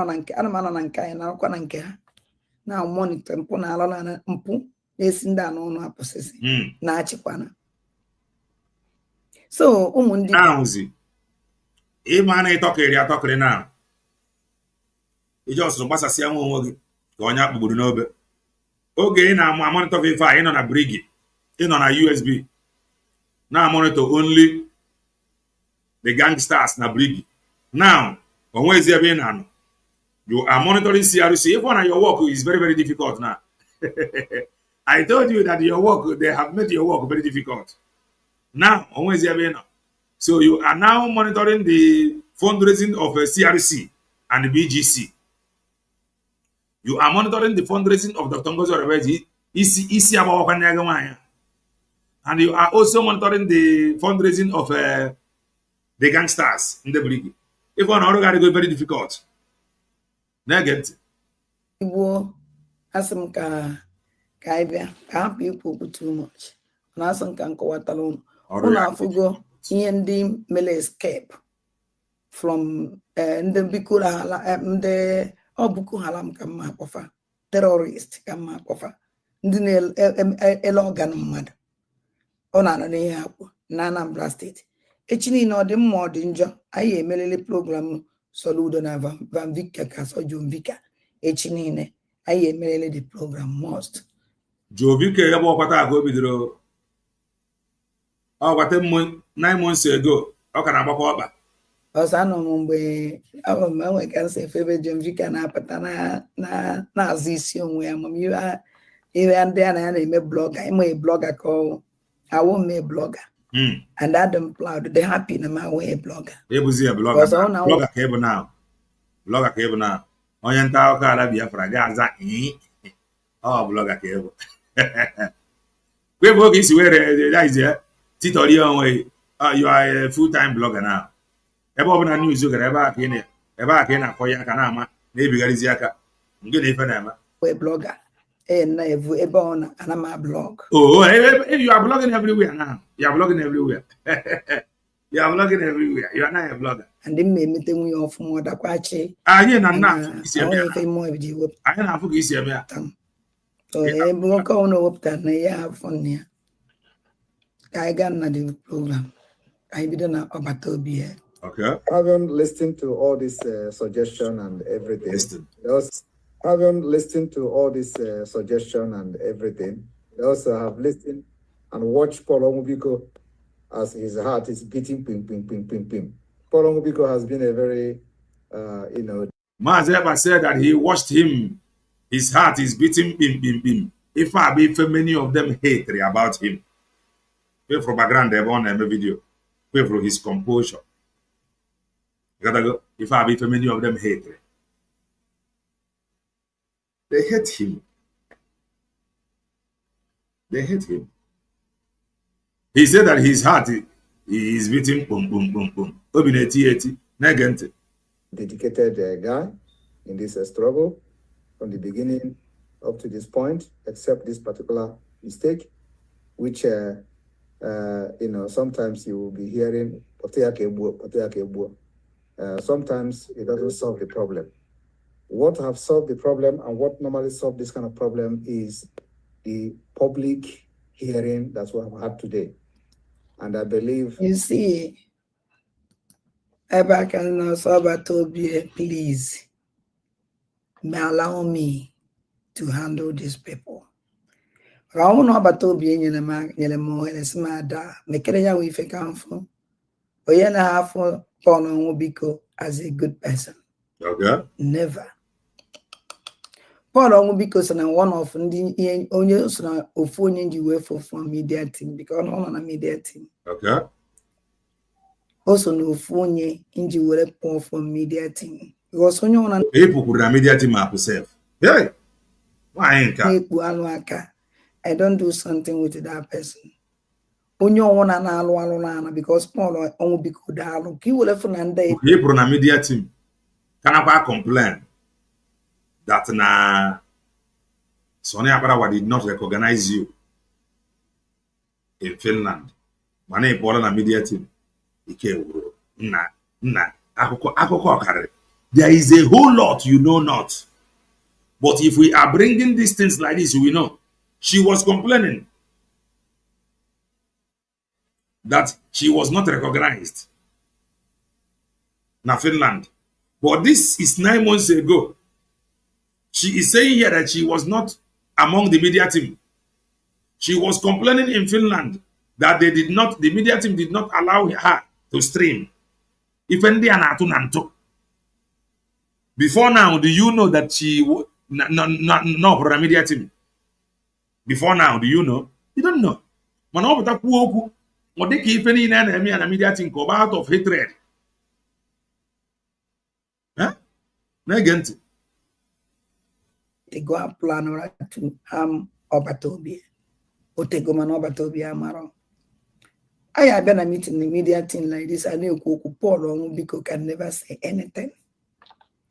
S4: now monitor and put a mpu. Listen down on our possessing. Nachipana. So,
S1: now, see, if man talking now, he just was a siam going up with no. Okay, now I'm monitoring fire in on a brig, in on a USB. Now I monitor only the gangsters na brig. Now, on where is there being now? You are monitoring CRC. If one of your work is very, very difficult now. I told you that your work, they have made your work very difficult. Now, on where is there being now? So you are now monitoring the fundraising of CRC and the BGC. You are monitoring the fundraising of Dr. Ngozi Orebeji, and you are also monitoring the fundraising of the gangsters in the brig. If one order go very difficult. Negative.
S4: Asam kaibia can't people too much. Nasan can go at alone. Unafugo END mele escape from the Bikura the Obuku Halam Kama Kofa terrorist Kama Kofa Dinel Elogan mad. Onana Nana blasted. Echini no the more danger. I melele program Soludo na Van Vika Caso Jumvika. Echinine. I merely the program most.
S1: Jovike about what I go with the what 9 months ago. How can I back?
S4: Osano Mumbe, our can say favorite Jumvika na patana na zisio where you are even then I am a blogger. I'm a blogger called I won't be a blogger. And Adam Cloud, the happy in my way blogger.
S1: It was a blogger. Blogger cable now. Blogger cable now. Oyenta okara Biafra gaza oh blogger cable. We work is where that is there. Titori on way. You are a full-time blogger now. Ebo na news you get eba kene for ya kanama maybe gariziaka. Ngene ife na ma.
S4: We blogger. And Ebon and my blog.
S1: Oh, you are blogging everywhere now. You are blogging everywhere. You are blogging everywhere. You are not a blogger.
S4: And then me meeting we off more da kwache.
S1: I na na.
S4: I more with you.
S1: I na fuck is here.
S4: So I work on up that I have fun here. I got the program. I didn't know about Toby.
S1: Okay.
S5: Having listened to all this suggestion and everything. Having listened to all this suggestion and everything, they also have listened and watched Paul Omubiko as his heart is beating ping, ping, ping, ping, ping. Paul Omubiko has been a very,
S1: Mazi ever said that he watched him, his heart is beating bim, bim, bim. If many of them hate about him. Pay for background, they've on a video. Pay for his composure. You gotta go. If many of them hate. They hate him. They hate him. He said that his heart is beating boom, boom, boom, boom.
S5: dedicated guy in this struggle from the beginning up to this point, except this particular mistake, which, sometimes you will be hearing, sometimes it doesn't solve the problem. What have solved the problem and what normally solve this kind of problem is the public hearing that's what I've had today. And I believe...
S4: You see, Eba can Toby, please allow me to handle these people. I don't know about Toby in the mark, Yelemo, and Smada, Mekeya with a camphor. Oyana half for Pono Biko, as a good person.
S1: Okay.
S4: Never. Paul only because one of the only ofonye you work for from media team because I'm on a media team.
S1: Okay.
S4: Also no ofonye inji work from media team because onye on
S1: people could media team up yourself. Hey, why ain't that?
S4: I don't do something with that person. Onye on an alu because Paul only because dalu ki wole for nande.
S1: People na media team can I complain that na Sonny Abarawa did not recognize you in Finland. Mane Paul na media team. There is a whole lot you know not. But if we are bringing these things like this, we know. She was complaining that she was not recognized in Finland. But this is 9 months ago. She is saying here that she was not among the media team. She was complaining in Finland that the media team did not allow her to stream. Before now, do you know that she no for the media team? Before now, do you know? You don't know. Media team come out of hatred. Huh? Negent.
S4: They go and plan to Obatobia. Otego man Obatobia Maro. I have been a meeting the media team like this. I know Paul on Biko can never say anything.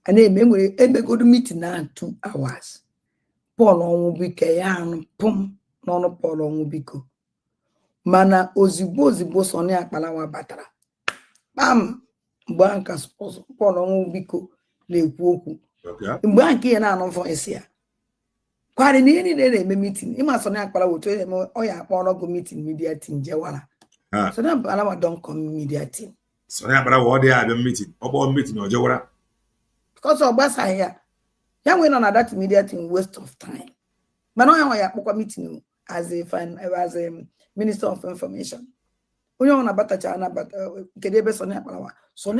S4: And then memory ever go to meeting now 2 hours. Paul on Bika yan pum no Paul on Biko. Mana ozibo Sonny Akpalawa Batara. Bam Banka suppose Paul on Biko le kuoku.
S1: Okay.
S4: Banki na no for esia. Kwari ni any day meeting. Ima Sonny Akpalawa to him oya Paul go meeting media team Jewara. So now Akpalawa don't come media team.
S1: Sonny Akpalawa they have a meeting. About meeting or Jewara.
S4: Because of Basa here. Yeah, we on that media team waste of time. But now I have meeting as a Minister of Information. Onye on about China, but Kedebe Sonny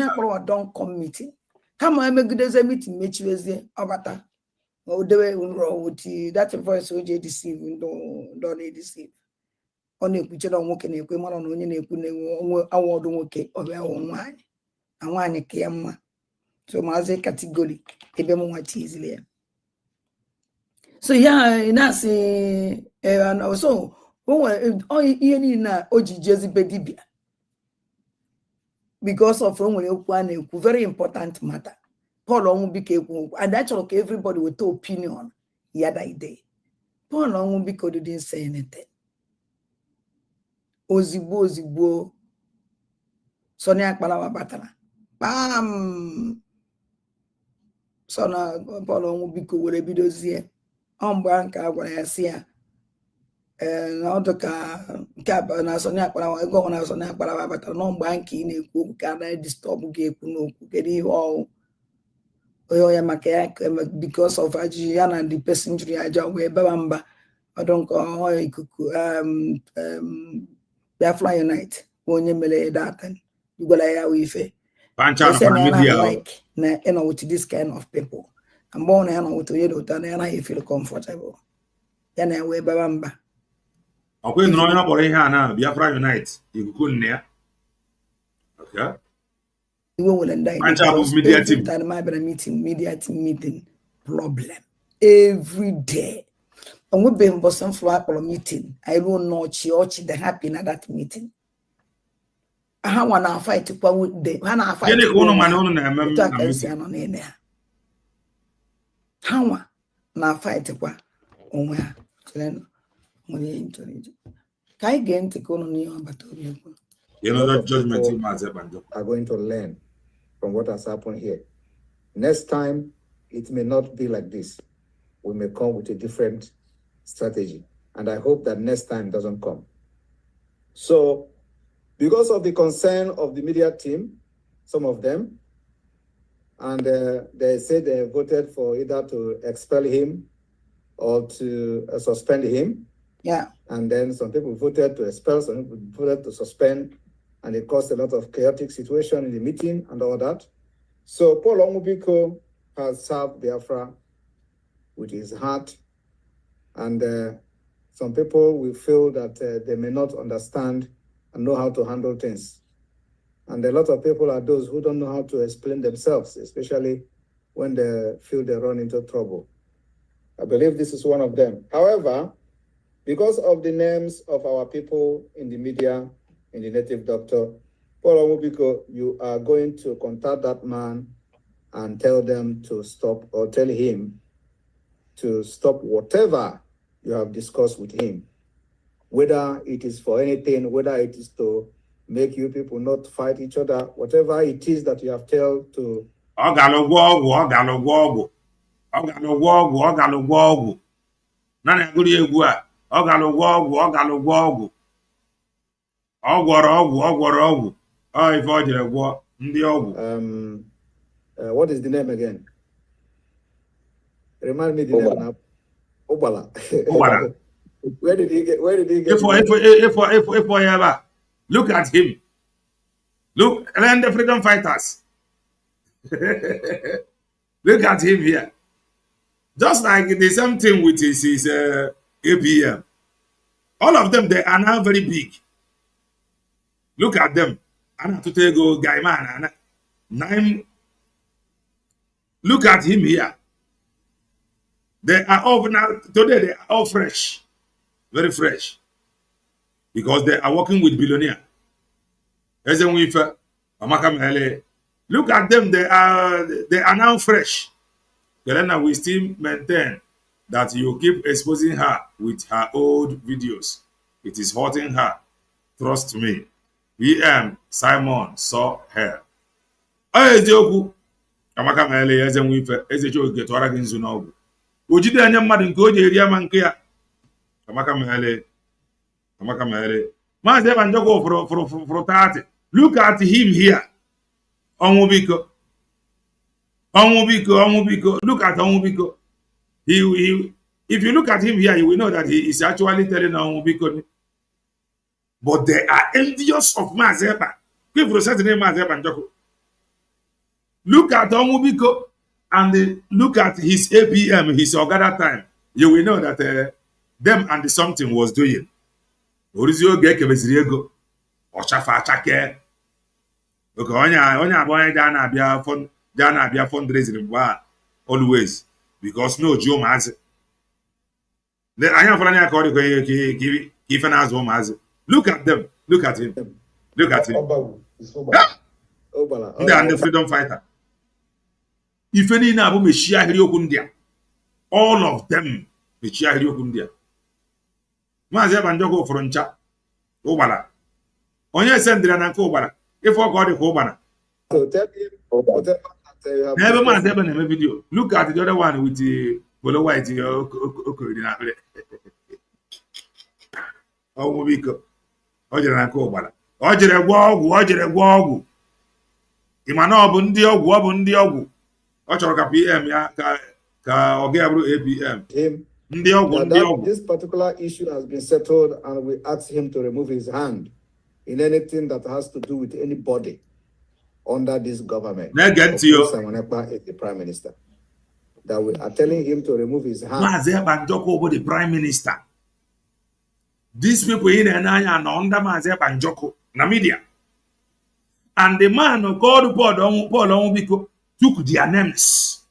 S4: Akpalawa don't come meeting. Come on, make good as a meeting, make you as the avatar. Oh, the way with that voice OJ deceive, don't deceive. Only picture on working a woman on onion a award okay of our own wine. And wine a camera. So Mazi category, ebe more easily. So yeah, that's and also because of one very important matter. Paul Ongu became and that's okay, everybody with the opinion the other day. Paul Ongu because didn't say anything. Ozibo Sonny Akpalawa Batara. Bam. So na Paul Ongu biko were bidozie. Ombanka gwara ya si ya na odoka ka na Sonny Akpalawa ego na Sonny Akpalawa Batara no mgbanka ị na-ekwu ka na disturb gị ekwu n'okwu kedu ihe ọ oya maka ya because of aji ya na the person jiri aja we baba mba odonko ikuku Biafra Unite onye mere that igwala ya wife like na with this kind of people. I'm born and with you, and I feel comfortable. Then I wear Bamba.
S1: Okay, no, you're not here now. Biafra Unite. You couldn't there. Okay.
S4: You will end
S1: media team.
S4: Time I media team meeting problem every day. And we've been for some flower meeting. I don't know Chiochi the happy in that meeting. I want to fight to go with them. I fight to Hawa na fight kwa onwe ha chere onye intelligent kai ge ntị ka unu n'ihe agbata obi ekwu.
S1: You know that judgment in Mazi Nnamdi
S5: are going to learn from what has happened here. Next time it may not be like this. We may come with a different strategy, and I hope that next time doesn't come. So because of the concern of the media team, some of them, and they said they voted for either to expel him or to suspend him.
S4: Yeah.
S5: And then some people voted to expel, some people voted to suspend, and it caused a lot of chaotic situation in the meeting and all that. So Paul Onwubiko has served Biafra with his heart, and some people will feel that they may not understand and know how to handle things. And a lot of people are those who don't know how to explain themselves, especially when they feel they run into trouble. I believe this is one of them. However, because of the names of our people in the media, in the native doctor, Paul Onwubiko, you are going to contact that man and tell them to stop, or tell him to stop whatever you have discussed with him, whether it is for anything, whether it is to make you people not fight each other, whatever it is that you have told to.
S1: Nani agụrụ egwu a ọ gara ụgwọ ọgwụ ife ọ jere gwọ ndị ọgwụ.
S5: What is the name again? Remind me the name now. Obala. Where did he get
S1: if look at him. Look, and the freedom fighters. Look at him here. Just like the same thing with his APM. All of them, they are now very big. Look at them. Look at him here. They are all now, today they are all fresh. Very fresh. Because they are working with billionaire. Look at them, they are now fresh. Helena will still maintain that you keep exposing her with her old videos. It is hurting her. Trust me. Simon saw her. Ezeoku amaka mele eze nwife eze cho getwara gị nzu n'ọgwụ. Ojide anya mmadụ nke o ji eri ama nke ya. Amaka mele. Mazi Banjoko for 30. Look at him here. Onwubiko. Look at Onwubiko. If you look at him here, you will know that he is actually telling Onwubiko. But they are envious of Mazi. People say the name Mazi Banjoko. Look at Onwubiko and look at his APM, his Ogada time. You will know that them and the something was doing. Orizio geke beziriego. Ochafa achake. Okay, onya boy Jana be fundraising always because no Joe Mazi. I am for Mazi. Look at them. Look at him. The freedom fighter. If any na bu meshia Hiriokundia, all of them meshia Hiriokundia. Mazi Banjoko froncha. Obala. Onye sendira na Kobala. If I got the Kobana.
S5: So tell him
S1: never mind a video. Look at the other one with the Bolo White. Oh, we go. Ojere Kobala. Ojere Wogu. Imano Bundi Ogwu. Ochoka PM ya ka Ogebru APM.
S5: Him. This particular issue has been settled, and we ask him to remove his hand in anything that has to do with anybody under this government.
S1: Get you.
S5: Samonepa is the prime minister. That we are telling him to remove his hand.
S1: Mazi Banjoko over the prime minister. These people in Enanya are under Mazi Banjoko, Namibia. And the man who called Paul Onwubiko took their names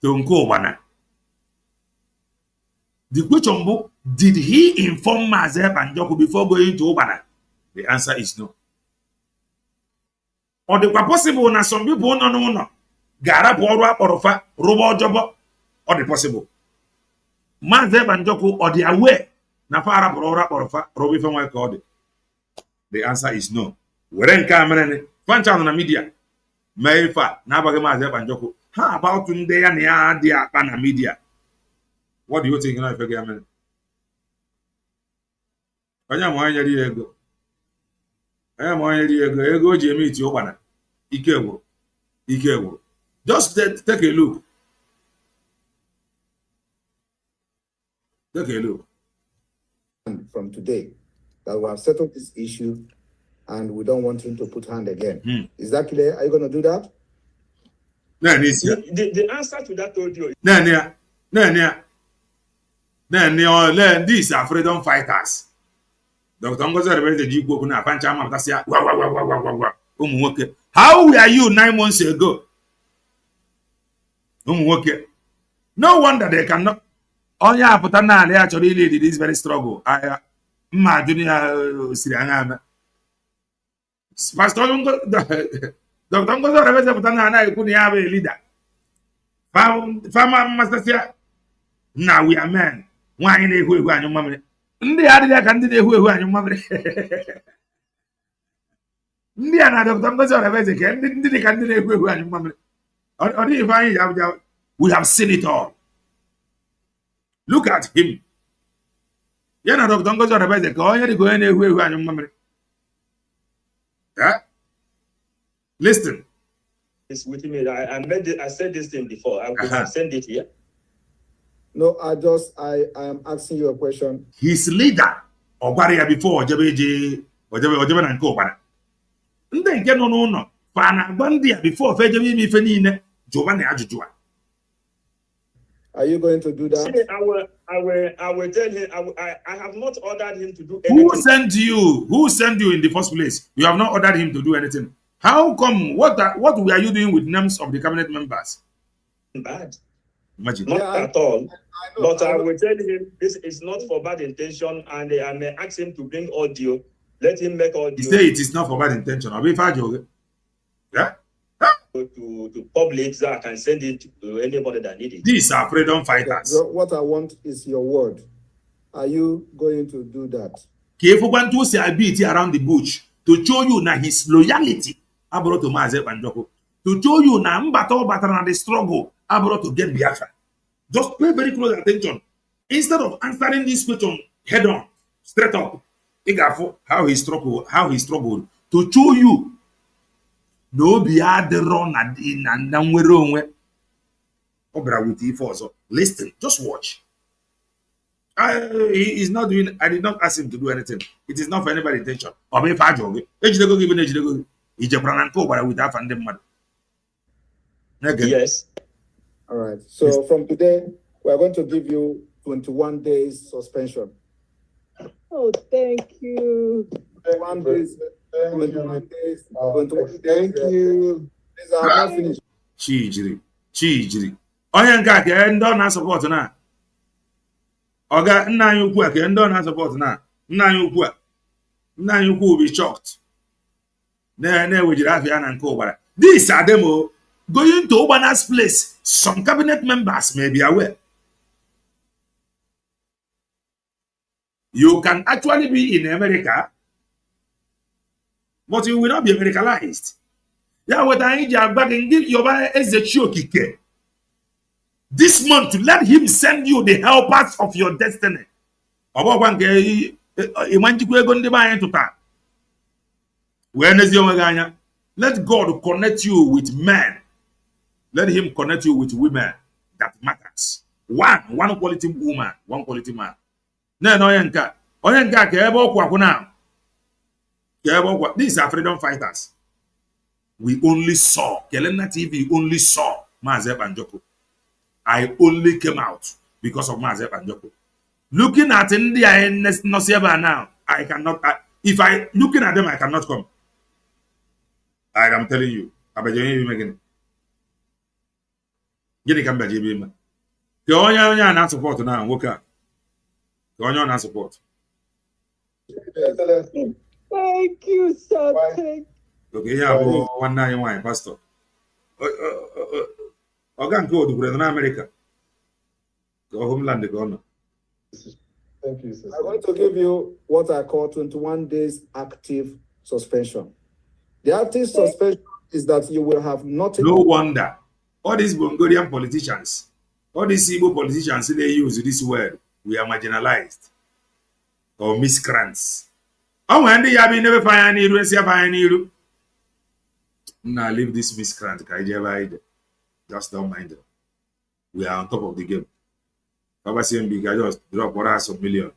S1: to Nkobana. The question book, did he inform Mazi Banjoko before going to Obana? The answer is no. Or the possible na some people no. Gara Borwa Orofa, Robo Jobo, or the possible. Mazi Banjoko or the aware na fara Borwa Orofa, Robi Fama called. The answer is no. Weren Cameron, Fanchano na media. Meifa, Nabaga Mazi Banjoko. How about today and ya pana media? What do you think now, Fagaman? I am ego Jimmy to Obana. Ikewo. Just take a look.
S5: From today, that we have settled this issue and we don't want him to put hand again. Is that clear? Are you going to do that?
S6: The answer to that audio.
S1: These are freedom fighters. Dr. Ngozi Rebeze Jikwo na pancha amatasia. How were you 9 months ago? No wonder they cannot. Only apụta na ali actually lead this very struggle. Mma junior siri anya. Pastor Dr. Ngozi Rebeze apụta na ekwu na ya bụ leader. Farmer master. Now we are men. Nwaanyị na-ehu ehu anyụ mmamịrị. Ndị adịghị ka ndị na-ehu ehu anyụ mmamịrị. Ndị a na Dr. Ngozi Rebeze ka ndị dị ka ndị na-ehu ehu anyụ mmamịrị. Ọ dịghị ife anyị ya. We have seen it all. Look at him. Ya na Dr. Ngozi Rebeze ka onye dị ka onye na-ehu ehu anyụ mmamịrị. Listen.
S6: It's with me. I said this thing before. I could send it here.
S5: No, I am asking you a question.
S1: His leader, Ogwaria before Ojebe na nke Ogbara. Ndị nke nọ n'ụlọ fana gbandia before fejebe ime ife niile Giovanni ajụjụ a.
S5: Are you going to do that?
S6: See, I will tell him. I have not ordered him to do anything.
S1: Who sent you? Who sent you in the first place? You have not ordered him to do anything. How come? What were you doing with names of the cabinet members?
S6: Bad.
S1: Imagine.
S6: Not at all. But I will tell him this is not for bad intention, and I may ask him to bring audio. Let him make audio.
S1: He say it is not for bad intention. I'll be fine, yeah?
S6: To public so I can send it to anybody that needs it.
S1: These are freedom fighters.
S5: What I want is your word. Are you going to do that?
S1: Kefubantu say I beat around the bush to show you na his loyalty. I brought to Mazi Nnamdi. To show you na mbato batana the struggle. I brought to get Biafra. Just pay very close attention. Instead of answering this question head on, straight up, how he struggled to show you. No be had the run and then we're wrong. With you for so listen, just watch. He is not doing. I did not ask him to do anything. It is not for anybody's intention. Or maybe
S6: yes.
S5: All right. So from today, we are going to give you 21 days suspension.
S7: Oh, thank you.
S5: 21 days. 21 days. 21 days. Thank you. These are not finished.
S1: Chijiri. Onye nke ka ndị na support na. Oga nna anyị ukwu a ka ndị na support na. Nna anyị ukwu will be shocked. Na-ewejiri afia na nke Ogbara. These are them going to Ogbana's place. Some cabinet members may be aware. You can actually be in America, but you will not be Americanized. Yeah, what I need back and give your as a chokike. This month, let him send you the helpers of your destiny. Let God connect you with men. Let him connect you with women that matters. One quality woman, one quality man. These are freedom fighters. We only saw, Kelena TV only saw Mazi Nnamdi. I only came out because of Mazi Nnamdi. Looking at India in Nosieba now, I cannot, looking at them, I cannot come. I am telling you. Gini kamba JB. Ke onye na support na nwoke a. Ke onye na support.
S7: Thank you, sir.
S1: Okay, yeah, one night wine, pastor. Oga nke odukwere na America. Go homeland go.
S5: Thank you, sir. I'm going to give you what I call 21 days active suspension. The active suspension is that you will have nothing.
S1: No wonder. All these Mongolian politicians, all these Igbo politicians, they use this word. We are marginalized or miscreants. Oh, when they have never find any now leave this miscreant. Just don't mind them. We are on top of the game. Baba CMB just drop us a million.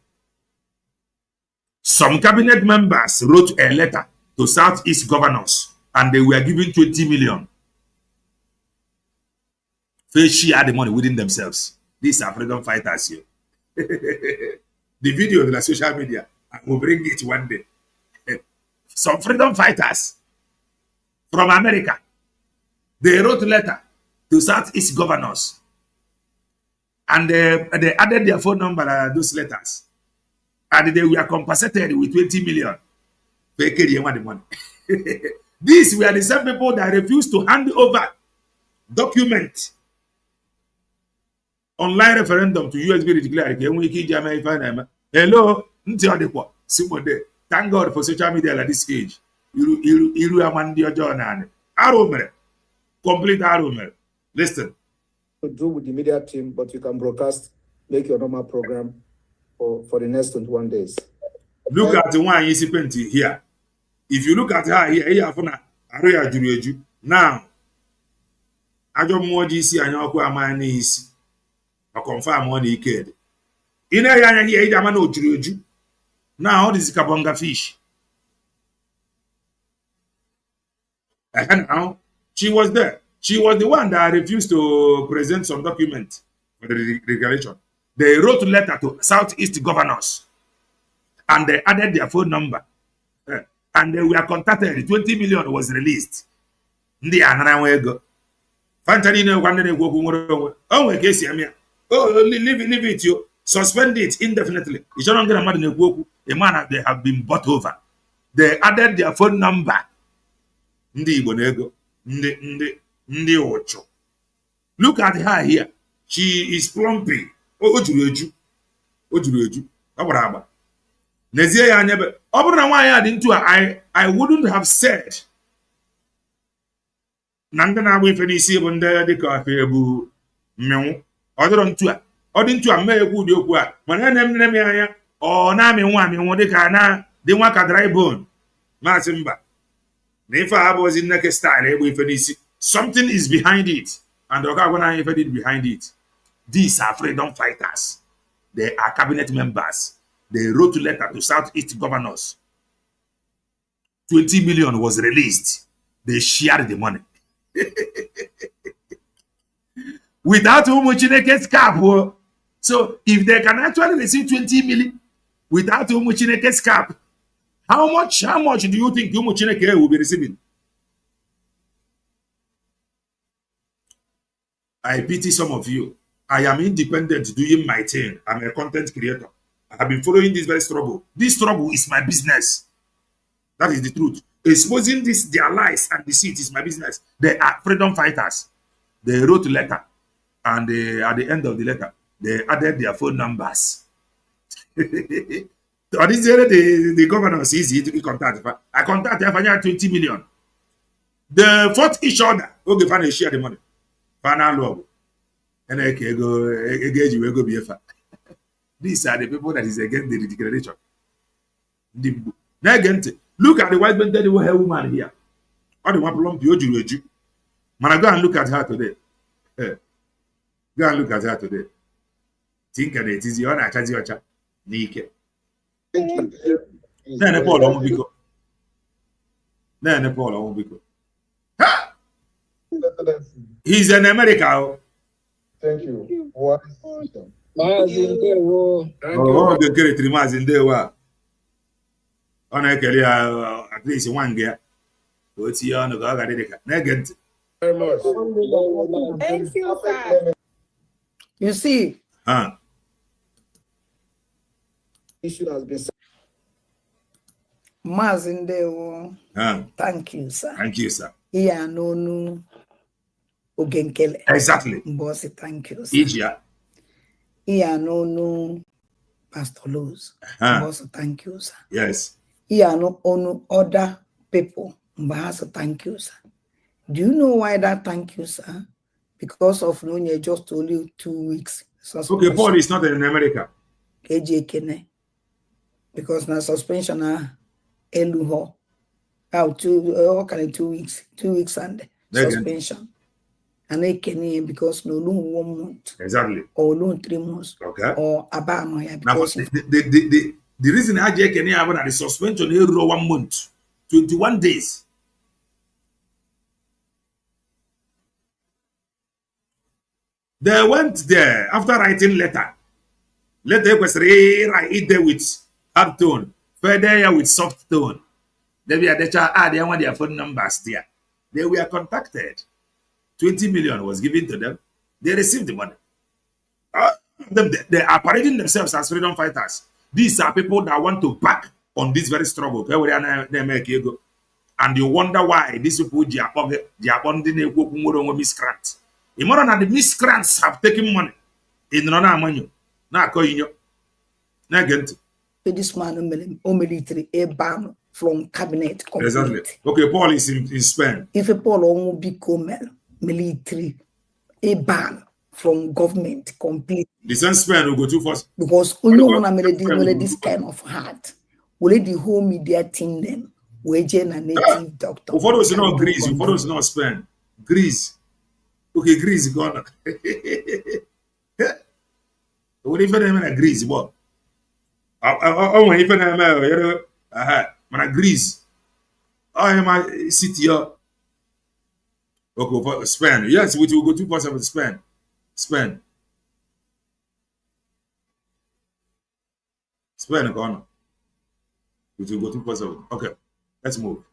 S1: Some cabinet members wrote a letter to Southeast governors and they were given 20 million. They share the money within themselves. These are freedom fighters here. The video of the social media, I will bring it one day. Some freedom fighters from America, they wrote a letter to Southeast governors, and they added their phone number to those letters, and they were compensated with 20 million. They want the money. These were the same people that refused to hand over document online referendum to USB declare. Hello, thank God for social media at this age. Complete arrow. Listen.
S5: To do with the media team, but you can broadcast, make your normal program for the next 21 days.
S1: Look at the one you see here. If you look at her here, now, I don't more GC and your man is a confirm on the kid. In a young here, I'm no Juju. Now, this is Kabonga fish. And now, she was there. She was the one that refused to present some document for the regulation. They wrote a letter to Southeast governors and they added their phone number. And they were contacted. 20 million was released. Leave it, you suspend it indefinitely. A man they have been bought over. They added their phone number. Look at her here. She is plumping. I wouldn't have said Nandana with any seven there the coffee boo. No, other to a mere good yoke. When I name or Nami one, what they can they want a dry bone. Masimba. If I was in next style with any something is behind it, and when I ever did behind it. These are freedom fighters. They are cabinet members. They wrote a letter to Southeast governors. 20 million was released. They shared the money. Without Umuchineke's cap. So if they can actually receive 20 million without Umuchineke's cap, how much do you think Umuchineke will be receiving? I pity some of you. I am independent doing my thing. I'm a content creator. I have been following this very struggle. This struggle is my business. That is the truth. Exposing this, their lies and deceit is my business. They are freedom fighters. They wrote a letter, and at the end of the letter, they added their phone numbers. The governor is easy to contact. I contacted 20 million. The fourth each other. Okay, finally share the money. Final law. And I can go engage you, go be a These are the people that is against the declaration. Look at the white banded woman here. All the one problem you. Man, go and look at her today. Go and look at her today. Think of it is your Isiocha. Nike. Then Paul won't be go. Then Paul won't be go. He's in America.
S5: Thank you. What?
S7: Mazi Nnamdi.
S1: Oh, the great Mazi Nnamdi. On a career, at least one year. What's he on the Gaga? Negate.
S5: Very much.
S7: Thank you, sir.
S4: You see,
S5: Issue has been
S4: Mazi Nnamdi. Thank you, sir.
S1: Thank you, sir.
S4: Yeah, no. Ogenkele.
S1: Exactly.
S4: Bossy, thank you, sir.
S1: Asia.
S4: Yeah, no. Pastor Luz. Bossy, thank you, sir.
S1: Yes.
S4: Yeah, no other people. Bossy, thank you, sir. Do you know why that thank you, sir? Because of no, just only 2 weeks.
S1: Suspension. Okay, Paul is not in America.
S4: KJ Kene. Because now suspension eluho. How 2 weeks. 2 weeks and suspension. And they can because no 1 month.
S1: Exactly.
S4: Or no 3 months.
S1: Okay.
S4: Or about my
S1: because the reason I can have the suspension is 1 month, 21 days. They went there after writing letter. Letter was write there with hard tone, further with soft tone. They were they want their phone numbers there. They were contacted. 20 million was given to them. They received the money. They are parading themselves as freedom fighters. These are people that want to back on this very struggle. And you wonder why these people they are miscreants. Imagine that the miscreants have taken money in money.
S4: This man military a ban from cabinet. Complete.
S1: Exactly. Okay, Paul is in Spain.
S4: If a Paul won't become military a ban from government complete.
S1: The same Spain will go too fast.
S4: Because only one will this kind of heart. Will the whole media team them? Wage a native doctor.
S1: For those not Greece, for those not Spain. Greece. Okay, Greece is gone. What if I Greece, boy? Oh, if I Greece. I am a city. Okay, for Spain. Yes, we will go 2% with Spain. Spain, gone. We will go 2%. Okay, let's move.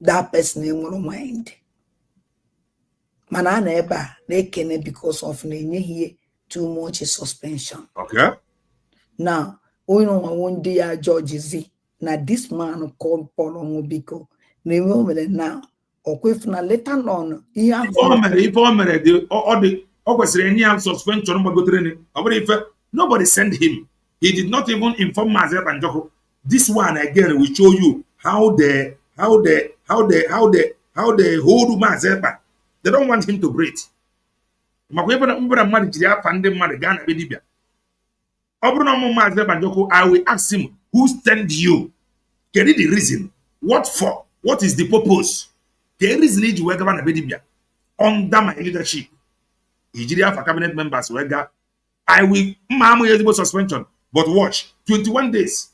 S4: That person in one mind. Man, never they can because of here too much suspension.
S1: Okay.
S4: Now, we know one day George Z. Now this man called Paul Omobiko. Now, or if na later on, he have
S1: suspension. Nobody sent him. He did not even inform Mazi Nnamdi. This one again will show you how they hold Mazi. They don't want him to breathe. I will ask him, who sent you? Get it the reason? What for? What is the purpose? The reason is you under my leadership. Nigeria for cabinet members I will suspension. But watch, 21 days.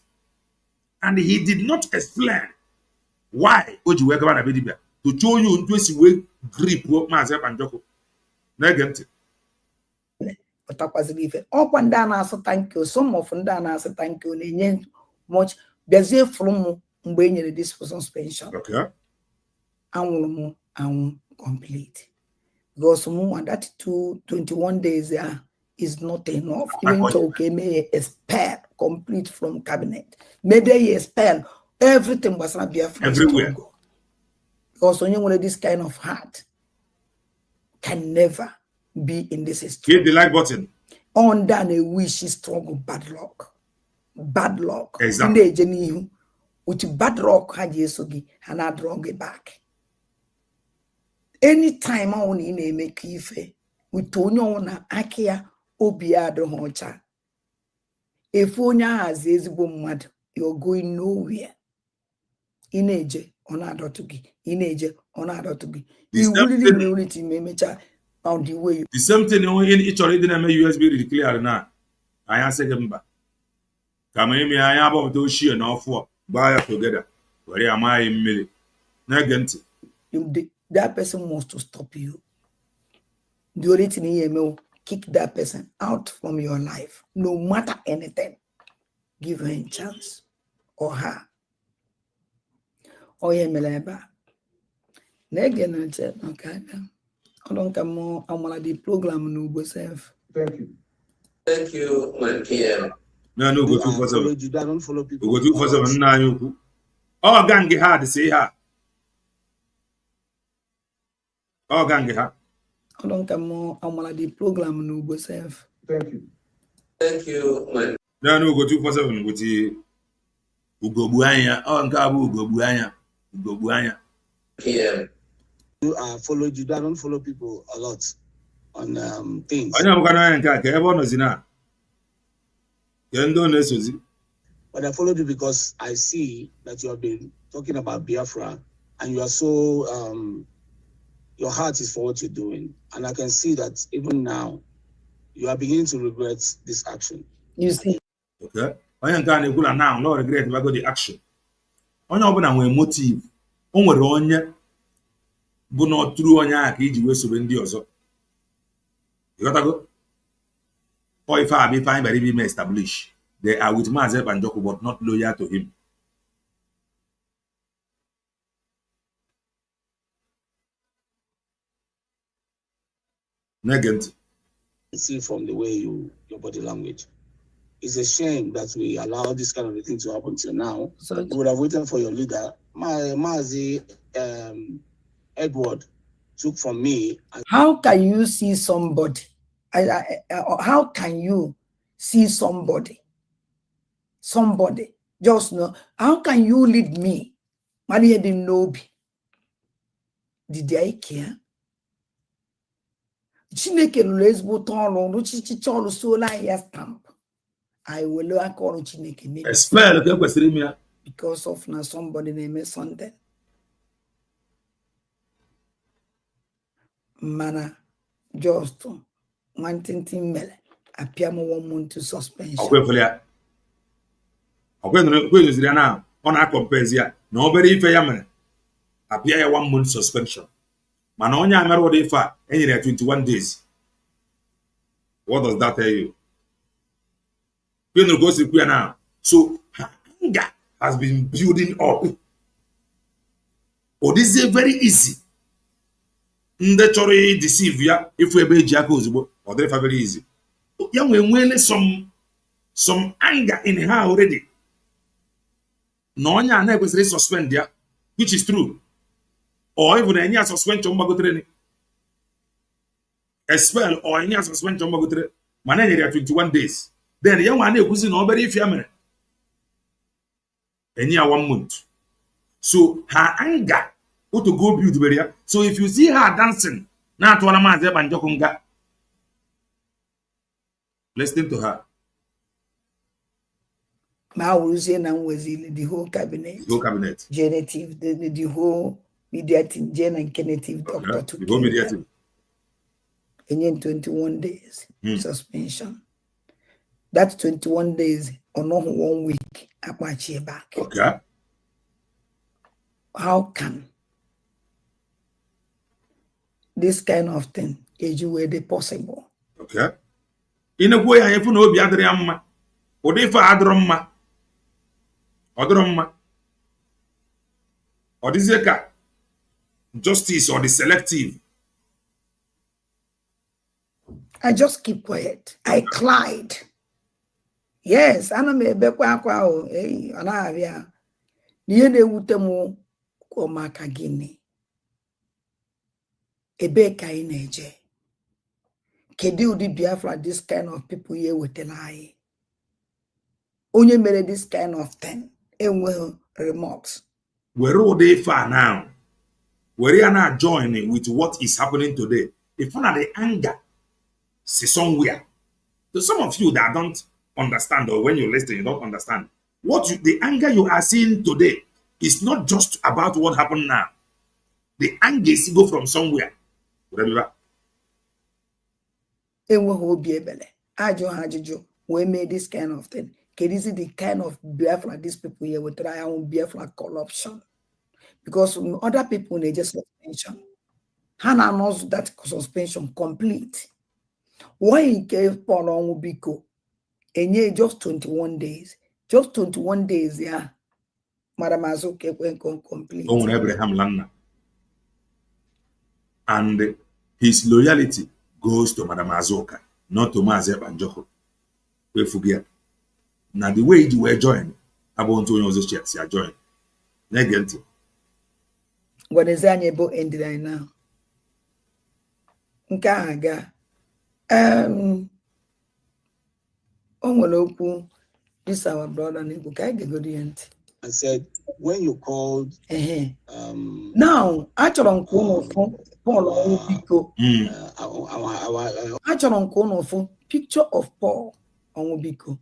S1: And he did not explain why to show you into a way grip Mazi Nnamdi. Negative.
S4: Up and down answer thank you. Some of them down answer thank you. Much there's a from when this for suspension.
S1: Okay.
S4: And complete. Because more that 21 days there is not enough. Even though okay, may expel complete from cabinet. Maybe he expel everything was not be
S1: everywhere.
S4: Because when you want this kind of heart can never be in this history.
S1: Hit the like button.
S4: Under a wish is strong bad luck. Bad luck.
S1: Exactly.
S4: With bad luck had yesogi and I drug it back. Anytime I only make ife with Tonyo na akia obiado honcha. If onya has ezigbo mad, you're going nowhere. Ineje onado tugi. Ineje onado tugi. You really mecha on the way.
S1: The same thing in each other didn't make USB declare now. I answer them back. Come in, I am about those sheer now for buy together. Where am I in million? Negant.
S4: That person wants to stop you. The only thing you know, kick that person out from your life. No matter anything. Give her a chance. Or her. Or Meleba. Negant said, okay. I don't come more. I'm on the program. No, go safe.
S5: Thank you.
S7: Thank you, my PM.
S1: No, go 247.
S5: Don't follow people.
S1: Go 247. Now you. Oh, gang hard say her. Oh, gang hard.
S4: I don't come more. I'm on the program. No, go safe.
S5: Thank you.
S7: Thank you, my.
S1: No, go 247 with the Ugo Buanya. Oh, Ngabu Ugo Buanya. Ugo Buanya.
S7: PM.
S5: Follow you. I don't follow people a lot on things.
S1: I know I'm going to everyone is now.
S5: But I followed you because I see that you have been talking about Biafra and you are so your heart is for what you're doing. And I can see that even now you are beginning to regret this action.
S4: You see.
S1: Okay. I am going to now, no regret if I go the action. I know when I'm a motive. On but not through on yak, each way so in the other. You got to go. Or if I be fine, but if establish, they are with Mazi Banjoko, but not loyal to him. Negant.
S8: See from the way your body language. It's a shame that we allow this kind of a thing to happen till now. So you would have waited for your leader. Mazi Edward took from me.
S4: How can you see somebody? How can you see somebody? Somebody just know. How can you lead me? Maria didn't know. Did I care? Chineke lezbo tolo no chichi tolo sola ya stamp. I will call Chineke maybe because of now somebody named Sunday. Mana just one thing mele appear more 1 month to suspension.
S1: Okay, now on our compare nobody if I appear 1 month suspension. Manonya Mero de fa any 21 days. What does that tell you? You know, goes to now. So anger has been building up. Oh, this is very easy. Ndechori deceive ya if we be jackals or they very easy. Young when some anger in her already. No one never suspend ya, which is true. Or even any suspension training. Expel or any suspension training. Manage 21 days. Then the young one who's in nobody if you're any 1 month. So her anger to go build barrier. So if you see her dancing, now to Mazi Banjokunga, listen to her.
S4: Mauruzi was the whole cabinet.
S1: The whole cabinet.
S4: Genitive, the whole media team, Jen and Kenneth doctor to
S1: the whole media team.
S4: And in 21 days suspension. That's 21 days or not 1 week. I watch you back.
S1: Okay.
S4: How can this kind of thing is way possible?
S1: Okay. In a way, I have no be adriamma. Or if I adromma. Or this is justice or the selective.
S4: I just keep quiet. I cried. Yes, I know me bekwa kwa ana abia. Niye na ewute mu ko maka gini. Ebe ka ineje. Kedi udi Biafra this kind of people here with the lie. Onye mere this kind of thing. Enwe remorse.
S1: Where are they far now? Where are not joining with what is happening today? If one of the anger, see somewhere. So some of you that don't understand, or when you listen, you don't understand. The anger you are seeing today is not just about what happened now. The anger is go from somewhere. Remember?
S4: Enwe ho biebele. Ajo we made this kind of thing. This is the kind of Biafra these people here will try on Biafra corruption. Because other people they just suspension. Hannah knows that suspension complete. Why he gave Paul on Ubiko? And just 21 days. Just 21 days, yeah. Madam Azoke went complete.
S1: On Abraham Lana. And his loyalty goes to Madam Azoka, not to Mazi Banjoko. We forget. Now the way you were joined, I want to know those checks you are joined. Negative.
S4: What is that able ended right now? Nkaga. This our brother
S8: I said, when you called
S4: now actually on Paul Obiko. Actually on Kono picture of Paul on Obiko.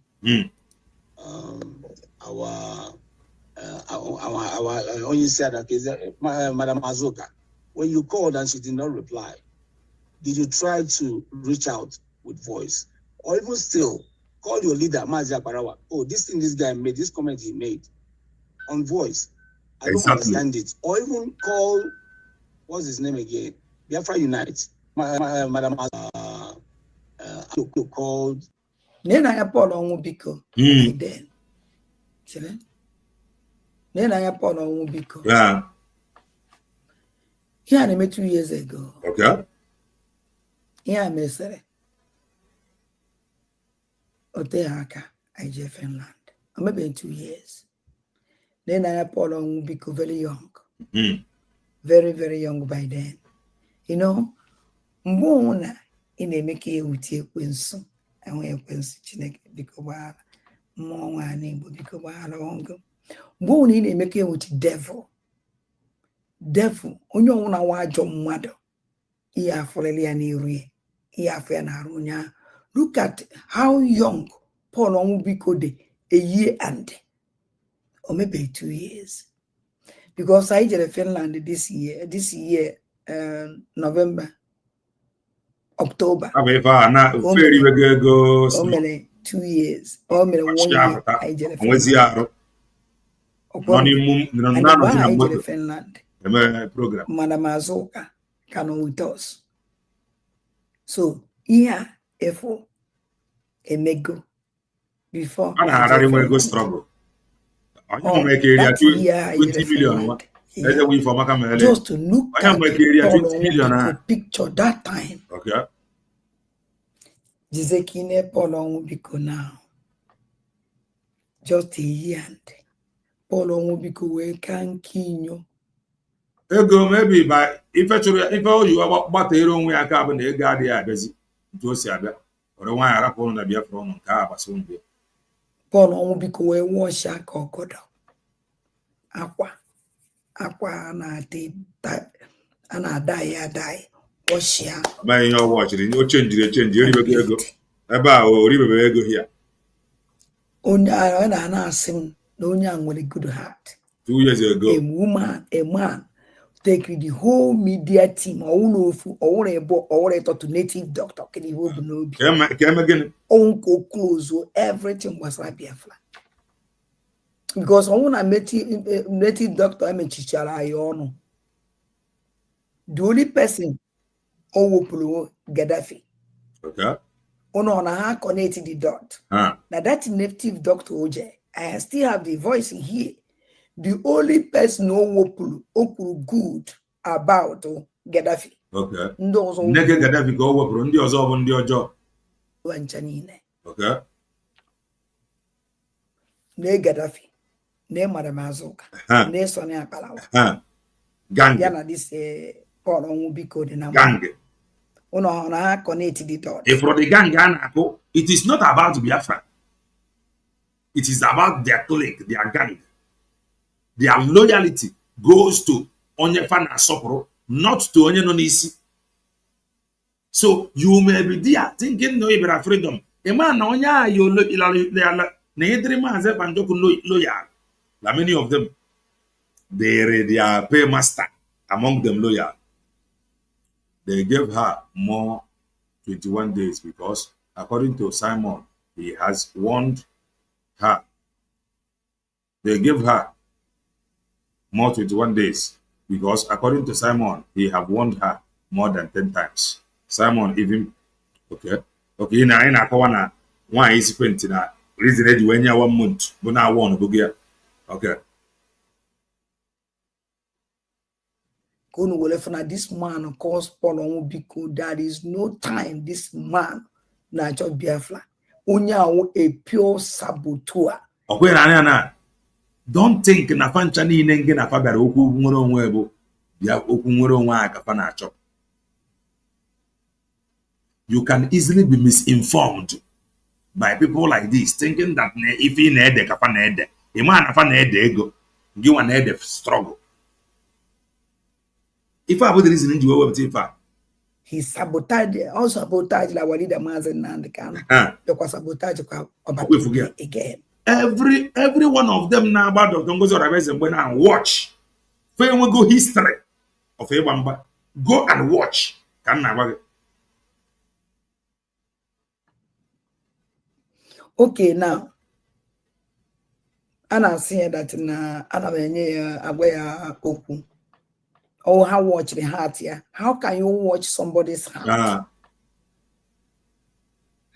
S8: When you said that, Madam Azoka, when you called and she did not reply, did you try to reach out with voice? Or even still, call your leader, Mazi Akbarawa. Oh, this thing this guy made, this comment he made on voice. I don't understand it. Or even call, what's his name again? Biafra Unite. Madam you called.
S4: Nena ya Paul Onwubiko by then. Nena ya Paul Onwubiko.
S1: Yeah.
S4: Here I met 2 years ago.
S1: Okay.
S4: Here I met Oteaka, IJ Finland. Or maybe in 2 years. Then I Paul Onwubiko very young. Very, very young by then. You know, Mbona in a make a uti quinso. And we have Chineke because more name because longer. Mbona in a make a uti devil. Devil, onye ona wajo mmado. Iya foleli anirie. Iya fe na runya. Look at how young Paul Onwubiko de a year and or maybe 2 years. Because I did Finland this year, November, October.
S1: Very go
S4: 2 years. 1 year. I did
S1: Finland.
S4: I did Finland.
S1: Program.
S4: Madam Azoka Kanu with us. So here, effort, a mego before
S1: I go struggle. Make area 20 million.
S4: Just to look at the picture that time.
S1: Okay.
S4: Jizekine Paul Onwubiko now. Just a year and Paul Onwubiko we can kinyo.
S1: Ego maybe by if you about the hero we are carbon the guardia busy to see or the one I on the beer from car soon.
S4: Paul Onwubiko we wash a cocoda. Aqua na die wash ya.
S1: By your watch, you change you go. About or river here.
S4: Onya na asim no onya with a good heart.
S1: 2 years ago.
S4: A man take with the whole media team or a to native doctor can you know
S1: came again.
S4: Uncle close everything was like Biafra. Because when I met native doctor, I mean Chichara Yono. The only person Gaddafi.
S1: Okay.
S4: On a connected the dot. Now that native doctor OJ, I still have the voice in here. The only person Okulu good about Gaddafi.
S1: Okay. Neke Gaddafi go work on the other on the job. Okay.
S4: Ne Gaddafi. Ne Madam Azoka. Ne Sonia Palawa.
S1: Gang.
S4: Yana this Paul Onwubiko the number.
S1: Gang.
S4: On a connected the dot.
S1: If for the gang, it is not about Biafra. It is about their colleague, their gang. Their loyalty goes to Onyefana Sopro, not to Onyenonisi. So you may be there thinking no Ibera freedom. A man onya you loyal. Many of them they are paymaster, among them loyal. They gave her more 21 days because according to Simon, he has warned her. They gave her more 21 days because according to Simon, he have warned her more than 10 times. Simon even okay now in a one is 20 now. Reason ready when you 1 month, but now one go okay.
S4: This man calls Paul Onwubiko. There is no time this man na just Biafra. Onya a pure saboteur.
S1: Okay, na. Don't think na fancha ni nenge na fabara okwu nwere onwe ebo bia okwu nwere onwe aka fa na chop. You can easily be misinformed by people like this, thinking that if he na ede ka fa na ede, a man na fa na ede ego, give one ede struggle. If I put the reason in the
S4: he sabotaged la walida Mazi Nnamdi Kanu. The sabotage again.
S1: Every one of them now about Dr. Ngozi Oraveze when I watch. We go history of Ebamba. Go and watch.
S4: Okay, now. And I see that na Agwaya Oku. Oh, how watch the heart here? How can you watch somebody's heart?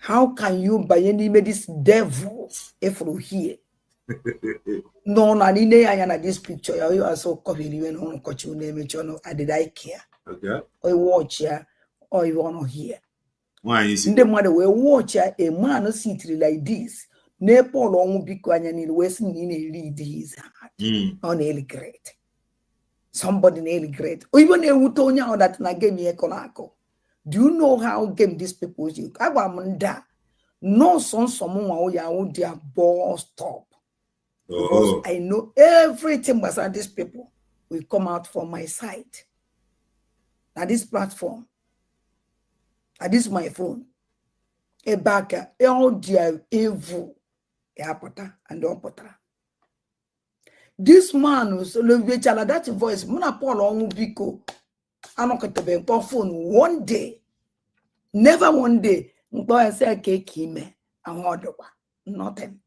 S4: How can you buy any this devil if you here? No, na this picture. You are so covered even on coach you name it. Did I care?
S1: Okay.
S4: Or you watch ya, or you wanna hear.
S1: Why is it?
S4: The mother will watch a man sit like this. Nepal on be quite Western in a read his heart. On a great. Somebody nearly great. Or even a Wutonia that na gave me a colako. Do you know how game these people you? I want no son someone who their ball stop. Because I know everything about these people will come out from my side. Now this platform. Now this my phone. A backer, all their evil. And opota. This man was that voice. Mona Paul on Biko. I'm not going to be phone one day. Never one day. Boy say cake me and order nothing.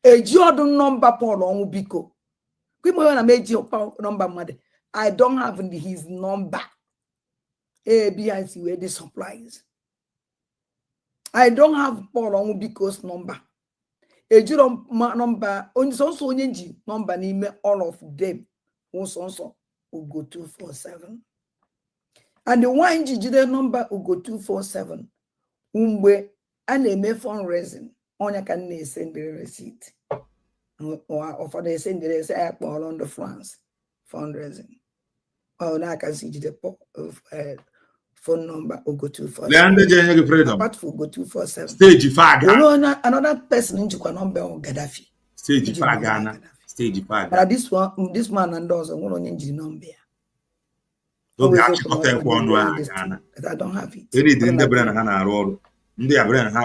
S4: A Jordan number Paul on Biko. We want to make your number mother. I don't have his number. A B I C where the supplies. I don't have Paul on Biko's number. A Jordan number on also number name all of them. Also will go 247. And the one GG number will go 247. Umwe and a may fundraising. Only can send the receipt. Or for the send the receipt on the France fundraising. Or now I can see the phone number will go 247. Apart from go 247.
S1: Stage 5.
S4: Another person into a number of Gaddafi.
S1: Stage 5 Ghana. Stage 5.
S4: But this man and those one on engine number.
S1: Okay,
S4: I don't have it.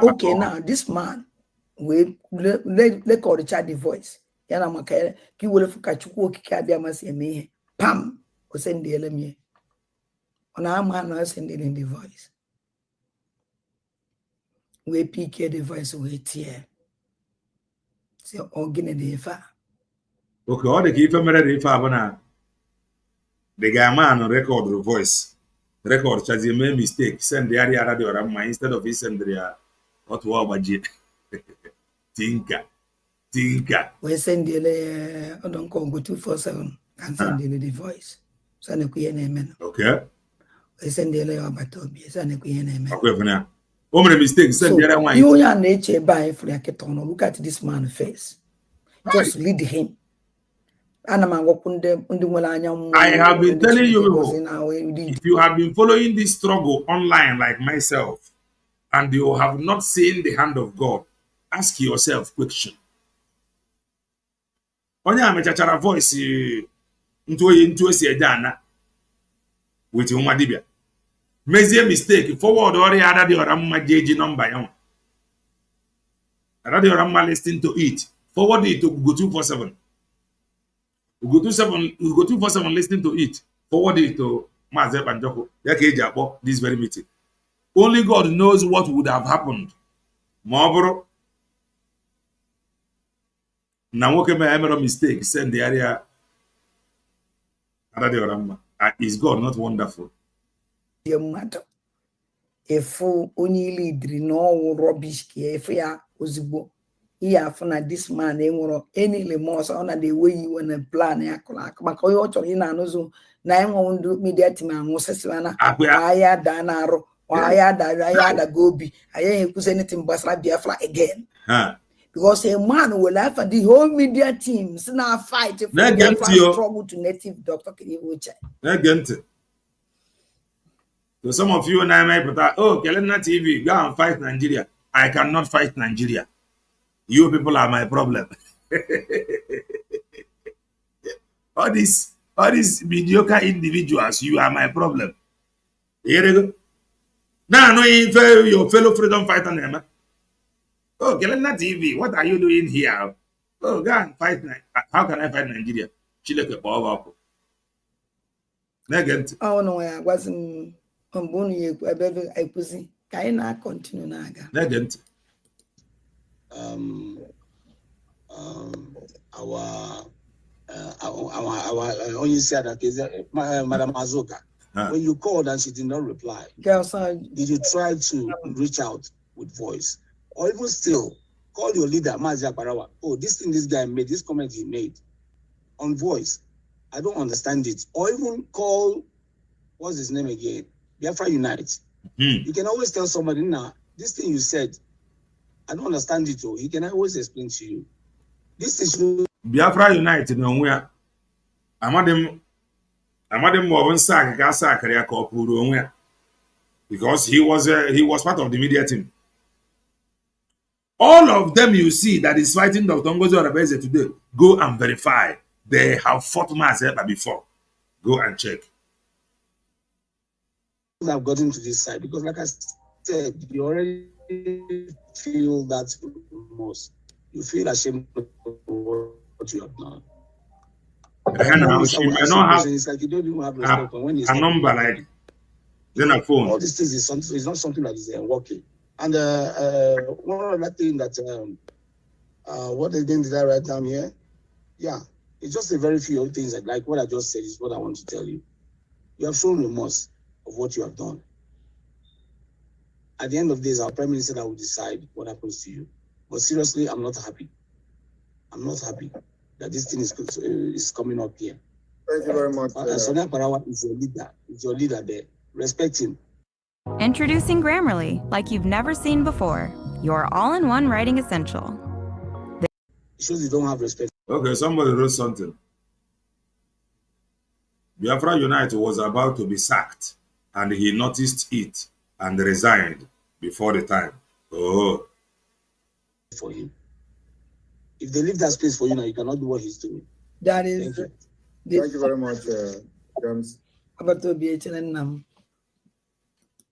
S4: Okay, now this man we let call the child the voice. Yana makere ki wole fuka chukwu okike abia masi eme pam o send the elemi. Ona man no send in the voice. We pick the voice we tear. So organ the fa.
S1: Okay, all the keep the fa bana. The guy man record the voice. Record as he made mistake. Send the area radio ramma instead of he send the what wabaji. Tinka.
S4: We send the don't call go 247 and send the voice. So na kuye na amen.
S1: Okay.
S4: We send the abatobi. So na kuye na amen.
S1: Okay for now. Omre mistake send the other one.
S4: You ya nature by for yaketono. Look at this man's face. Just lead him. I have been
S1: telling you, if you have been following this struggle online like myself, and you have not seen the hand of God, ask yourself question. Onya amechachara voice into a dana with Umadibia. Make a mistake, forward or the other JG number. Another Ramma listening to it. Forward it to go 247. We go 247 listening to it. Forward it to Mazi Nnamdi this very meeting. Only God knows what would have happened. Mabro. Now, okay, I made a mistake. Send the area. Is God not wonderful?
S4: Dear matter. If only lead no rubbish, if ya was for this man, they were any lemons on the way you want to plan. But you also in another 900 media team was Savannah. I had Danaro, or I had a gobi. I ain't put anything but Biafra again. Because a man will laugh at the whole media teams now fight for struggle to native Dr.
S1: Again. So some of you and I might put oh, Kelena TV, go and fight Nigeria. I cannot fight Nigeria. You people are my problem. all these mediocre individuals, you are my problem. Here you go. Now, no, your fellow freedom fighter name. Oh, Kelena TV, what are you doing here? Oh, go and fight. How can I fight Nigeria? Chile ke power up. Negent.
S4: Oh no, I wasn't on Bonnie. I pussy. Can I continue naga?
S1: Negent.
S8: Our only said that Madam Azoka. When you called and she did not reply,
S4: Girls,
S8: did you try to reach out with voice. Or even still, call your leader, Mazi Akbarawa. Oh, this thing this guy made, this comment he made on voice. I don't understand it. Or even call, what's his name again? Biafra Unite. You can always tell somebody, nah, this thing you said, I don't understand it. He can always explain to you. This is
S1: Biafra Unite no where amadem more sack career because he was part of the media team. All of them you see that is fighting Dr. Ngozi Orebeze today, go and verify. They have fought Mazi before. Go and check.
S8: I've gotten to this side because, like I said, you already feel that remorse. You feel ashamed of what you have done.
S1: Now, she may not have
S8: it's like you don't even have respect when
S1: a number like then a phone.
S8: All these things is not something that is working. And one other thing that what again did I write down here? Yeah, it's just a very few things like what I just said is what I want to tell you. You have shown remorse of what you have done. At the end of this, our Prime Minister that will decide what happens to you. But seriously, I'm not happy. I'm not happy that this thing is coming up here.
S5: Thank you very much.
S8: Sonia Parawa is your leader. Is your leader there. Respect him.
S9: Introducing Grammarly, like you've never seen before. Your all-in-one writing essential.
S8: It shows you don't have respect.
S1: Okay, somebody wrote something. Biafra Unite was about to be sacked, and he noticed it and resigned before the time. Oh.
S8: For him. If they leave that space for you now, you cannot do what he's doing.
S4: That is.
S5: Thank you very much, James.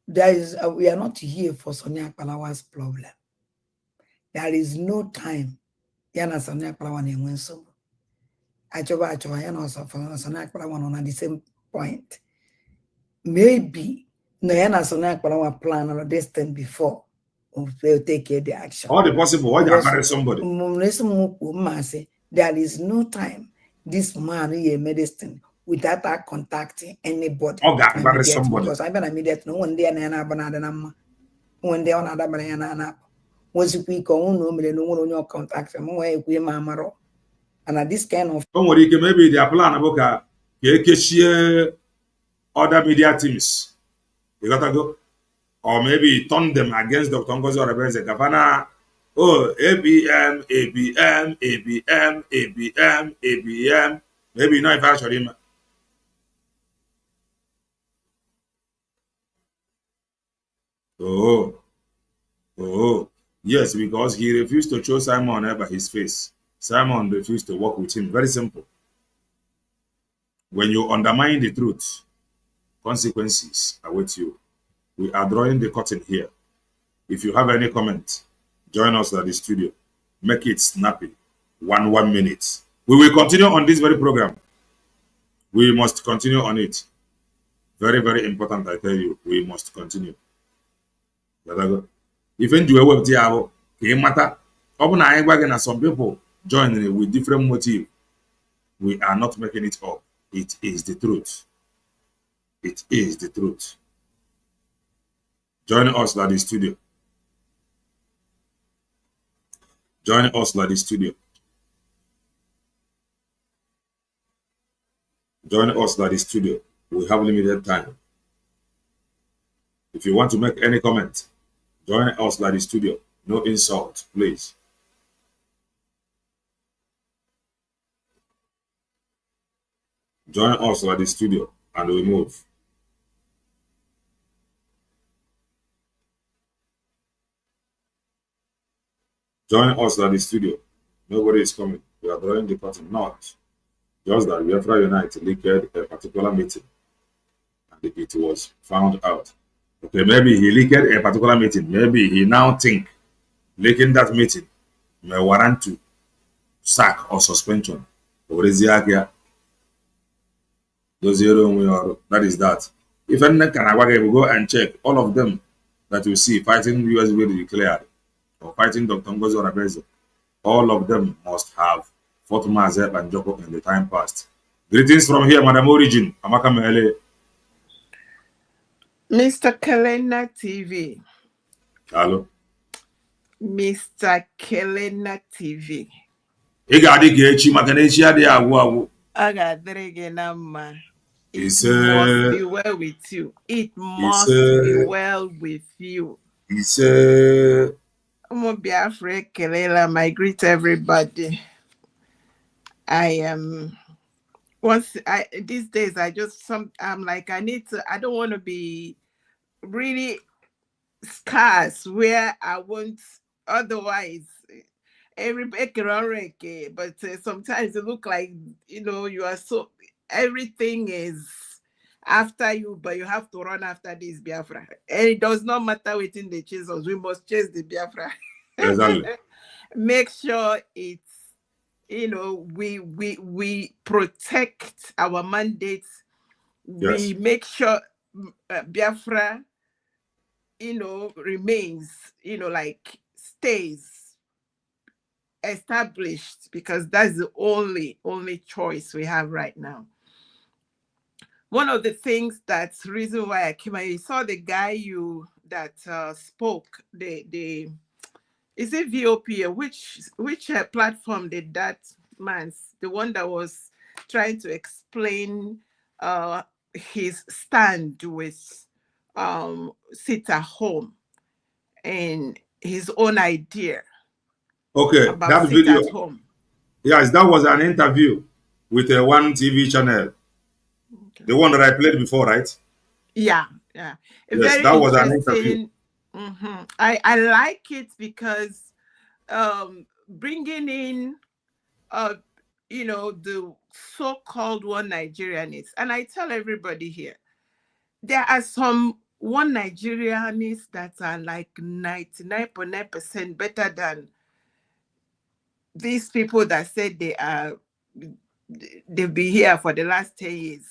S4: There is, we are not here for Sonia Akbarawa's problem. There is no time. Yana Sonia Akbarawa ne so. Achoba yana also for Sonia Akbarawa on the same point. Maybe no yana Sonia Akbarawa plan or destined before. They'll take care of the action.
S1: All the possible. Why you marry somebody?
S4: There is no time. This man he medicine without contacting anybody.
S1: Okay, marry somebody.
S4: Because I've been immediate. No one day and I'm one day on other banana. Once you quick on no one contact them. And at this kind of
S1: maybe their plan about other media teams. You gotta go. Or maybe turn them against Dr. Ngozi Orebeze. Gavana, oh, ABM. Maybe not if I show him. Oh, yes, because he refused to show Simon ever his face. Simon refused to work with him. Very simple. When you undermine the truth, consequences await you. We are drawing the curtain here. If you have any comment, join us at the studio. Make it snappy. 1 minute. We will continue on this very program. We must continue on it. Very, very important, I tell you. We must continue. Even do a web diabo, matter. Open I some people join with different motive. We are not making it up. It is the truth. It is the truth. Join us at the studio. Join us at the studio. Join us at the studio. We have limited time. If you want to make any comment, join us at the studio. No insult, please. Join us at the studio and we move. Join us at the studio. Nobody is coming. We are drawing the curtain. Not just that Biafra Unite leaked a particular meeting and it was found out. Okay, maybe he leaked a particular meeting. Maybe he now think leaking that meeting may warrant to sack or suspension. That is that. If any can we go and check all of them that you see fighting US will declared or fighting Dr. Ngozi Orebeze, all of them must have fought Mazi and Joko in the time past. Greetings from here, Madam Origin, Amaka Mele.
S10: Mr. Kalena TV.
S1: Hello.
S10: Mr. Kelena TV.
S1: Ị ga-adị ka echi maka na echi adịghị agwụ agwụ.
S10: I got It
S1: Ise.
S10: must be well with you. It must be well with you.
S1: Ise.
S10: Biafra Kelela, I greet everybody. I am these days I'm like I don't want to be really scarce where I won't otherwise but sometimes it look like you are everything is after you, but you have to run after this Biafra, and it does not matter within the chase us, we must chase the Biafra.
S1: Exactly.
S10: Make sure it's we protect our mandates.
S1: Yes.
S10: We make sure Biafra remains like stays established, because that's the only choice we have right now. One of the things that's reason why I came out, you saw the guy that spoke, the is it VOP, which platform did that man's, the one that was trying to explain his stand with sit at home and his own idea.
S1: Okay,
S10: about
S1: that
S10: sit
S1: video.
S10: at home.
S1: Yes, that was an interview with one TV channel. Okay. The one that I played before, right?
S10: Yeah.
S1: Yes,
S10: very
S1: that was an
S10: interview. Mm-hmm. I like it because bringing in the so-called one Nigerianists, and I tell everybody here, there are some one Nigerianists that are like 99.9% better than these people that said they've been here for the last 10 years.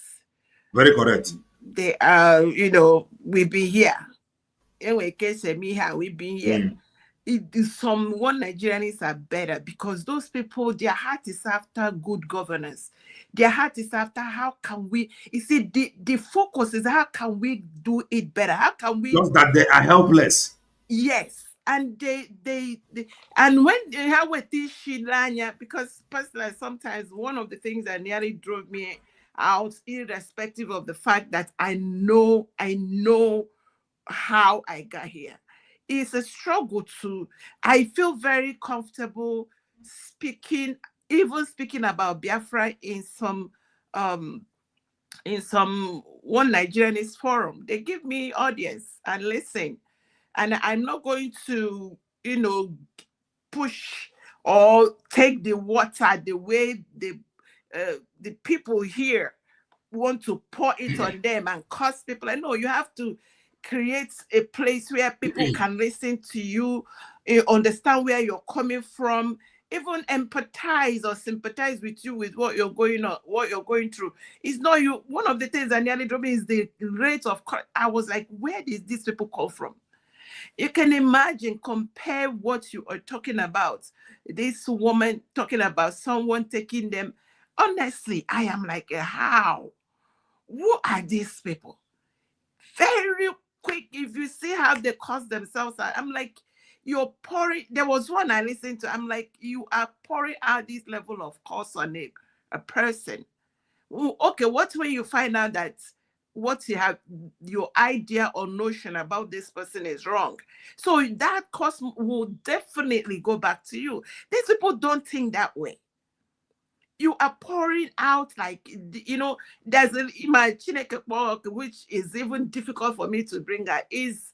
S1: Very correct.
S10: They are, we've been here. Anyway, we've been here. Some one Nigerians are better because those people, their heart is after good governance. Their heart is after how can we, you see, the focus is how can we do it better? How can we?
S1: Just that they are helpless.
S10: Yes. And and when they have with this Shilanya, because personally, sometimes one of the things that nearly drove me out, irrespective of the fact that I know how I got here, is a struggle I feel very comfortable speaking about Biafra in some one Nigerianist forum. They give me audience and listen. And I'm not going to, push or take the water the way the people here want to pour it on them and cause people. I know you have to create a place where people can listen to you, understand where you're coming from, even empathize or sympathize with you with what you're going through. It's not you. One of the things that nearly drove me is the rate of. I was like, where did these people come from? You can imagine, compare what you are talking about. This woman talking about someone taking them. Honestly, I am like, how? Who are these people? Very quick, if you see how they cost themselves out, I'm like, you're pouring. There was one I listened to. I'm like, you are pouring out this level of cost on a person. Okay, what when you find out that what you have, your idea or notion about this person is wrong? So that cost will definitely go back to you. These people don't think that way. You are pouring out like, there's my Chineke work, which is even difficult for me to bring out. Is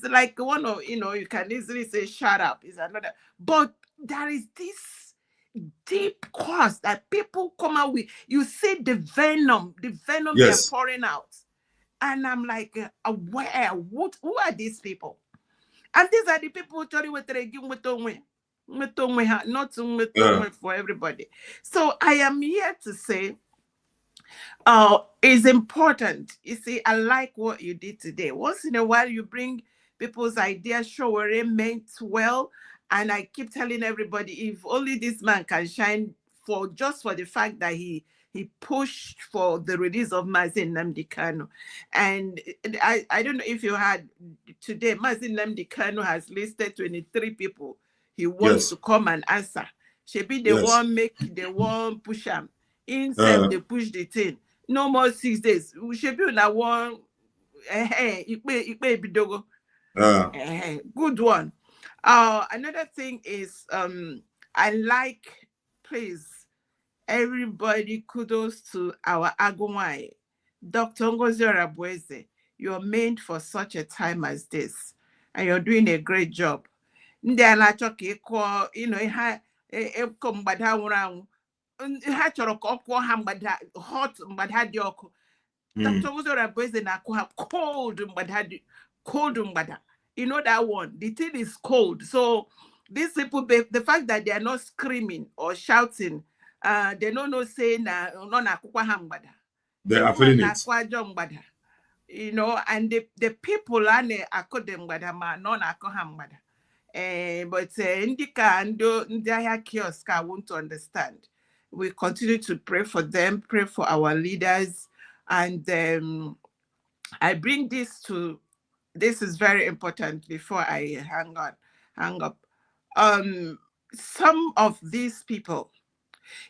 S10: like one of, you can easily say, shut up, is another. But there is this deep cost that people come out with. You see the venom yes. They're pouring out. And I'm like, where? Who are these people? And these are the people who tell you what they give not for everybody. So I am here to say, it's important. You see, I like what you did today. Once in a while, you bring people's ideas, Sowore meant well. And I keep telling everybody, if only this man can shine just for the fact that he he pushed for the release of Mazi Nnamdi Kanu. And I don't know if you had today, Mazi Nnamdi Kanu has listed 23 people he wants to come and answer. Shebi they want make, they want push him. Instead, they push the thing. No more 6 days. We should be on one. Good one. Another thing is I like, please, everybody, kudos to our Agumai, Dr. Ngozi Orabueze. You're made for such a time as this, and you're doing a great job. Ndị a na-achọ ka ịkụọ, ha ịkọ mgbada nwụrụ anwụ, ha chọrọ ka ọ kụọ ha mgbada hot mgbada dị ọkụ. Dr. Ngozi Orabueze na-akụ ha cold mgbada. You know that one. The thing is cold. So these people, the fact that they are not screaming or shouting, they don't know saying they are feeling it. And the people are but Indika and Ndaya kiosk, I want to understand. We continue to pray for them, pray for our leaders, and I bring this to. This is very important before I hang up. Some of these people,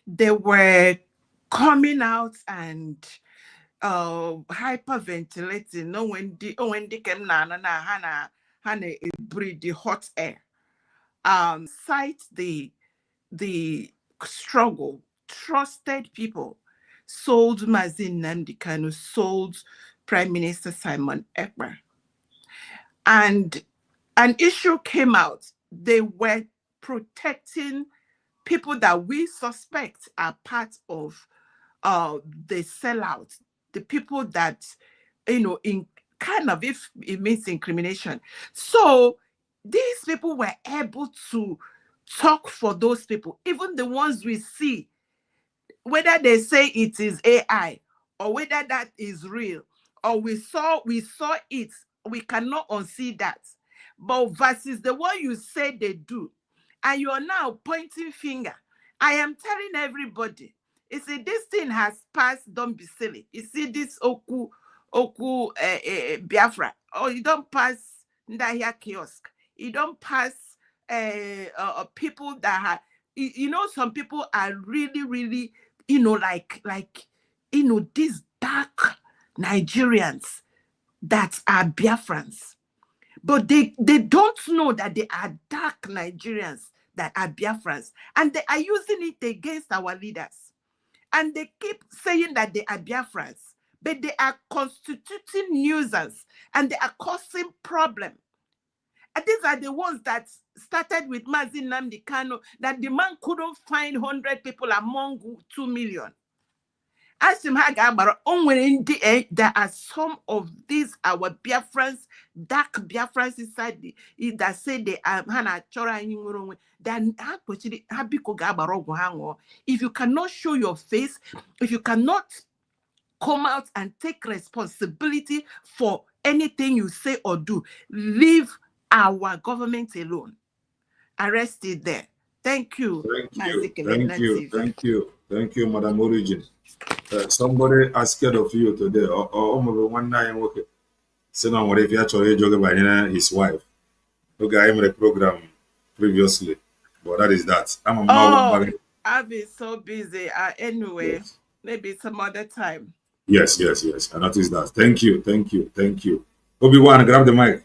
S10: they were coming out and hyperventilating. No, when they came hana breathe the hot air. Cite the struggle. Trusted people sold Mazi Nnamdi Kanu, sold Prime Minister Simon Ekpa. And an issue came out. They were protecting people that we suspect are part of the sellout, the people that, in kind of, if it means incrimination. So these people were able to talk for those people, even the ones we see, whether they say it is AI or whether that is real, or we saw it. We cannot unsee that. But versus the one you say they do, and you're now pointing finger. I am telling everybody, you see, this thing has passed, don't be silly. You see, this Oku Biafra, or you don't pass Ndahia kiosk. You don't pass people that have, some people are really, really, these dark Nigerians that are Biafrans. But they don't know that they are dark Nigerians that are Biafrans. And they are using it against our leaders. And they keep saying that they are Biafrans. But they are constituting nuisance. And they are causing problem. And these are the ones that started with Mazi Nnamdi Kanu, that the man couldn't find 100 people among 2 million. There are some of these our Biafrans, dark Biafrans inside that say they are if you cannot show your face, if you cannot come out and take responsibility for anything you say or do, leave our government alone. Arrest it there. Thank you.
S1: Thank you, Madam Origin. Somebody are scared of you today, or one night working. So now, what if you actually joking by his wife? Look, I am in the program previously, but that is that.
S10: I've been so busy. Anyway, yes. Maybe some other time.
S1: Yes. I noticed that. Thank you. Obi-Wan, grab the mic.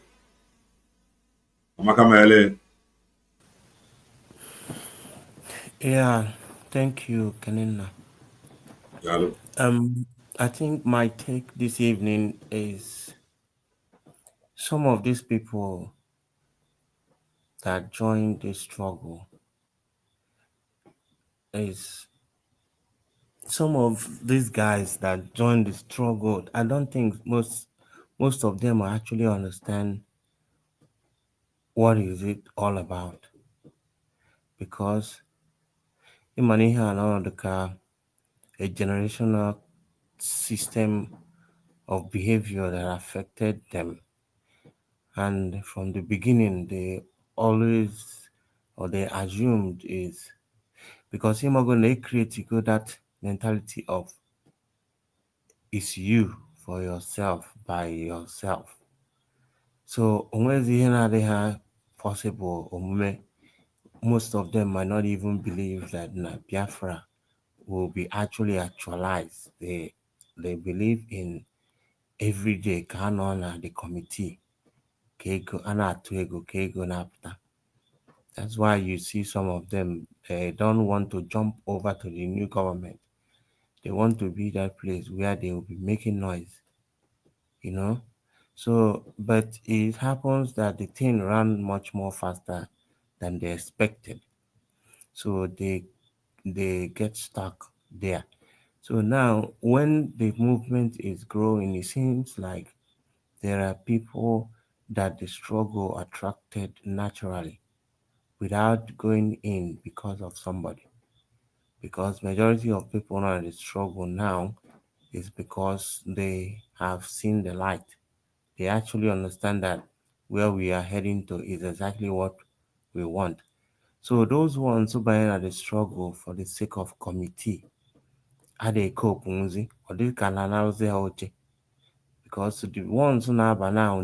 S11: Yeah, thank you, Kanina.
S1: Hello.
S11: I think my take this evening is some of these people that joined the struggle is some of these guys that joined the struggle. I don't think most of them actually understand what is it all about, because in Maniha and the car, a generational system of behavior that affected them. And from the beginning, they always, or they assumed is, because him are going to create that mentality of it's you for yourself by yourself. So onwezi ihe na-adịghị possible omume, most of them might not even believe that Biafra will be actually actualized. They believe in everyday ka a nọ na the committee ka ego a na-atụ ego ka ego na-apụta. That's why you see some of them, they don't want to jump over to the new government. They want to be that place where they will be making noise, you know. So, but it happens that the thing ran much more faster than they expected. So they get stuck there. So now when the movement is growing, it seems like there are people that the struggle attracted naturally without going in because of somebody. Because majority of people now in the struggle now is because they have seen the light. They actually understand that where we are heading to is exactly what we want. So those ones who buy at the struggle for the sake of committee, are they cope or they can announce their oche? Because the ones who now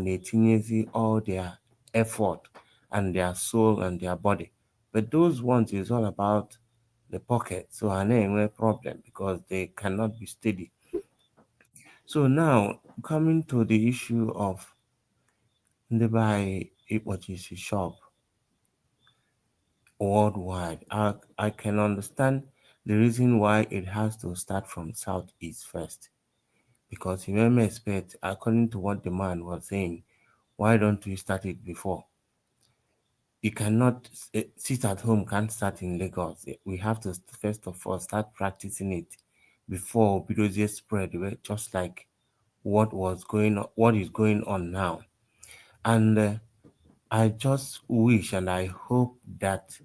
S11: they all their effort and their soul and their body. But those ones is all about the pocket. So I know a problem because they cannot be steady. So now coming to the issue of the buy Ipochisi shop worldwide, I can understand the reason why it has to start from Southeast first. Because you may expect, according to what the man was saying, why don't we start it before? You cannot sit at home, can't start in Lagos. We have to first of all start practicing it before Bidozie spread, just like what is going on now. And I just wish and I hope that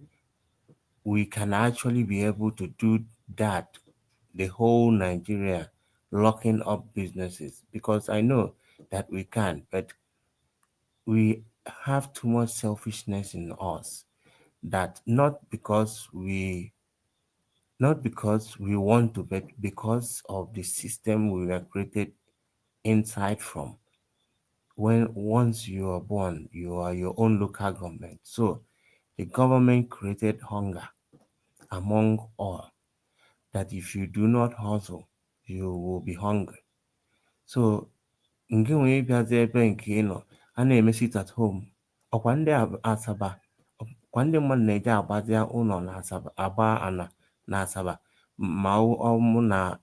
S11: we can actually be able to do that, the whole Nigeria locking up businesses, because I know that we can, but we have too much selfishness in us, that not because we want to, but because of the system we were created inside from. When once you are born, you are your own local government. So the government created hunger among all, that if you do not hustle, you will be hungry. So nke nwere ịbịazi ebe nke ị nọ, a na-eme sit at home. Ọkwa ndị Asaba, ọkwa ndị mmadụ na-eje agbazi ụlọ na Asaba, agba ana na Asaba, ma ọmụ na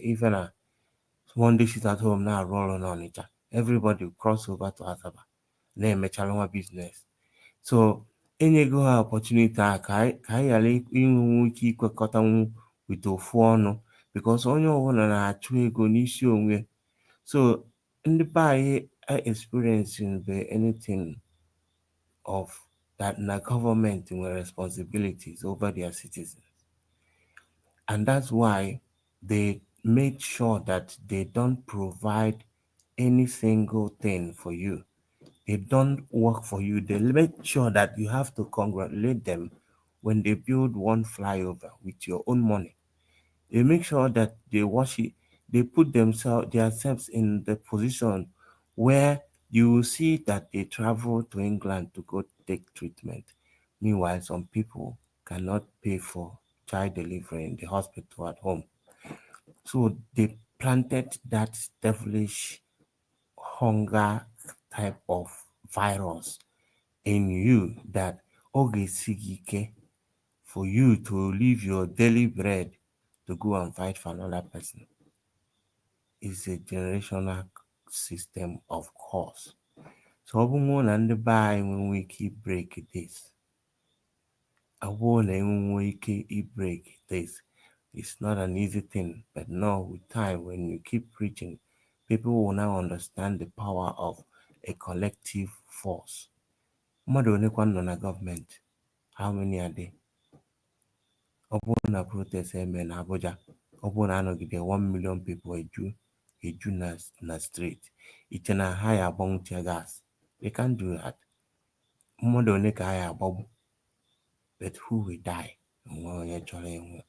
S11: ife na Monday sit at home na-arụ ọrụ n'Ọnịcha. Everybody cross over to Asaba na-emechala nwa business. So enyego ha opportunity a ka anyị ghara inwenwu ike ikwekọtanwu with ofu ọnụ, because onye ọbụla na-achụ ego n'isi onwe. So ndị be anyị experiencing anything of that na government nwere responsibilities over their citizens. And that's why they made sure that they don't provide any single thing for you. They don't work for you. They make sure that you have to congratulate them when they build one flyover with your own money. They make sure that they wash it, they put themselves in the position where you will see that they travel to England to go take treatment. Meanwhile, some people cannot pay for child delivery in the hospital at home. So they planted that devilish hunger type of virus in you, that ogesigike for you to leave your daily bread to go and fight for another person. It's a generational system, of course. So ọ bụ mụ na ndị be anyị enwenwe ike break this. I want to break this. It's not an easy thing, but no, with time, when you keep preaching, people will now understand the power of a collective force. Mmadụ one kwa nọ na government? How many are there? Ọ bụrụ na protest eme na Abuja, ọ bụrụ na anọgide 1 million people eju na street, iche na ha ya agbanwu tear gas? They can't do that. Mmadụ one ka ha ya agbagbu? But who will die? Nwe onye chọrọ ịnwụ.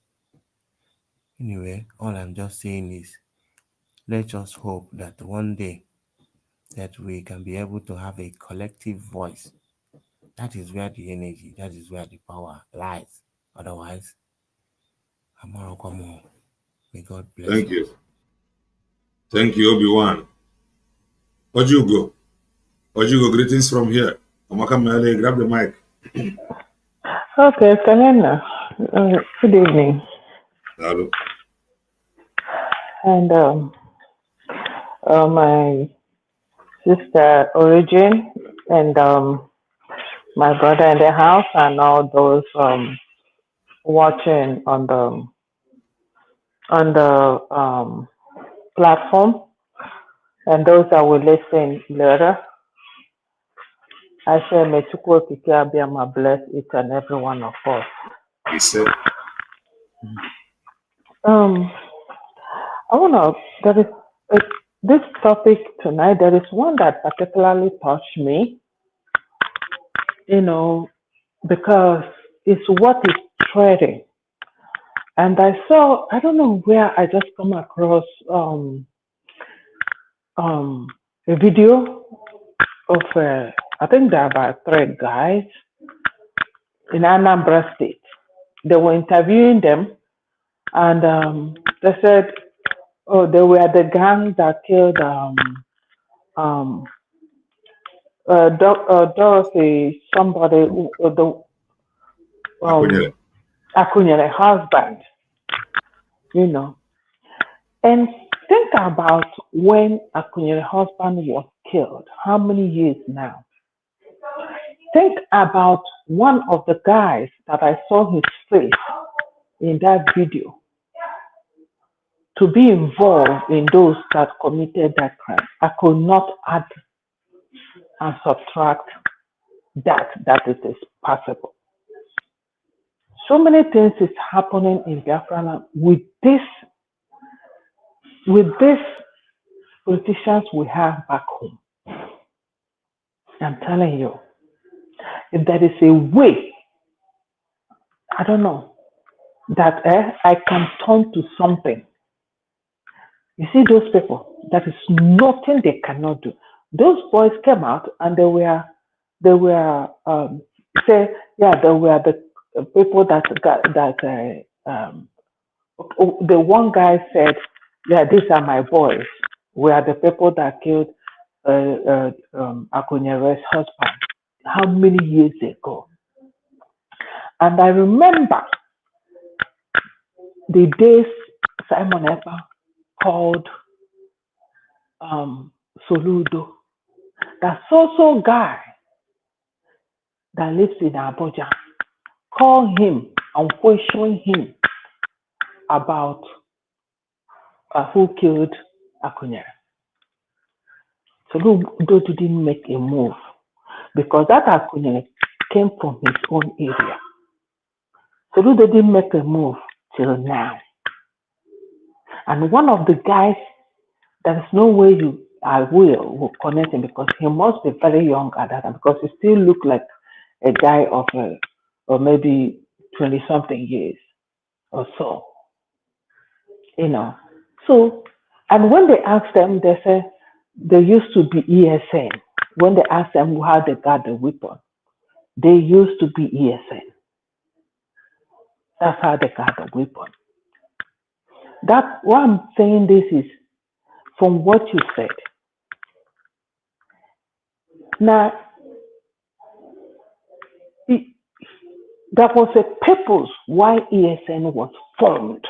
S11: Anyway, all I'm just saying is let's just hope that one day that we can be able to have a collective voice. That is where the energy, that is where the power lies. Otherwise, Amarakomo, may God bless
S1: Thank
S11: us.
S1: you. Thank you, Obi-Wan. Ojugo. Ojugo, greetings from here. Amaka Mele, grab the mic.
S12: Okay, Selena. Good evening.
S1: Hello.
S12: And my sister Origin and my brother in the house and all those watching on the platform and those that will listen later. I say may Chukwu Okike Abiyama bless each and every one of us.
S1: He said.
S12: I wanna there is this topic tonight. There is one that particularly touched me, because it's what is trending. And I don't know where I just come across a video of I think there are about 3 guys in Anambra State. They were interviewing them, and they said, oh, they were the gang that killed um, Dorothy, somebody, the
S1: Akunyele.
S12: Akunyele husband, And think about when Akunyele husband was killed. How many years now? Think about one of the guys that I saw his face in that video to be involved in those that committed that crime. I could not add and subtract that it is possible. So many things is happening in Biafra land with these politicians we have back home. I'm telling you, if there is a way, I don't know, that I can turn to something. You see those people, that is nothing they cannot do. Those boys came out and they were they were the people that the one guy said, yeah, these are my boys. We are the people that killed Akunyere's husband. How many years ago? And I remember the days Simon Ekpa called Soludo, that so guy that lives in Abuja, call him and question him about who killed Akunyere. Soludo didn't make a move because that Akunyere came from his own area. Soludo didn't make a move till now. And one of the guys, there is no way I will connect him because he must be very young at that time because he still look like a guy of or maybe 20 something years or so. So, and when they ask them, they say they used to be ESN. When they ask them how they got the weapon, they used to be ESN. That's how they got the weapon. That why I'm saying this is from what you said. Now, that was a purpose why ESN was formed.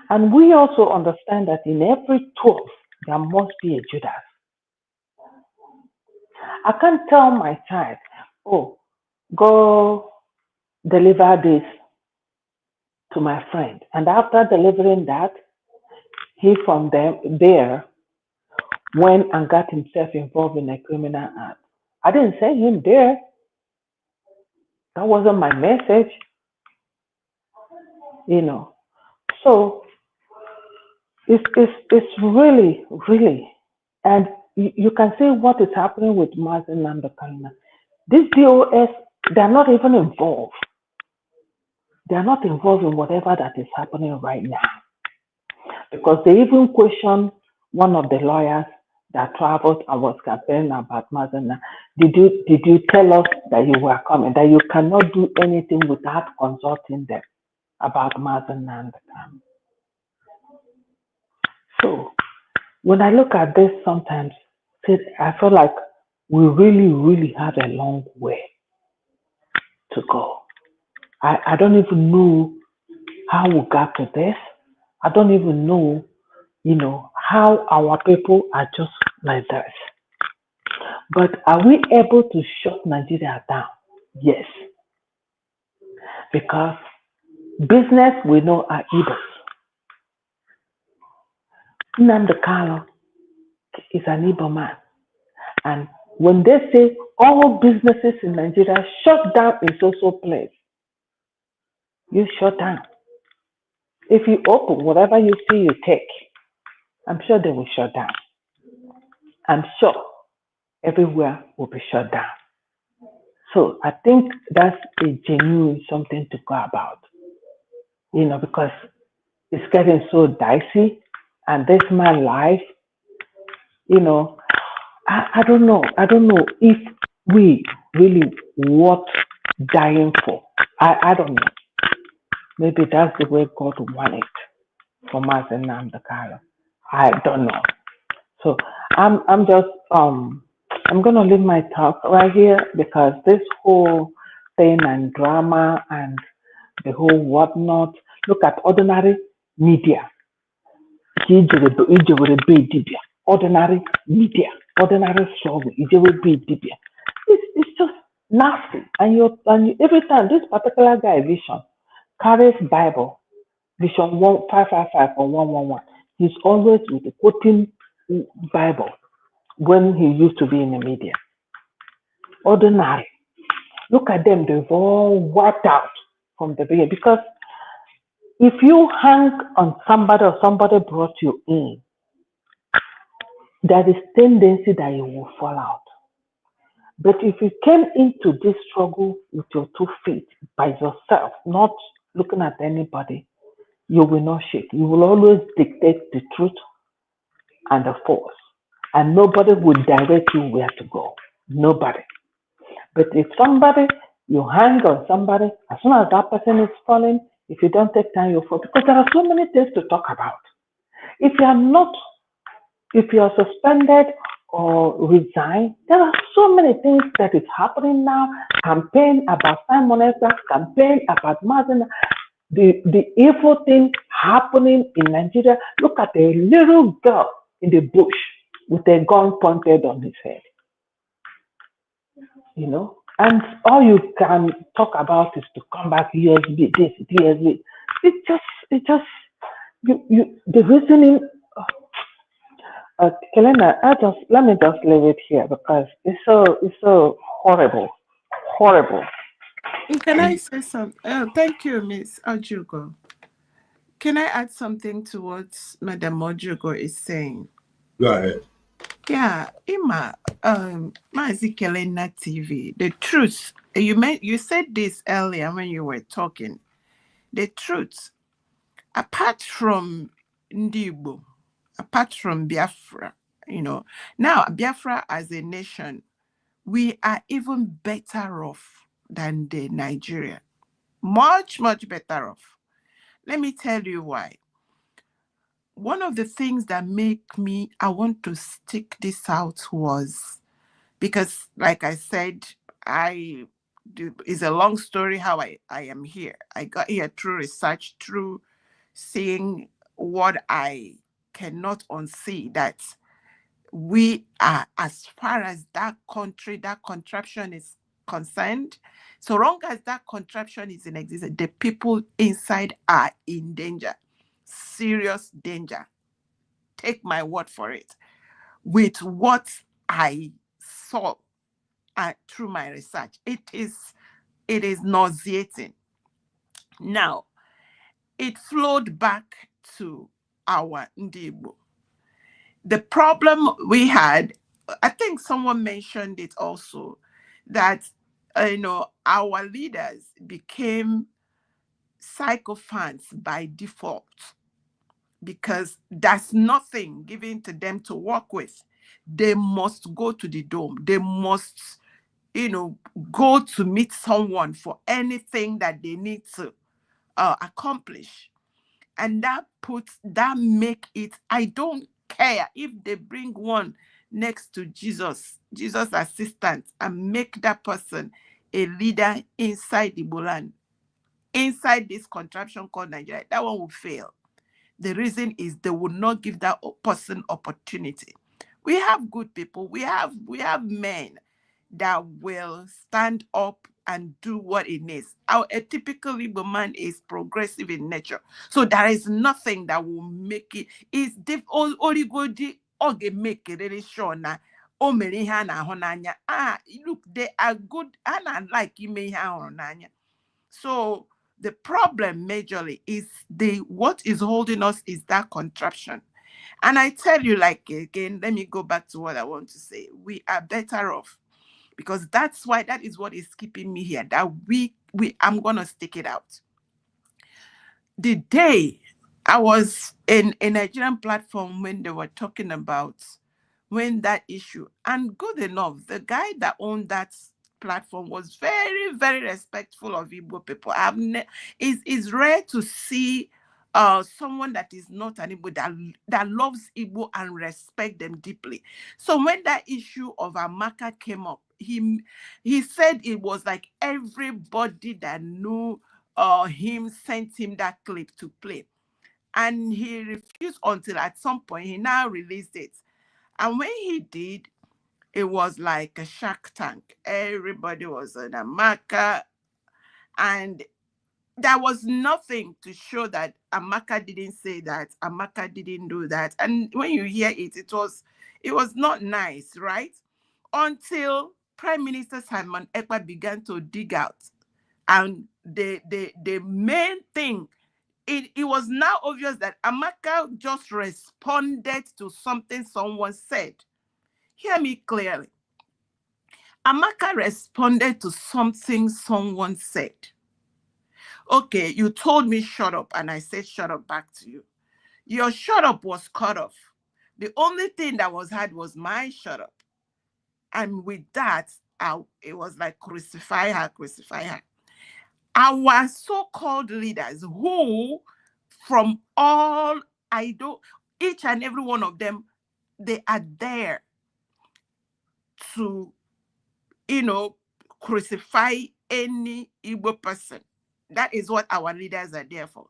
S12: And we also understand that in every 12, there must be a Judas. I can't tell my child, oh, go deliver this to my friend. And after delivering that, he from there went and got himself involved in a criminal act. I didn't send him there. That wasn't my message. So it's really, really, and you can see what is happening with Mazi Nnamdi Kanu. This DOS, they're not even involved. They are not involved in whatever that is happening right now. Because they even questioned one of the lawyers that traveled and was campaigning about Mazi Nnamdi. Did you tell us that you were coming, that you cannot do anything without consulting them about Mazi Nnamdi Kanu? So when I look at this sometimes, I feel like we really, really have a long way to go. I don't even know how we got to this. I don't even know, how our people are just like this. But are we able to shut Nigeria down? Yes. Because business we know are Igbos. Nnamdi Kanu is an Igbo man. And when they say all businesses in Nigeria shut down in social place, you shut down. If you open, whatever you see, you take. I'm sure they will shut down. I'm sure everywhere will be shut down. So I think that's a genuine something to go about, because it's getting so dicey. And this man life, I don't know. I don't know if we really worth dying for. I don't know. Maybe that's the way God wanted it for Mazi Nnamdi Kanu. I don't know. So I'm just I'm gonna leave my talk right here because this whole thing and drama and the whole whatnot. Look at ordinary media. Ordinary media, ordinary struggle. It's just nasty. Every time this particular guy Vision carries Bible, Vision 1555 or 111, he's always with the quoting Bible when he used to be in the media. Ordinary. Look at them, they've all wiped out from the beginning. Because if you hang on somebody or somebody brought you in, there is tendency that you will fall out. But if you came into this struggle with your 2 feet by yourself, not looking at anybody, you will not shake. You will always dictate the truth and the force. And nobody will direct you where to go. Nobody. But if you hang on somebody, as soon as that person is falling, if you don't take time, you fall. Because there are so many things to talk about. If you are suspended or resign, there are so many things that is happening now. Campaign about Simon Esther, campaign about Mazi, the evil thing happening in Nigeria. Look at a little girl in the bush with a gun pointed on his head. And all you can talk about is to come back USB, this, USB. It just, the reasoning. Kelena, let me just leave it here because it's so horrible.
S10: Can I say something? Oh, thank you, Miss Ojugo. Can I add something to what Madam Ojugo is saying?
S1: Go ahead.
S10: Yeah, Ima, Mazi Kelena TV. The truth. You said this earlier when you were talking. The truth, apart from Ndibo, apart from Biafra, now Biafra as a nation, we are even better off than the Nigeria. Much, much better off. Let me tell you why. One of the things that I want to stick this out was because, like I said, it's a long story how I am here. I got here through research, through seeing what I cannot unsee, that we are, as far as that country, that contraption is concerned, so long as that contraption is in existence, the people inside are in danger, serious danger. Take my word for it. With what I saw through my research, it is nauseating. Now, it flowed back to our Ndibo. The problem we had, I think someone mentioned it also, that our leaders became sycophants by default, because there's nothing given to them to work with. They must go to the dome. They must, go to meet someone for anything that they need to accomplish. And that make it, I don't care if they bring one next to Jesus assistant, and make that person a leader inside the Bolan, inside this contraption called Nigeria. That one will fail. The reason is they will not give that person opportunity. We have good people. We have men that will stand up and do what it needs. A typical Igbo man is progressive in nature. So there is nothing that will make it. It's make it really sure now. Look, they are good and I like you. So the problem majorly is what is holding us is that contraption. And I tell you, like, again, let me go back to what I want to say. We are better off, because that is what is keeping me here, that I'm going to stick it out. The day I was in a Nigerian platform when they were talking about that issue, and good enough, the guy that owned that platform was very, very respectful of Igbo people. It's rare to see someone that is not an Igbo that loves Igbo and respect them deeply. So when that issue of Amaka came up, he said it was like everybody that knew him sent him that clip to play. And he refused until at some point he now released it. And when he did, it was like a Shark Tank. Everybody was on Amaka. And there was nothing to show that Amaka didn't say that, Amaka didn't do that. And when you hear it, it was not nice, right? Until Prime Minister Simon Ekpa began to dig out. And the main thing, it was now obvious that Amaka just responded to something someone said. Hear me clearly. Amaka responded to something someone said. Okay, you told me shut up, and I said shut up back to you. Your shut up was cut off. The only thing that was heard was my shut up. And with that, it was like crucify her, crucify her. Our so-called leaders who, from all each and every one of them, they are there to, crucify any Igbo person. That is what our leaders are there for.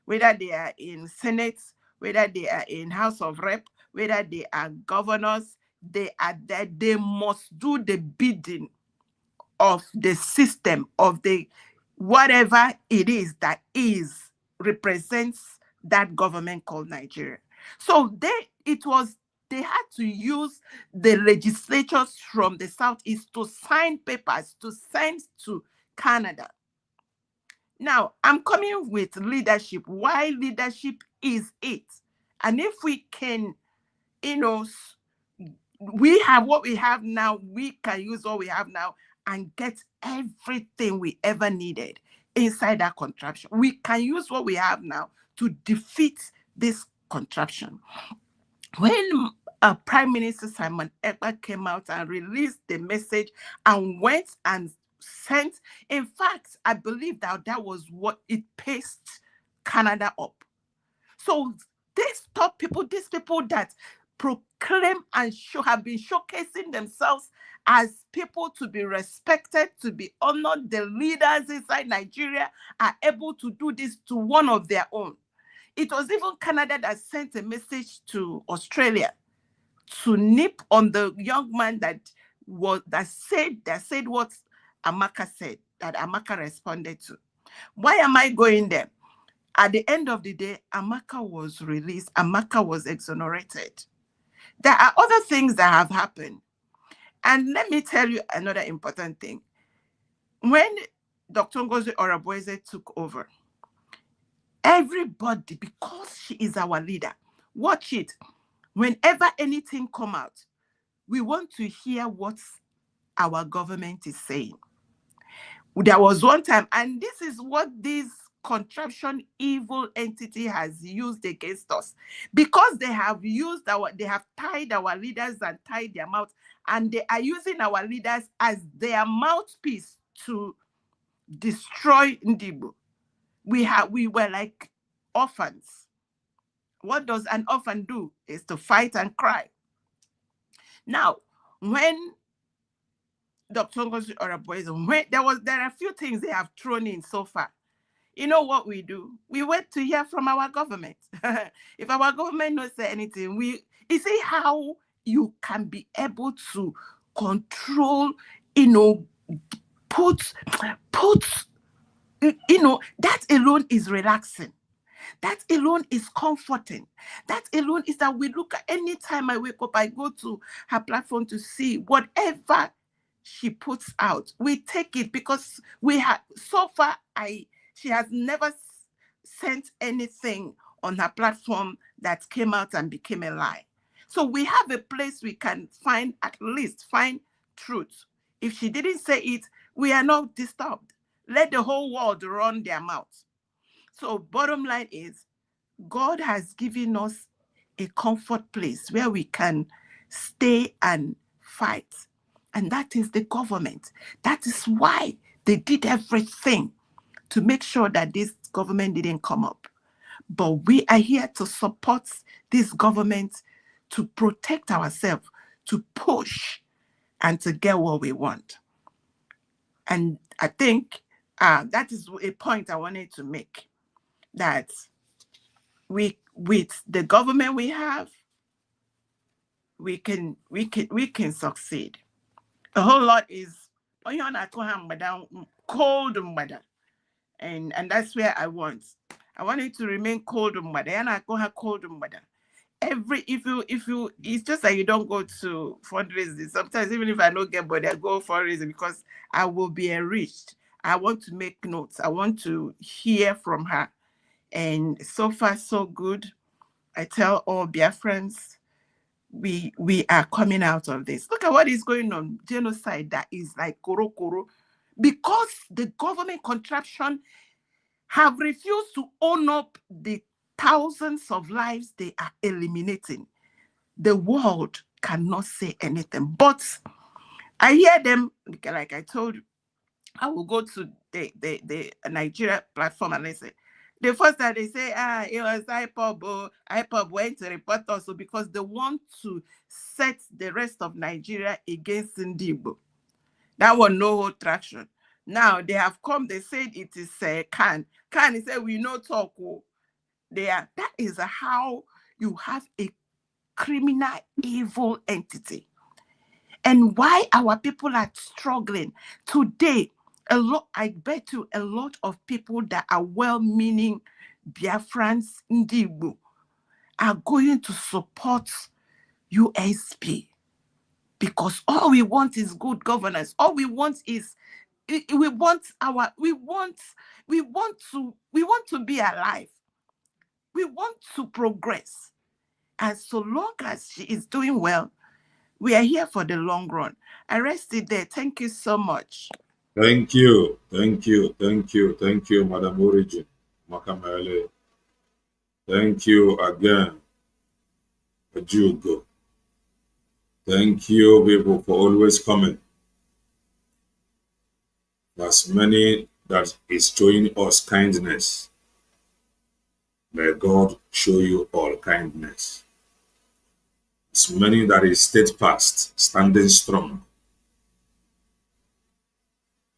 S10: Whether they are in Senate, whether they are in House of Rep, whether they are governors, they are there. They must do the bidding of the system, of the whatever it is that represents that government called Nigeria. So they had to use the legislatures from the Southeast to sign papers to send to Canada. Now, I'm coming with leadership. Why leadership is it? And if we can, we have what we have now, we can use what we have now and get everything we ever needed inside that contraption. We can use what we have now to defeat this contraption. When Prime Minister Simon Ekpa came out and released the message and went and sent, in fact, I believe that was what it paced Canada up. So these people that proclaim and have been showcasing themselves as people to be respected, to be honored, the leaders inside Nigeria are able to do this to one of their own. It was even Canada that sent a message to Australia to nip on the young man that said what Amaka said, that Amaka responded to. Why am I going there? At the end of the day, Amaka was released. Amaka was exonerated. There are other things that have happened. And let me tell you another important thing. When Dr. Ngozi Oraboeze took over, everybody, because she is our leader, watch it. Whenever anything come out, we want to hear what our government is saying. There was one time, and this is what these contraption evil entity has used against us, because they have tied our leaders and tied their mouth, and they are using our leaders as their mouthpiece to destroy Ndibo. We were like orphans. What does an orphan do? Is to fight and cry. Now, when Dr. Ngozi Oraboizo, there are a few things they have thrown in so far. You know what we do? We wait to hear from our government. If our government not say anything, you see how you can be able to control, put, that alone is relaxing. That alone is comforting. That alone is that we look at, anytime I wake up, I go to her platform to see whatever she puts out. We take it, because so far she has never sent anything on her platform that came out and became a lie. So we have a place we can at least find truth. If she didn't say it, we are not disturbed. Let the whole world run their mouths. So bottom line is, God has given us a comfort place where we can stay and fight. And that is the government. That is why they did everything to make sure that this government didn't come up. But we are here to support this government, to protect ourselves, to push, and to get what we want. And I think that is a point I wanted to make, that with the government we have, we can succeed. A whole lot is cold, and that's where I want it to remain cold. It's just that you don't go to fundraising. Sometimes even if I don't get body, I go fundraising because I will be enriched. I want to make notes. I want to hear from her. And so far, so good. I tell all Biafrans, we are coming out of this. Look at what is going on. Genocide that is like koro koro. Because the government contraption have refused to own up the thousands of lives they are eliminating. The world cannot say anything. But I hear them, like I told you, I will go to the Nigeria platform and they say, the first time they say, it was IPOB. IPOB went to report also because they want to set the rest of Nigeria against Ndibo. That one no traction. Now they have come, they said it is Kan. Kan, he said, we no talk. That is how you have a criminal, evil entity. And why our people are struggling today, I bet you a lot of people that are well-meaning Biafrans, Ndibo, are going to support USP, because all we want is good governance. All we want is we want to be alive. We want to progress. And so long as she is doing well, we are here for the long run. I rest it there. Thank you so much.
S1: Thank you, Madam Origin Makamele. Thank you again, Ajugo. Thank you, people, for always coming. There's many that is showing us kindness. May God show you all kindness. There's many that is steadfast, standing strong.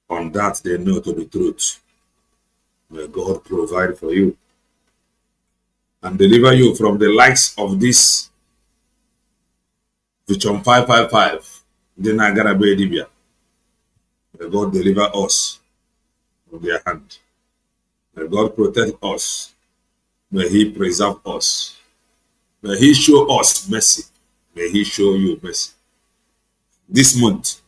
S1: On that, they know to be truth. May God provide for you and deliver you from the likes of this Vichon 555, Dinagara Bedibia. May God deliver us from their hand. May God protect us. May He preserve us. May He show us mercy. May He show you mercy. This month,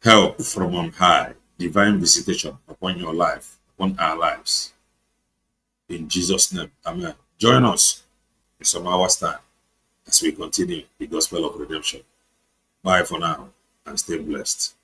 S1: help from on high, divine visitation upon your life, upon our lives. In Jesus' name, amen. Join us in some hours' time as we continue the gospel of redemption. Bye for now and stay blessed.